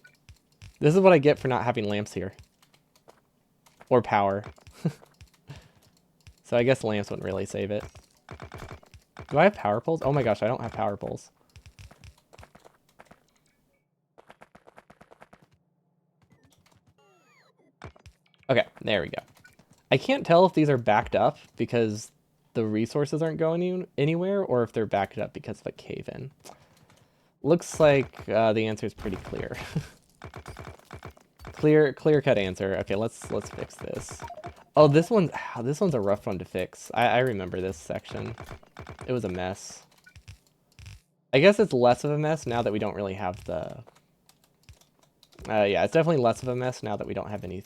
This is what I get for not having lamps here. Or power. So I guess lamps wouldn't really save it. Do I have power poles? Oh my gosh, I don't have power poles. Okay, there we go. I can't tell if these are backed up because the resources aren't going anywhere, or if they're backed up because of a cave-in. Looks like the answer is pretty clear. Clear-cut answer. Okay, let's fix this. Oh, this one's a rough one to fix. I remember this section. It was a mess. I guess it's less of a mess now that we don't really have the... yeah, it's definitely less of a mess now that we don't have any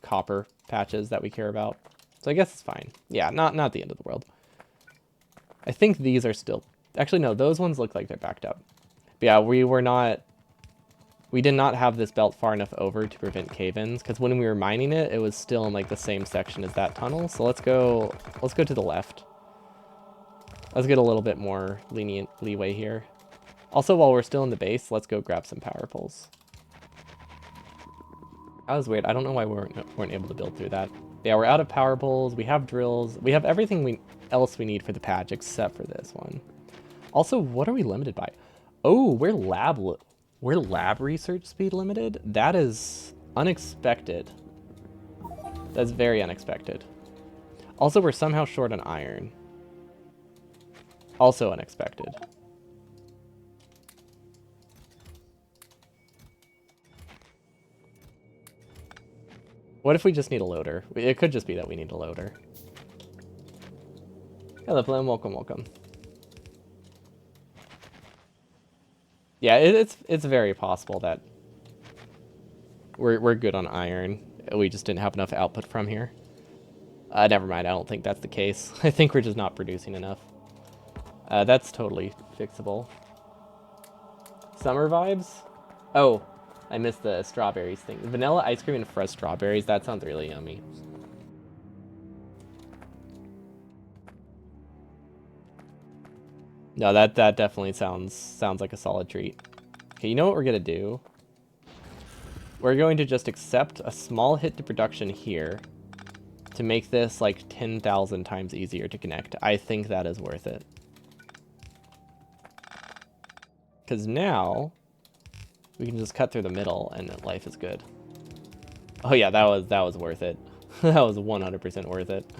copper patches that we care about. So I guess it's fine. Yeah, not the end of the world. I think these are still... Actually, no, those ones look like they're backed up. But yeah, we did not have this belt far enough over to prevent cave-ins, because when we were mining it, it was still in like the same section as that tunnel. So let's go to the left. Let's get a little bit more lenient leeway here. Also, while we're still in the base, let's go grab some power poles. That was weird. I don't know why we weren't able to build through that. Yeah, we're out of power poles. We have drills. We have everything else we need for the patch except for this one. Also, what are we limited by? Oh, we're lab research speed limited? That is unexpected. That's very unexpected. Also, we're somehow short on iron. Also unexpected. What if we just need a loader? It could just be that we need a loader. Hello, Flynn. Welcome, welcome. Yeah, it's very possible that we're good on iron. We just didn't have enough output from here. Never mind. I don't think that's the case. I think we're just not producing enough. That's totally fixable. Summer vibes? Oh, I missed the strawberries thing. Vanilla ice cream and fresh strawberries. That sounds really yummy. No, that definitely sounds like a solid treat. Okay, you know what we're gonna do? We're going to just accept a small hit to production here to make this like 10,000 times easier to connect. I think that is worth it. Because now we can just cut through the middle and life is good. Oh yeah, that was worth it. That was 100% worth it.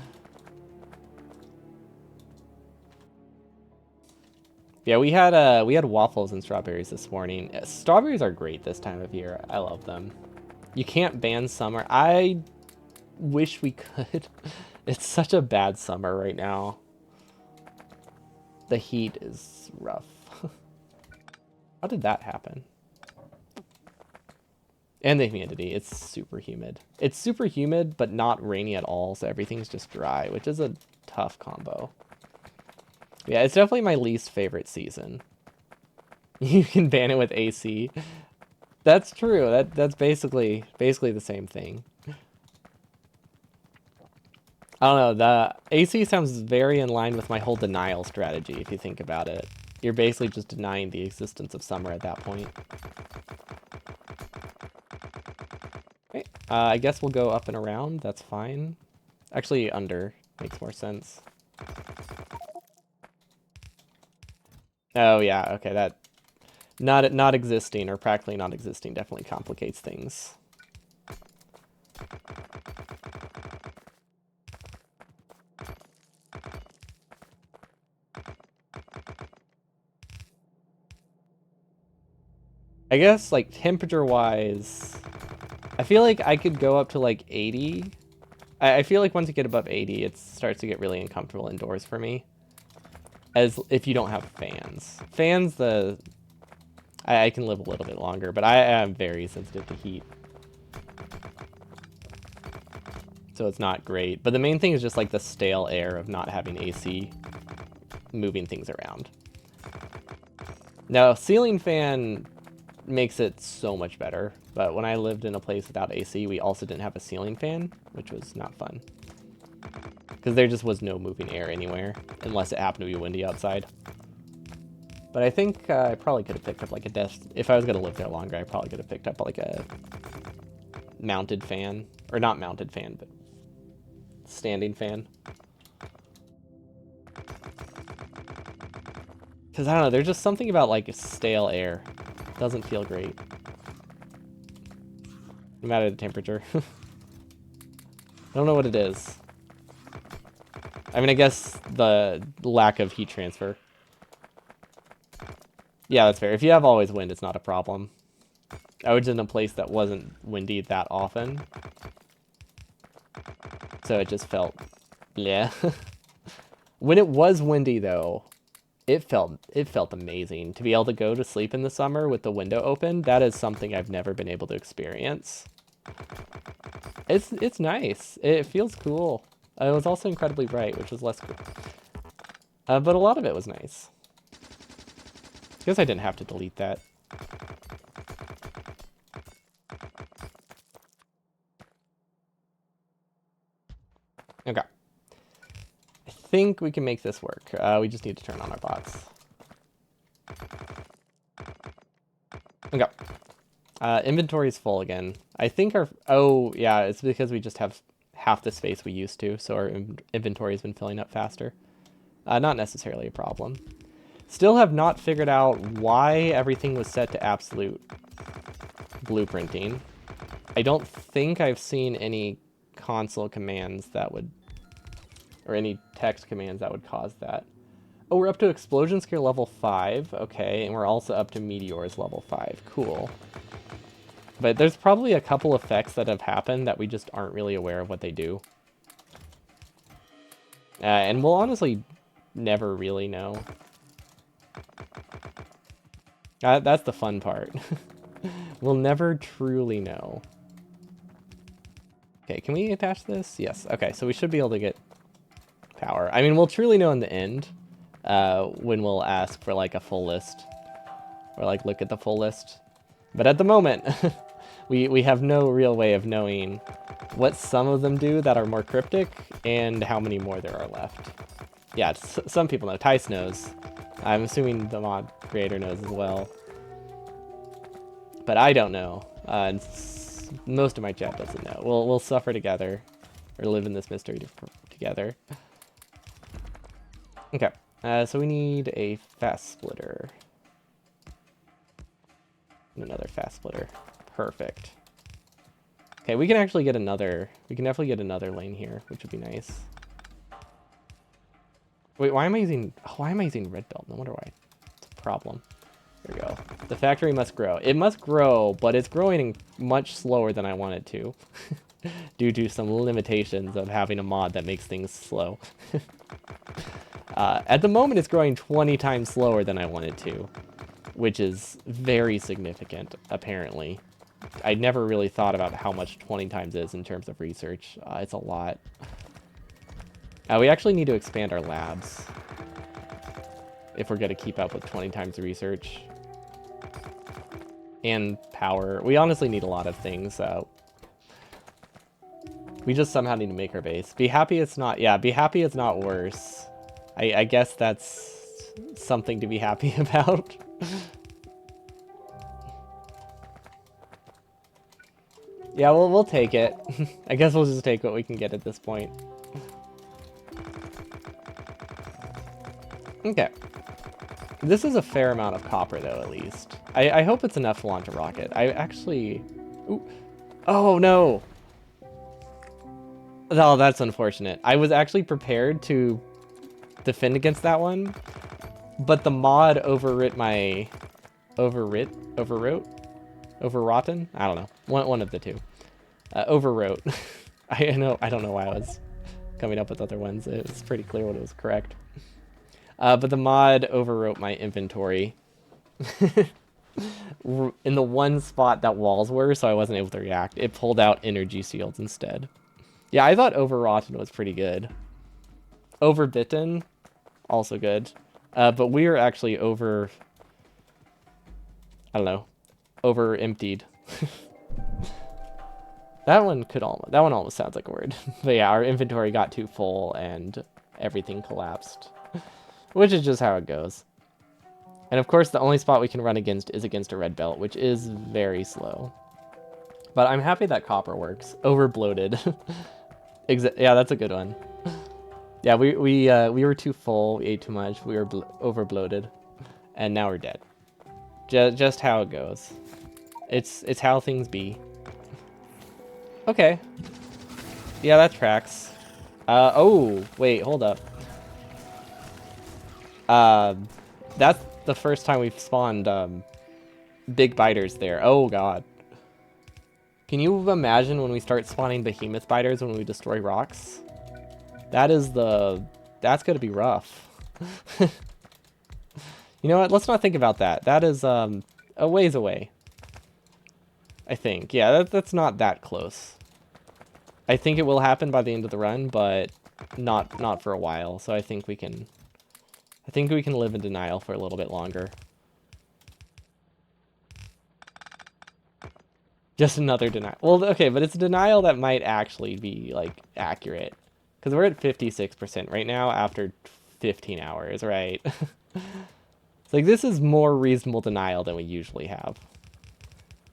Yeah, we had waffles and strawberries this morning. Strawberries are great this time of year. I love them. You can't ban summer. I wish we could. It's such a bad summer right now. The heat is rough. How did that happen? And the humidity. It's super humid. It's super humid, but not rainy at all, so everything's just dry, which is a tough combo. Yeah, it's definitely my least favorite season. You can ban it with AC. That's true. That's basically the same thing. I don't know. The AC sounds very in line with my whole denial strategy, if you think about it. You're basically just denying the existence of summer at that point. Okay, I guess we'll go up and around. That's fine. Actually, under makes more sense. Oh yeah, okay, that not existing or practically not existing definitely complicates things. I guess like temperature wise, I feel like I could go up to like 80. I feel like once you get above 80, it starts to get really uncomfortable indoors for me. As if you don't have fans. Fans, I can live a little bit longer, but I am very sensitive to heat. So it's not great. But the main thing is just like the stale air of not having AC moving things around. Now, ceiling fan makes it so much better. But when I lived in a place without AC, we also didn't have a ceiling fan, which was not fun. Because there just was no moving air anywhere, unless it happened to be windy outside. But I think I probably could have picked up like a desk. If I was going to live there longer, I probably could have picked up like a mounted fan. Or not mounted fan, but standing fan. Because I don't know, there's just something about like stale air. Doesn't feel great. No matter the temperature. I don't know what it is. I mean, I guess the lack of heat transfer. Yeah, that's fair. If you have always wind, it's not a problem. I was in a place that wasn't windy that often. So it just felt, yeah. When it was windy though, it felt amazing. To be able to go to sleep in the summer with the window open, that is something I've never been able to experience. It's nice. It feels cool. It was also incredibly bright, which was less cool. But a lot of it was nice. Guess I didn't have to delete that. Okay. I think we can make this work. We just need to turn on our bots. Okay. Inventory is full again. I think our... Oh, yeah, it's because we just have half the space we used to, so our inventory has been filling up faster. Not necessarily a problem. Still have not figured out why everything was set to absolute blueprinting. I don't think I've seen any console commands that would... or any text commands that would cause that. Oh, we're up to explosion scare level 5. Okay, and we're also up to meteors level 5. Cool. But there's probably a couple effects that have happened that we just aren't really aware of what they do. And we'll honestly never really know. That's the fun part. We'll never truly know. Okay, can we attach this? Yes. Okay, so we should be able to get power. I mean, we'll truly know in the end when we'll ask for like a full list. Or like look at the full list. But at the moment, we have no real way of knowing what some of them do that are more cryptic and how many more there are left. Yeah, some people know. Tice knows. I'm assuming the mod creator knows as well. But I don't know. And most of my chat doesn't know. We'll suffer together. Or live in this mystery together. Okay. So we need a fast splitter. And another fast splitter. Perfect. Okay, we can actually get another... We can definitely get another lane here, which would be nice. Wait, why am I using red belt? No wonder why. It's a problem. There we go. The factory must grow. It must grow, but it's growing much slower than I want it to. Due to some limitations of having a mod that makes things slow. At the moment, it's growing 20 times slower than I want it to. Which is very significant, apparently. I never really thought about how much 20 times is in terms of research. It's a lot. We actually need to expand our labs if we're going to keep up with 20 times the research. And power. We honestly need a lot of things. We just somehow need to make our base. Be happy it's not... Yeah, be happy it's not worse. I guess that's something to be happy about. Yeah, we'll take it. I guess we'll just take what we can get at this point. Okay. This is a fair amount of copper, though, at least. I hope it's enough to launch a rocket. I actually... Ooh. Oh, no! Oh, that's unfortunate. I was actually prepared to defend against that one, but the mod overwrit my... Overwrote? I don't know. One of the two. Overwrote. I don't know why I was coming up with other ones. It was pretty clear what it was correct. But the mod overwrote my inventory in the one spot that walls were, so I wasn't able to react. It pulled out energy shields instead. Yeah, I thought overwrought was pretty good. Overbitten, also good. But we are actually over... I don't know. Over emptied. That one almost sounds like a word. But yeah, our inventory got too full and everything collapsed. Which is just how it goes. And of course, the only spot we can run against is against a red belt, which is very slow. But I'm happy that copper works. Over bloated. Yeah, that's a good one. Yeah, we were too full. We ate too much. We were over bloated, and now we're dead. Just how it goes. It's how things be. Okay. Yeah, that tracks. Oh wait, hold up. That's the first time we've spawned big biters there. Oh god. Can you imagine when we start spawning behemoth biters when we destroy rocks? That's gonna be rough. You know what? Let's not think about that. That is a ways away. I think. Yeah, that's not that close. I think it will happen by the end of the run, but not for a while. So I think we can live in denial for a little bit longer. Just another denial. Well, okay, but it's a denial that might actually be, like, accurate. Because we're at 56% right now after 15 hours, right? It's like, this is more reasonable denial than we usually have.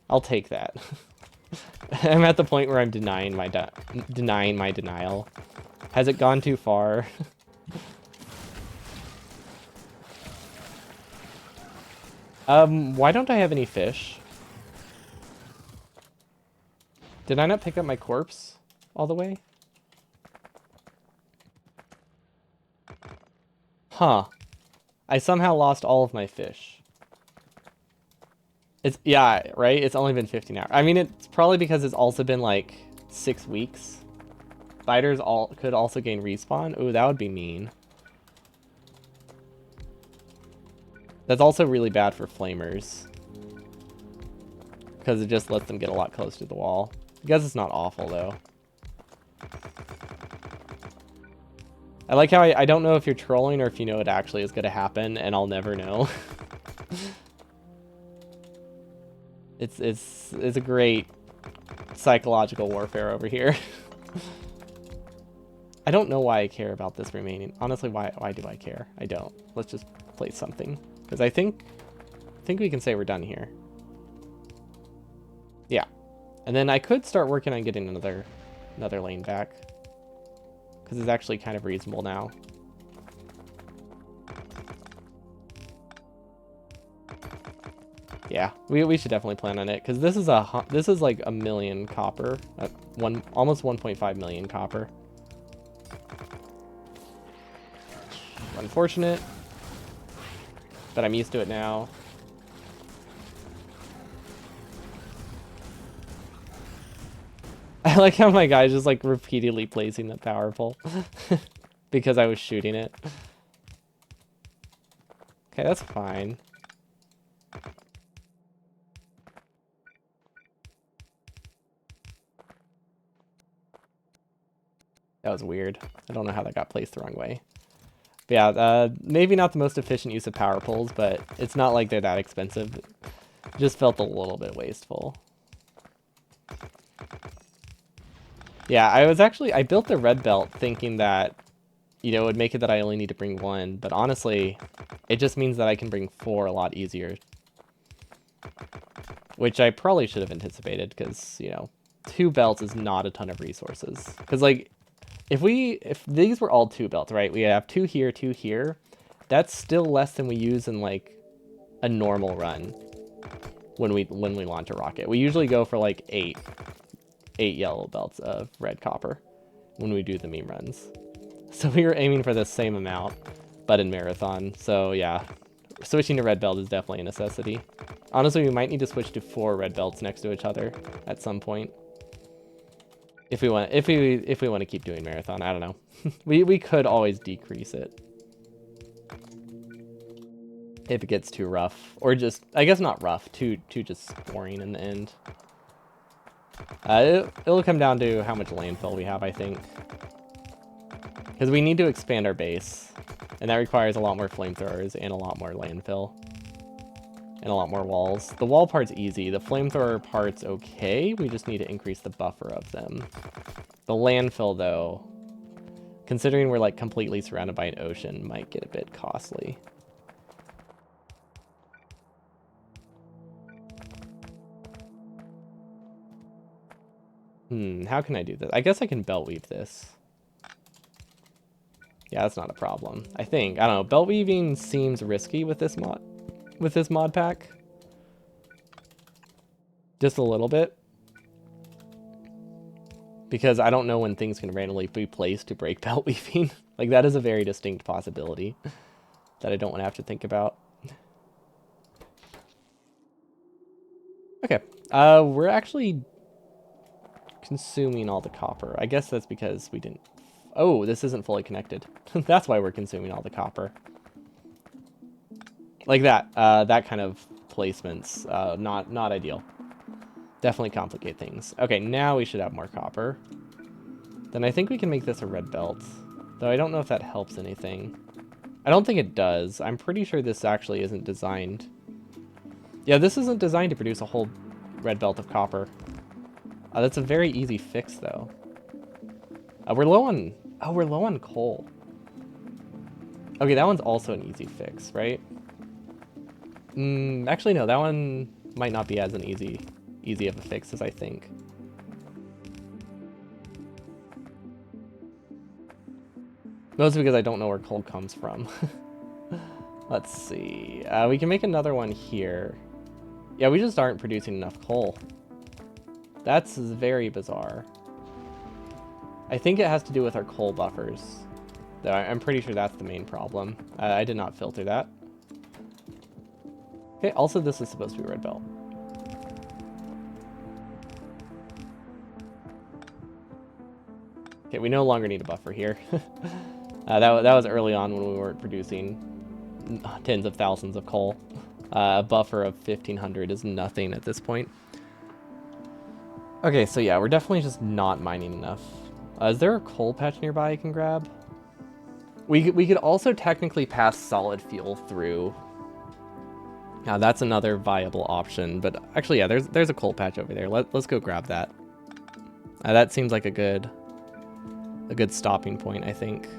I'll take that. I'm at the point where I'm denying my denial. Has it gone too far? Why don't I have any fish? Did I not pick up my corpse all the way? Huh. I somehow lost all of my fish. Yeah, right? It's only been 15 hours. I mean, it's probably because it's also been like 6 weeks. Biters could also gain respawn. Ooh, that would be mean. That's also really bad for flamers. Because it just lets them get a lot closer to the wall. I guess it's not awful, though. I like how I don't know if you're trolling or if you know it actually is going to happen, and I'll never know. It's a great psychological warfare over here. I don't know why I care about this remaining. Honestly, why do I care? I don't. Let's just place something. Because I think we can say we're done here. Yeah. And then I could start working on getting another lane back. Because it's actually kind of reasonable now. Yeah, we should definitely plan on it. Because this is like a million copper. Almost 1.5 million copper. Unfortunate. But I'm used to it now. I like how my guy's just like repeatedly placing the power pole. Because I was shooting it. Okay, that's fine. That was weird. I don't know how that got placed the wrong way. But yeah, maybe not the most efficient use of power poles, but it's not like they're that expensive. It just felt a little bit wasteful. Yeah, I built the red belt thinking that, you know, it would make it that I only need to bring one, but honestly, it just means that I can bring 4 a lot easier. Which I probably should have anticipated, because, you know, 2 belts is not a ton of resources. Because, like, if these were all 2 belts, right? We have 2 here, 2 here. That's still less than we use in, like, a normal run when we launch a rocket. We usually go for, like, 8 yellow belts of red copper when we do the meme runs. So we were aiming for the same amount, but in marathon. So yeah, switching to red belt is definitely a necessity. Honestly, we might need to switch to 4 red belts next to each other at some point. If we want to keep doing marathon, I don't know. we could always decrease it if it gets too rough, or just, I guess not rough, too just boring in the end. It'll come down to how much landfill we have, I think. Because we need to expand our base. And that requires a lot more flamethrowers and a lot more landfill. And a lot more walls. The wall part's easy. The flamethrower part's okay. We just need to increase the buffer of them. The landfill, though, considering we're like completely surrounded by an ocean, might get a bit costly. How can I do this? I guess I can belt weave this. Yeah, that's not a problem. I think. I don't know. Belt weaving seems risky with this mod pack. Just a little bit. Because I don't know when things can randomly be placed to break belt weaving. Like, that is a very distinct possibility that I don't want to have to think about. Okay. We're actually consuming all the copper. I guess that's because we didn't... Oh, this isn't fully connected. That's why we're consuming all the copper. Like that. That kind of placements. Not ideal. Definitely complicate things. Okay, now we should have more copper. Then I think we can make this a red belt. Though I don't know if that helps anything. I don't think it does. I'm pretty sure this actually isn't designed. Yeah, this isn't designed to produce a whole red belt of copper. That's a very easy fix, though. We're low on... Oh, we're low on coal. Okay, that one's also an easy fix, right? Actually, no. That one might not be as an easy of a fix as I think. Mostly because I don't know where coal comes from. Let's see. We can make another one here. Yeah, we just aren't producing enough coal. That's very bizarre. I think it has to do with our coal buffers. Though I'm pretty sure that's the main problem. I did not filter that. Okay, also this is supposed to be red belt. Okay, we no longer need a buffer here. That was early on when we weren't producing tens of thousands of coal. A buffer of 1,500 is nothing at this point. Okay, so yeah, we're definitely just not mining enough. Is there a coal patch nearby I can grab? We could also technically pass solid fuel through. Now that's another viable option, but actually, yeah, there's a coal patch over there. Let's go grab that. That seems like a good stopping point, I think.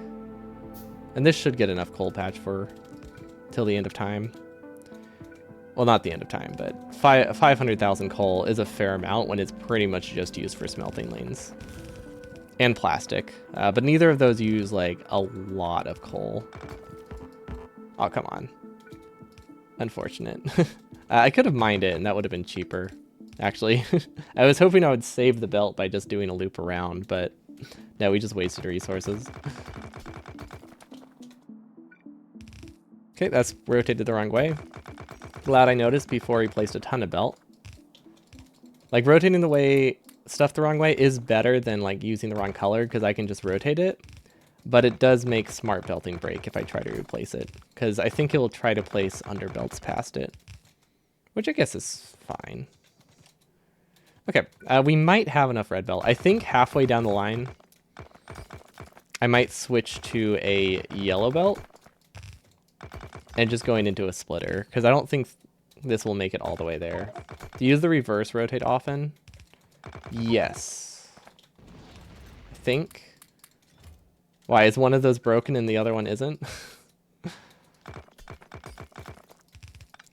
And this should get enough coal patch for till the end of time. Well, not the end of time, but 500,000 coal is a fair amount when it's pretty much just used for smelting lanes. And plastic. But neither of those use, like, a lot of coal. Oh, come on. Unfortunate. I could have mined it, and that would have been cheaper, actually. I was hoping I would save the belt by just doing a loop around, but no, we just wasted resources. Okay, that's rotated the wrong way. Glad I noticed before he placed a ton of belt. Like, rotating stuff the wrong way is better than, like, using the wrong color, because I can just rotate it. But it does make smart belting break if I try to replace it, because I think it'll try to place under belts past it. Which I guess is fine. Okay, we might have enough red belt. I think halfway down the line, I might switch to a yellow belt. And just going into a splitter, because I don't think this will make it all the way there. Do you use the reverse rotate often? Yes. I think. Why, is one of those broken and the other one isn't?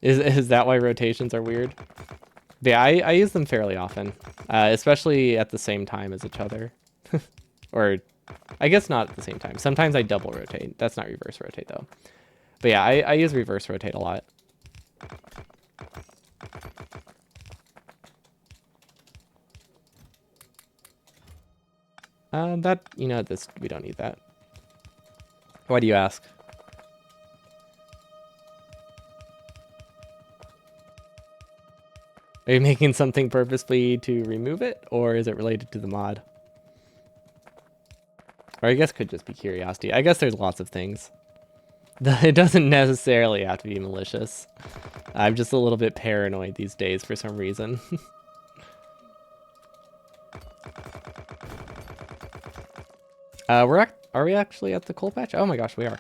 Is that why rotations are weird? But yeah, I use them fairly often, especially at the same time as each other. Or, I guess not at the same time. Sometimes I double rotate. That's not reverse rotate, though. But yeah, I use reverse rotate a lot. We don't need that. Why do you ask? Are you making something purposely to remove it, or is it related to the mod? Or I guess could just be curiosity. I guess there's lots of things. It doesn't necessarily have to be malicious. I'm just a little bit paranoid these days for some reason. Are we actually at the coal patch? Oh my gosh, we are.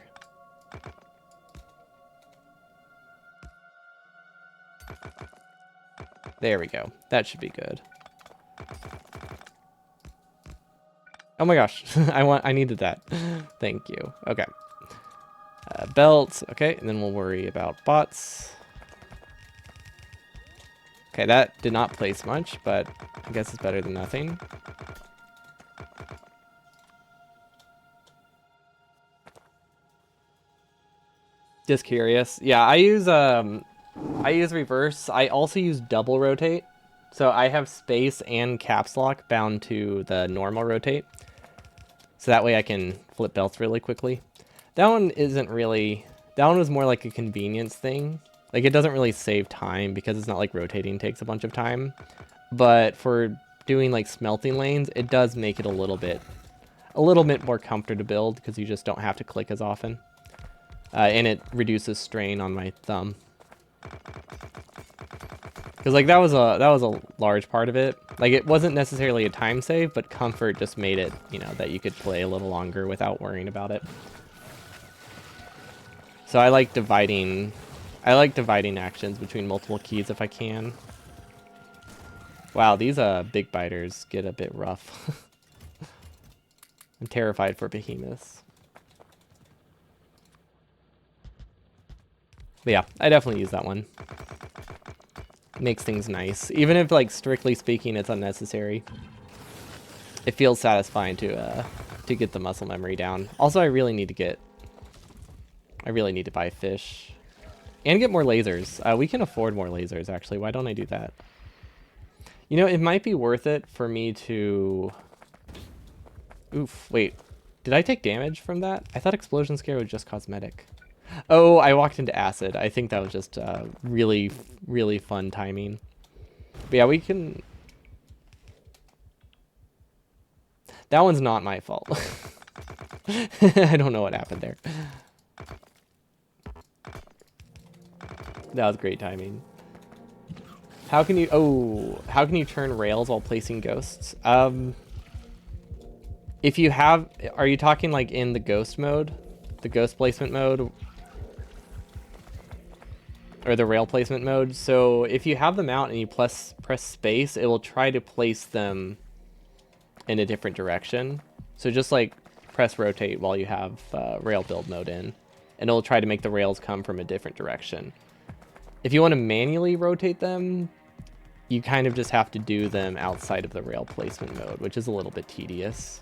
There we go. That should be good. Oh my gosh, I needed that. Thank you. Okay. Belts, okay, and then we'll worry about bots. Okay, that did not place much, but I guess it's better than nothing. Just curious. Yeah, I use reverse. I also use double rotate. So I have space and caps lock bound to the normal rotate. So that way I can flip belts really quickly. That one isn't really... That one was more like a convenience thing. Like, it doesn't really save time because it's not like rotating takes a bunch of time. But for doing like smelting lanes, it does make it a little bit more comfortable to build because you just don't have to click as often. And it reduces strain on my thumb. Because like that was a large part of it. Like, it wasn't necessarily a time save, but comfort just made it, you know, that you could play a little longer without worrying about it. So I like dividing actions between multiple keys if I can. Wow, these big biters get a bit rough. I'm terrified for behemoths. But yeah, I definitely use that one. Makes things nice. Even if, like, strictly speaking, it's unnecessary. It feels satisfying to get the muscle memory down. Also, I really need to buy fish. And get more lasers. We can afford more lasers, actually. Why don't I do that? You know, it might be worth it for me to... Oof, wait. Did I take damage from that? I thought Explosion Scare was just cosmetic. Oh, I walked into acid. I think that was just really, really fun timing. But yeah, we can... That one's not my fault. I don't know what happened there. That was great timing. How can you turn rails while placing ghosts? If you have... Are you talking like in the ghost mode? The ghost placement mode? Or the rail placement mode? So if you have them out and you press space, it will try to place them in a different direction. So just like press rotate while you have rail build mode in, and it'll try to make the rails come from a different direction. If you want to manually rotate them, you kind of just have to do them outside of the rail placement mode, which is a little bit tedious.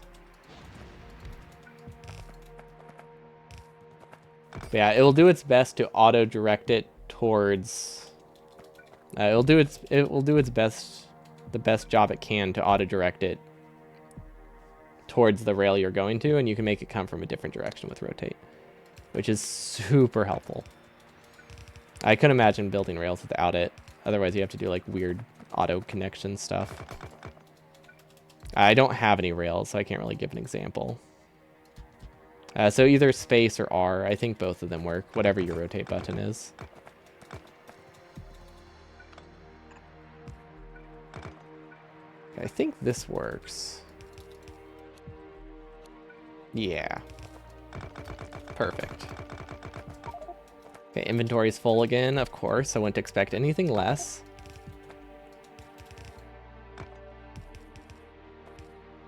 But yeah, it will do its best to auto direct it towards... it will do its best, the best job it can to auto direct it towards the rail you're going to, and you can make it come from a different direction with rotate, which is super helpful. I couldn't imagine building rails without it. Otherwise, you have to do like weird auto connection stuff. I don't have any rails, so I can't really give an example. So either space or R. I think both of them work, whatever your rotate button is. I think this works. Yeah. Perfect. Okay, inventory's full again, of course. I wouldn't expect anything less.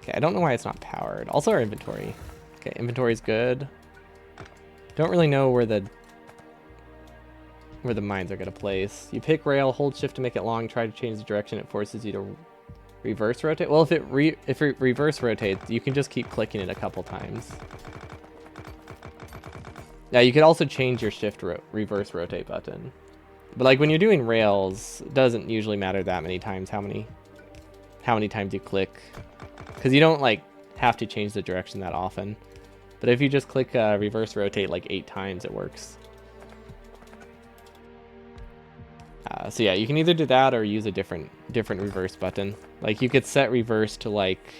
Okay, I don't know why it's not powered. Also our inventory. Okay, inventory's good. Don't really know where the mines are gonna place. You pick rail, hold shift to make it long, try to change the direction, it forces you to reverse rotate. Well, if it reverse rotates, you can just keep clicking it a couple times. Now, you could also change your shift reverse rotate button. But like when you're doing rails, it doesn't usually matter that many times how many times you click. Because you don't like have to change the direction that often. But if you just click reverse rotate like 8 times, it works. So yeah, you can either do that or use a different reverse button. Like you could set reverse to like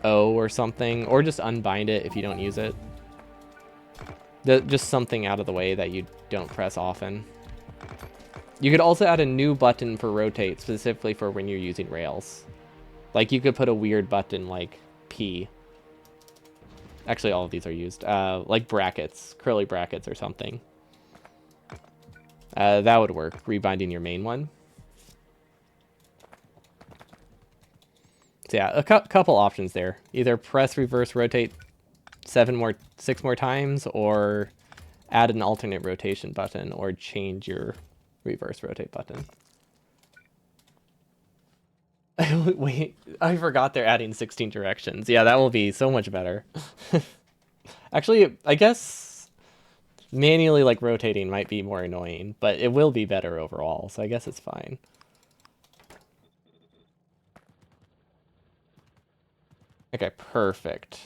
O or something, or just unbind it if you don't use it. Just something out of the way that you don't press often. You could also add a new button for rotate, specifically for when you're using rails. Like you could put a weird button like P. Actually, all of these are used. Like brackets, curly brackets or something. That would work, rebinding your main one. So yeah, a couple options there. Either press reverse rotate 6 more times, or add an alternate rotation button, or change your reverse rotate button. Wait, I forgot they're adding 16 directions. Yeah, that will be so much better. Actually, I guess manually like rotating might be more annoying, but it will be better overall, so I guess it's fine. Okay, perfect.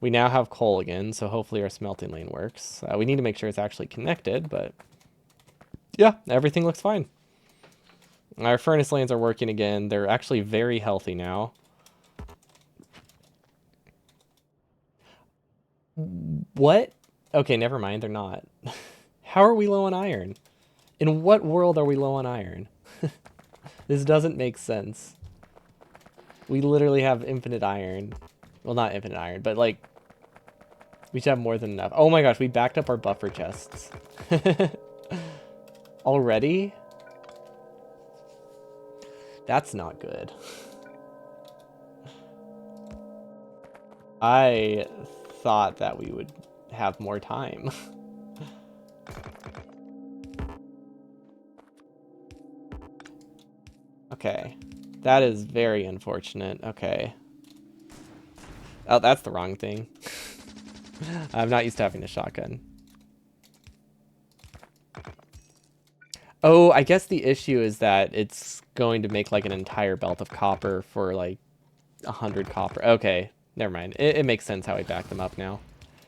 We now have coal again, so hopefully our smelting lane works. We need to make sure it's actually connected, but yeah, everything looks fine. Our furnace lanes are working again. They're actually very healthy now. What? Okay, never mind, they're not. How are we low on iron? In what world are we low on iron? This doesn't make sense. We literally have infinite iron. Well, not infinite iron, but like, we should have more than enough. Oh my gosh, we backed up our buffer chests. Already? That's not good. I thought that we would have more time. Okay. That is very unfortunate. Okay. Oh, that's the wrong thing. I'm not used to having a shotgun. Oh, I guess the issue is that it's going to make like an entire belt of copper for like 100 copper. Okay, never mind. It makes sense how I back them up now.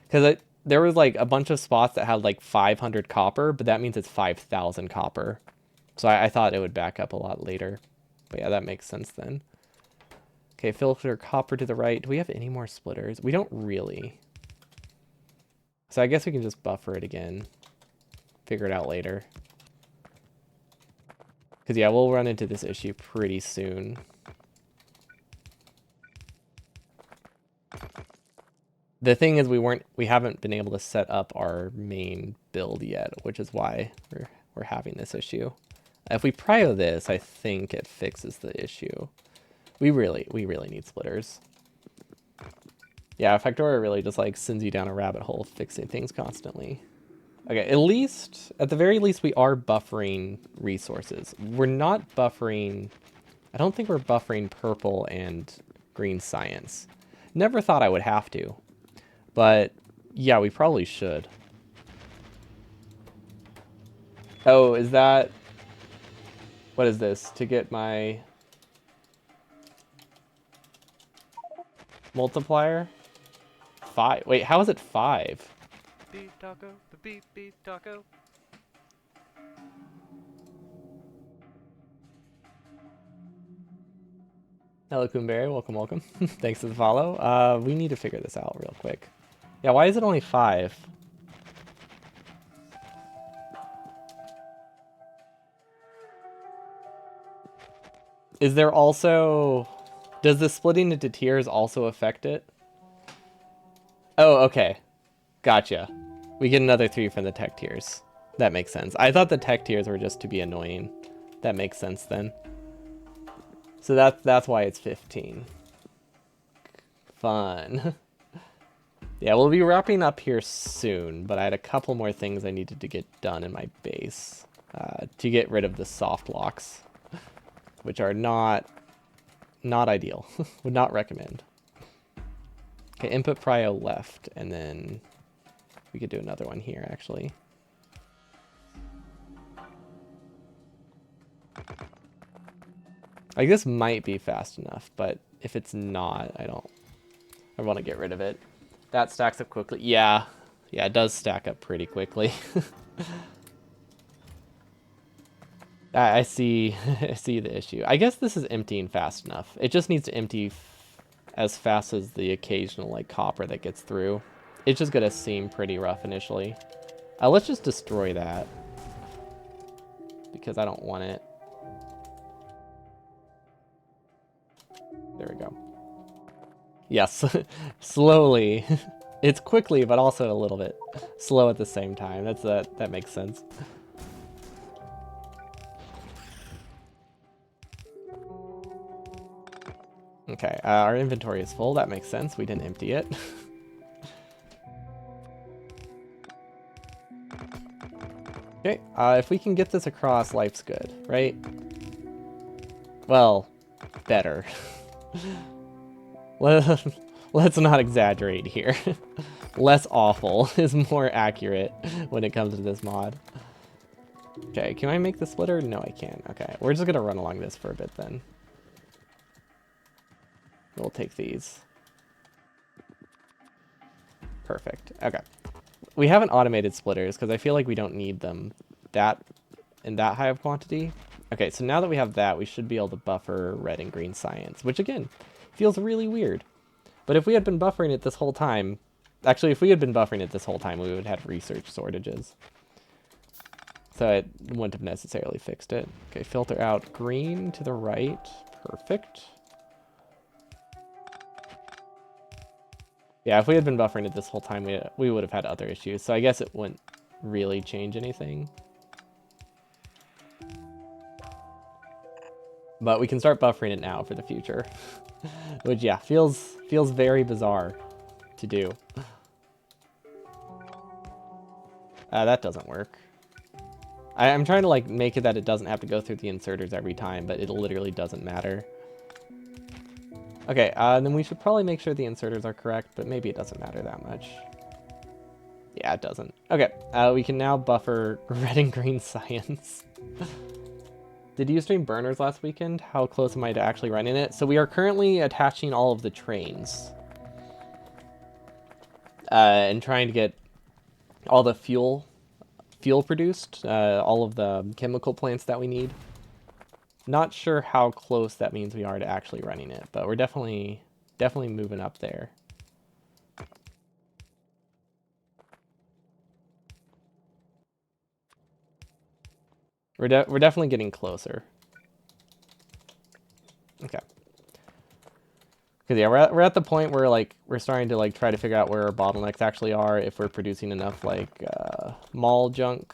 Because there was like a bunch of spots that had like 500 copper, but that means it's 5,000 copper. So I thought it would back up a lot later. But yeah, that makes sense then. Okay, filter copper to the right. Do we have any more splitters? We don't really. So I guess we can just buffer it again. Figure it out later. Because yeah, we'll run into this issue pretty soon. The thing is we haven't been able to set up our main build yet, which is why we're having this issue. If we prio this, I think it fixes the issue. We really need splitters. Yeah, Factoria really just like sends you down a rabbit hole fixing things constantly. Okay, at the very least, we are buffering resources. We're not buffering, I don't think we're buffering purple and green science. Never thought I would have to, but yeah, we probably should. Oh, is that, what is this? To get my multiplier? 5. Wait, how is it 5? Beef taco, the beef taco. Hello, Coonberry. Welcome. Thanks for the follow. We need to figure this out real quick. Yeah, why is it only 5? Is there also... Does the splitting into tiers also affect it? Oh, okay. Gotcha. We get another 3 from the tech tiers. That makes sense. I thought the tech tiers were just to be annoying. That makes sense then. So that's why it's 15. Fun. Yeah, we'll be wrapping up here soon, but I had a couple more things I needed to get done in my base to get rid of the soft locks, which are not ideal. Would not recommend. Okay, input prio left, and then we could do another one here, actually. Like, this might be fast enough, but if it's not, I want to get rid of it. That stacks up quickly. Yeah, it does stack up pretty quickly. I see, I see the issue. I guess this is emptying fast enough. It just needs to empty as fast as the occasional like copper that gets through. It's just gonna seem pretty rough initially. Let's just destroy that because I don't want it. There we go. Yes, slowly. It's quickly, but also a little bit slow at the same time. That makes sense. Okay, our inventory is full. That makes sense. We didn't empty it. Okay, if we can get this across, life's good, right? Well, better. Let's not exaggerate here. Less awful is more accurate when it comes to this mod. Okay, can I make the splitter? No, I can't. Okay, we're just gonna run along this for a bit then. We'll take these. Perfect. Okay. We haven't automated splitters because I feel like we don't need them in that high of quantity. Okay, so now that we have that, we should be able to buffer red and green science, which again, feels really weird. But if we had been buffering it this whole time, actually, if we had been buffering it this whole time, we would have had research shortages. So it wouldn't have necessarily fixed it. Okay, filter out green to the right. Perfect. Yeah, if we had been buffering it this whole time, we would have had other issues. So I guess it wouldn't really change anything. But we can start buffering it now for the future. Which, yeah, feels very bizarre to do. That doesn't work. I'm trying to, like, make it that it doesn't have to go through the inserters every time, but it literally doesn't matter. Okay, then we should probably make sure the inserters are correct, but maybe it doesn't matter that much. Yeah, it doesn't. Okay, we can now buffer red and green science. Did you stream burners last weekend? How close am I to actually running it? So we are currently attaching all of the trains. And trying to get all the fuel produced, all of the chemical plants that we need. Not sure how close that means we are to actually running it, but we're definitely moving up there. We're definitely getting closer. Okay. Because yeah, we're at the point where like we're starting to like try to figure out where our bottlenecks actually are, if we're producing enough like mall junk.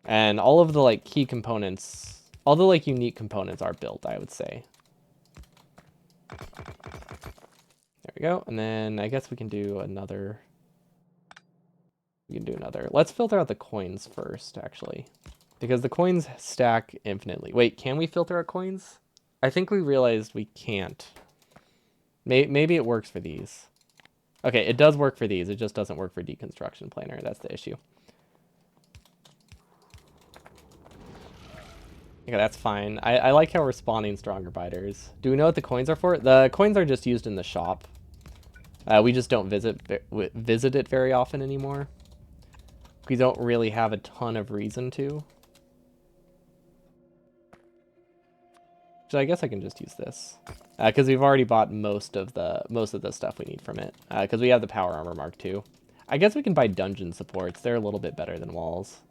And all of the like key components, all the like unique components are built, I would say. There we go. And then I guess we can do another. Let's filter out the coins first, actually. Because the coins stack infinitely. Wait, can we filter out coins? I think we realized we can't. Maybe it works for these. Okay, it does work for these. It just doesn't work for deconstruction planar. That's the issue. Okay, that's fine. I like how we're spawning stronger biters. Do we know what the coins are for? The coins are just used in the shop. We just don't visit it very often anymore. We don't really have a ton of reason to. So I guess I can just use this. Because we've already bought most of the stuff we need from it. Because we have the power armor mark too. I guess we can buy dungeon supports. They're a little bit better than walls.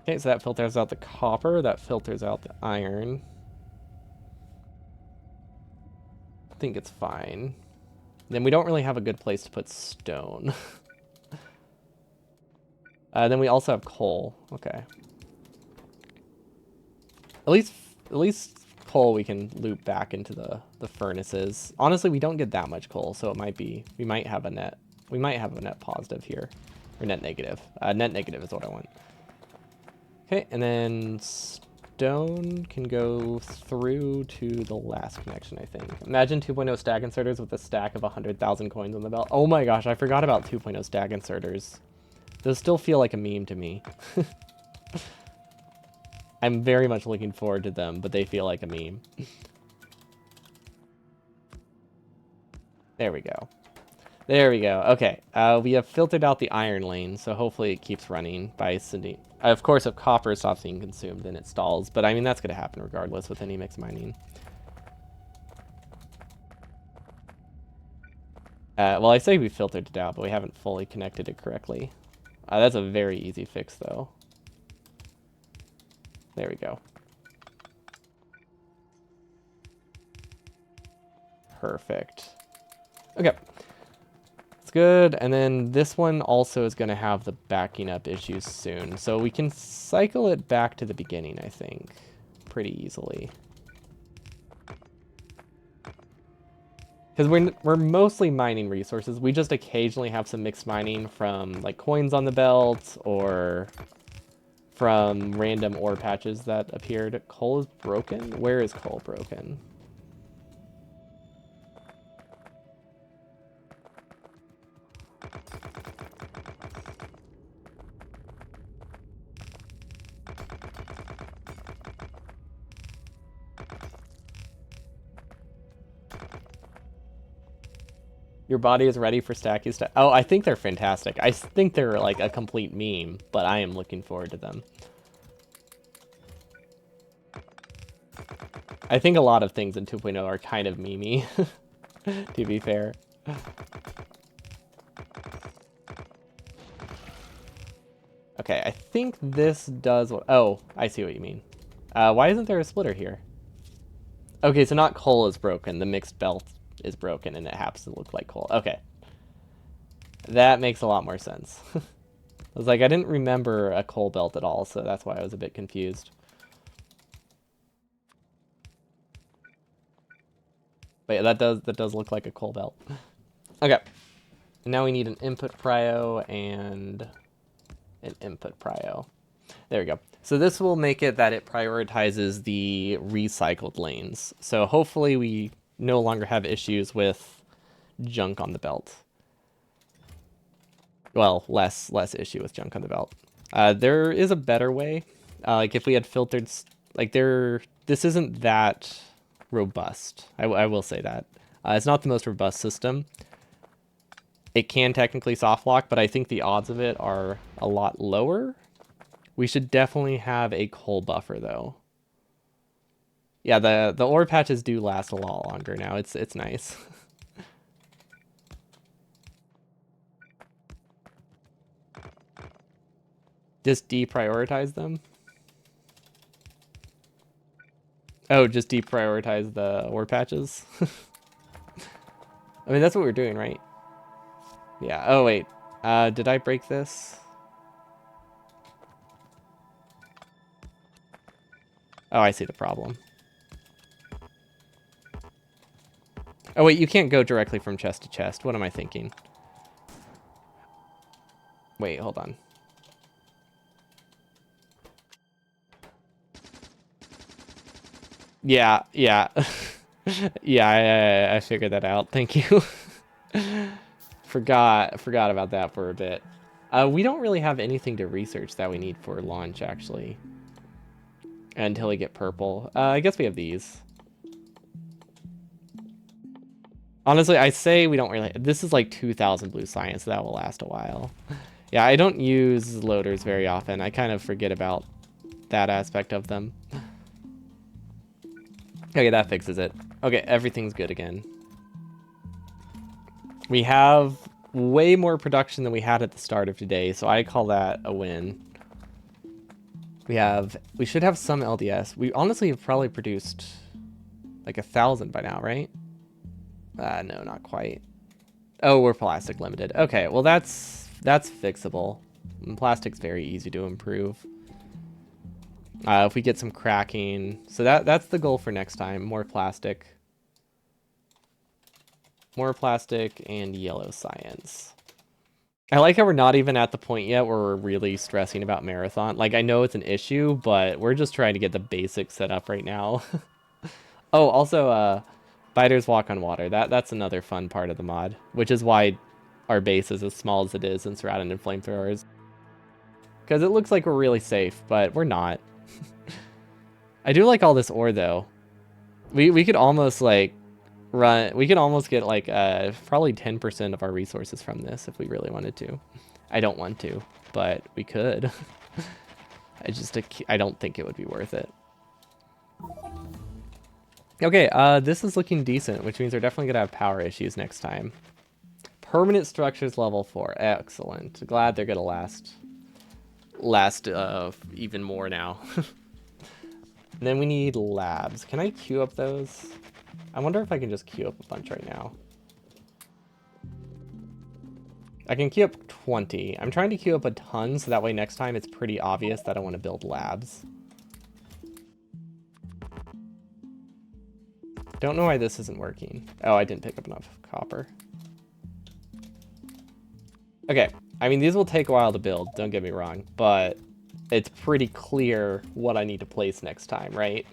Okay, so that filters out the copper. That filters out the iron. I think it's fine. Then we don't really have a good place to put stone. Then we also have coal. Okay. At least coal we can loop back into the furnaces. Honestly, we don't get that much coal, so it might be we might have a net positive here, or net negative. Net negative is what I want. Okay, and then stone can go through to the last connection, I think. Imagine 2.0 stack inserters with a stack of 100,000 coins on the belt. Oh my gosh, I forgot about 2.0 stack inserters. Those still feel like a meme to me. I'm very much looking forward to them, but they feel like a meme. There we go. There we go. Okay, we have filtered out the iron lane, so hopefully it keeps running by sending... Of course, if copper stops being consumed, then it stalls. But I mean, that's going to happen regardless with any mixed mining. Well, I say we filtered it out, but we haven't fully connected it correctly. That's a very easy fix, though. There we go. Perfect. Okay. It's good. And then this one also is going to have the backing up issues soon. So we can cycle it back to the beginning, I think, pretty easily. Because we're mostly mining resources. We just occasionally have some mixed mining from like coins on the belt or from random ore patches that appeared. Coal is broken? Where is coal broken? Your body is ready for stacky stuff. Oh, I think they're fantastic. I think they're like a complete meme, but I am looking forward to them. I think a lot of things in 2.0 are kind of memey, to be fair. Okay, I think this does what... Oh, I see what you mean. Why isn't there a splitter here? Okay, so not coal is broken. The mixed belt is broken, and it happens to look like coal. Okay. That makes a lot more sense. I was like, I didn't remember a coal belt at all, so that's why I was a bit confused. But yeah, that does look like a coal belt. Okay. Now we need an input prio and an input prio. There we go. So this will make it that it prioritizes the recycled lanes. So hopefully we no longer have issues with junk on the belt. Well, less issue with junk on the belt. There is a better way. Like if we had filtered, like this isn't that robust. I will say that. It's not the most robust system. It can technically soft lock, but I think the odds of it are a lot lower. We should definitely have a coal buffer though. Yeah, the ore patches do last a lot longer now. It's nice. Just deprioritize them. Oh, just deprioritize the ore patches. I mean, that's what we're doing, right? Yeah. Oh wait. Did I break this? Oh, I see the problem. Oh wait, you can't go directly from chest to chest. What am I thinking? Wait, hold on. Yeah. Yeah, I figured that out. Thank you. Forgot about that for a bit. We don't really have anything to research that we need for launch, actually. Until we get purple. I guess we have these. Honestly, I say we don't really... This is like 2,000 blue science, so that will last a while. Yeah, I don't use loaders very often. I kind of forget about that aspect of them. Okay, that fixes it. Okay, everything's good again. We have way more production than we had at the start of today, so I call that a win. We should have some LDS. We honestly have probably produced like 1,000 by now, right? No, not quite. Oh, we're plastic limited. Okay, well that's fixable. And plastic's very easy to improve. If we get some cracking, so that's the goal for next time. More plastic and yellow science. I like how we're not even at the point yet where we're really stressing about marathon. Like, I know it's an issue, but we're just trying to get the basics set up right now. Oh, also, Biters walk on water. That's another fun part of the mod, which is why our base is as small as it is and surrounded in flamethrowers. Because it looks like we're really safe, but we're not. I do like all this ore, though. We could almost, like, we could almost get, like, probably 10% of our resources from this if we really wanted to. I don't want to, but we could. I don't think it would be worth it. Okay, this is looking decent, which means we're definitely gonna have power issues next time. Permanent structures level 4. Excellent. Glad they're gonna last even more now. And then we need labs. Can I queue up those? I wonder if I can just queue up a bunch right now. I can queue up 20. I'm trying to queue up a ton so that way next time it's pretty obvious that I want to build labs. Don't know why this isn't working. Oh, I didn't pick up enough copper. Okay, I mean, these will take a while to build, don't get me wrong, but it's pretty clear what I need to place next time, right?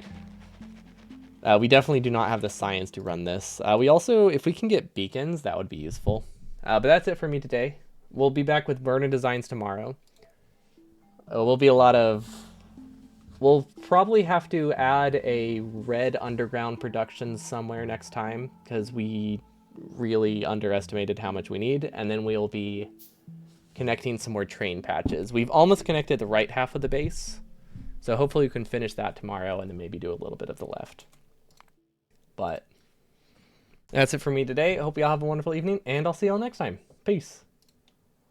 We definitely do not have the science to run this. We also, if we can get beacons, that would be useful. But that's it for me today. We'll be back with burner designs tomorrow. We'll be a lot of... We'll probably have to add a red underground production somewhere next time, because we really underestimated how much we need, and then we'll be connecting some more train patches. We've almost connected the right half of the base, so hopefully we can finish that tomorrow and then maybe do a little bit of the left. But that's it for me today. I hope y'all have a wonderful evening, and I'll see y'all next time. Peace.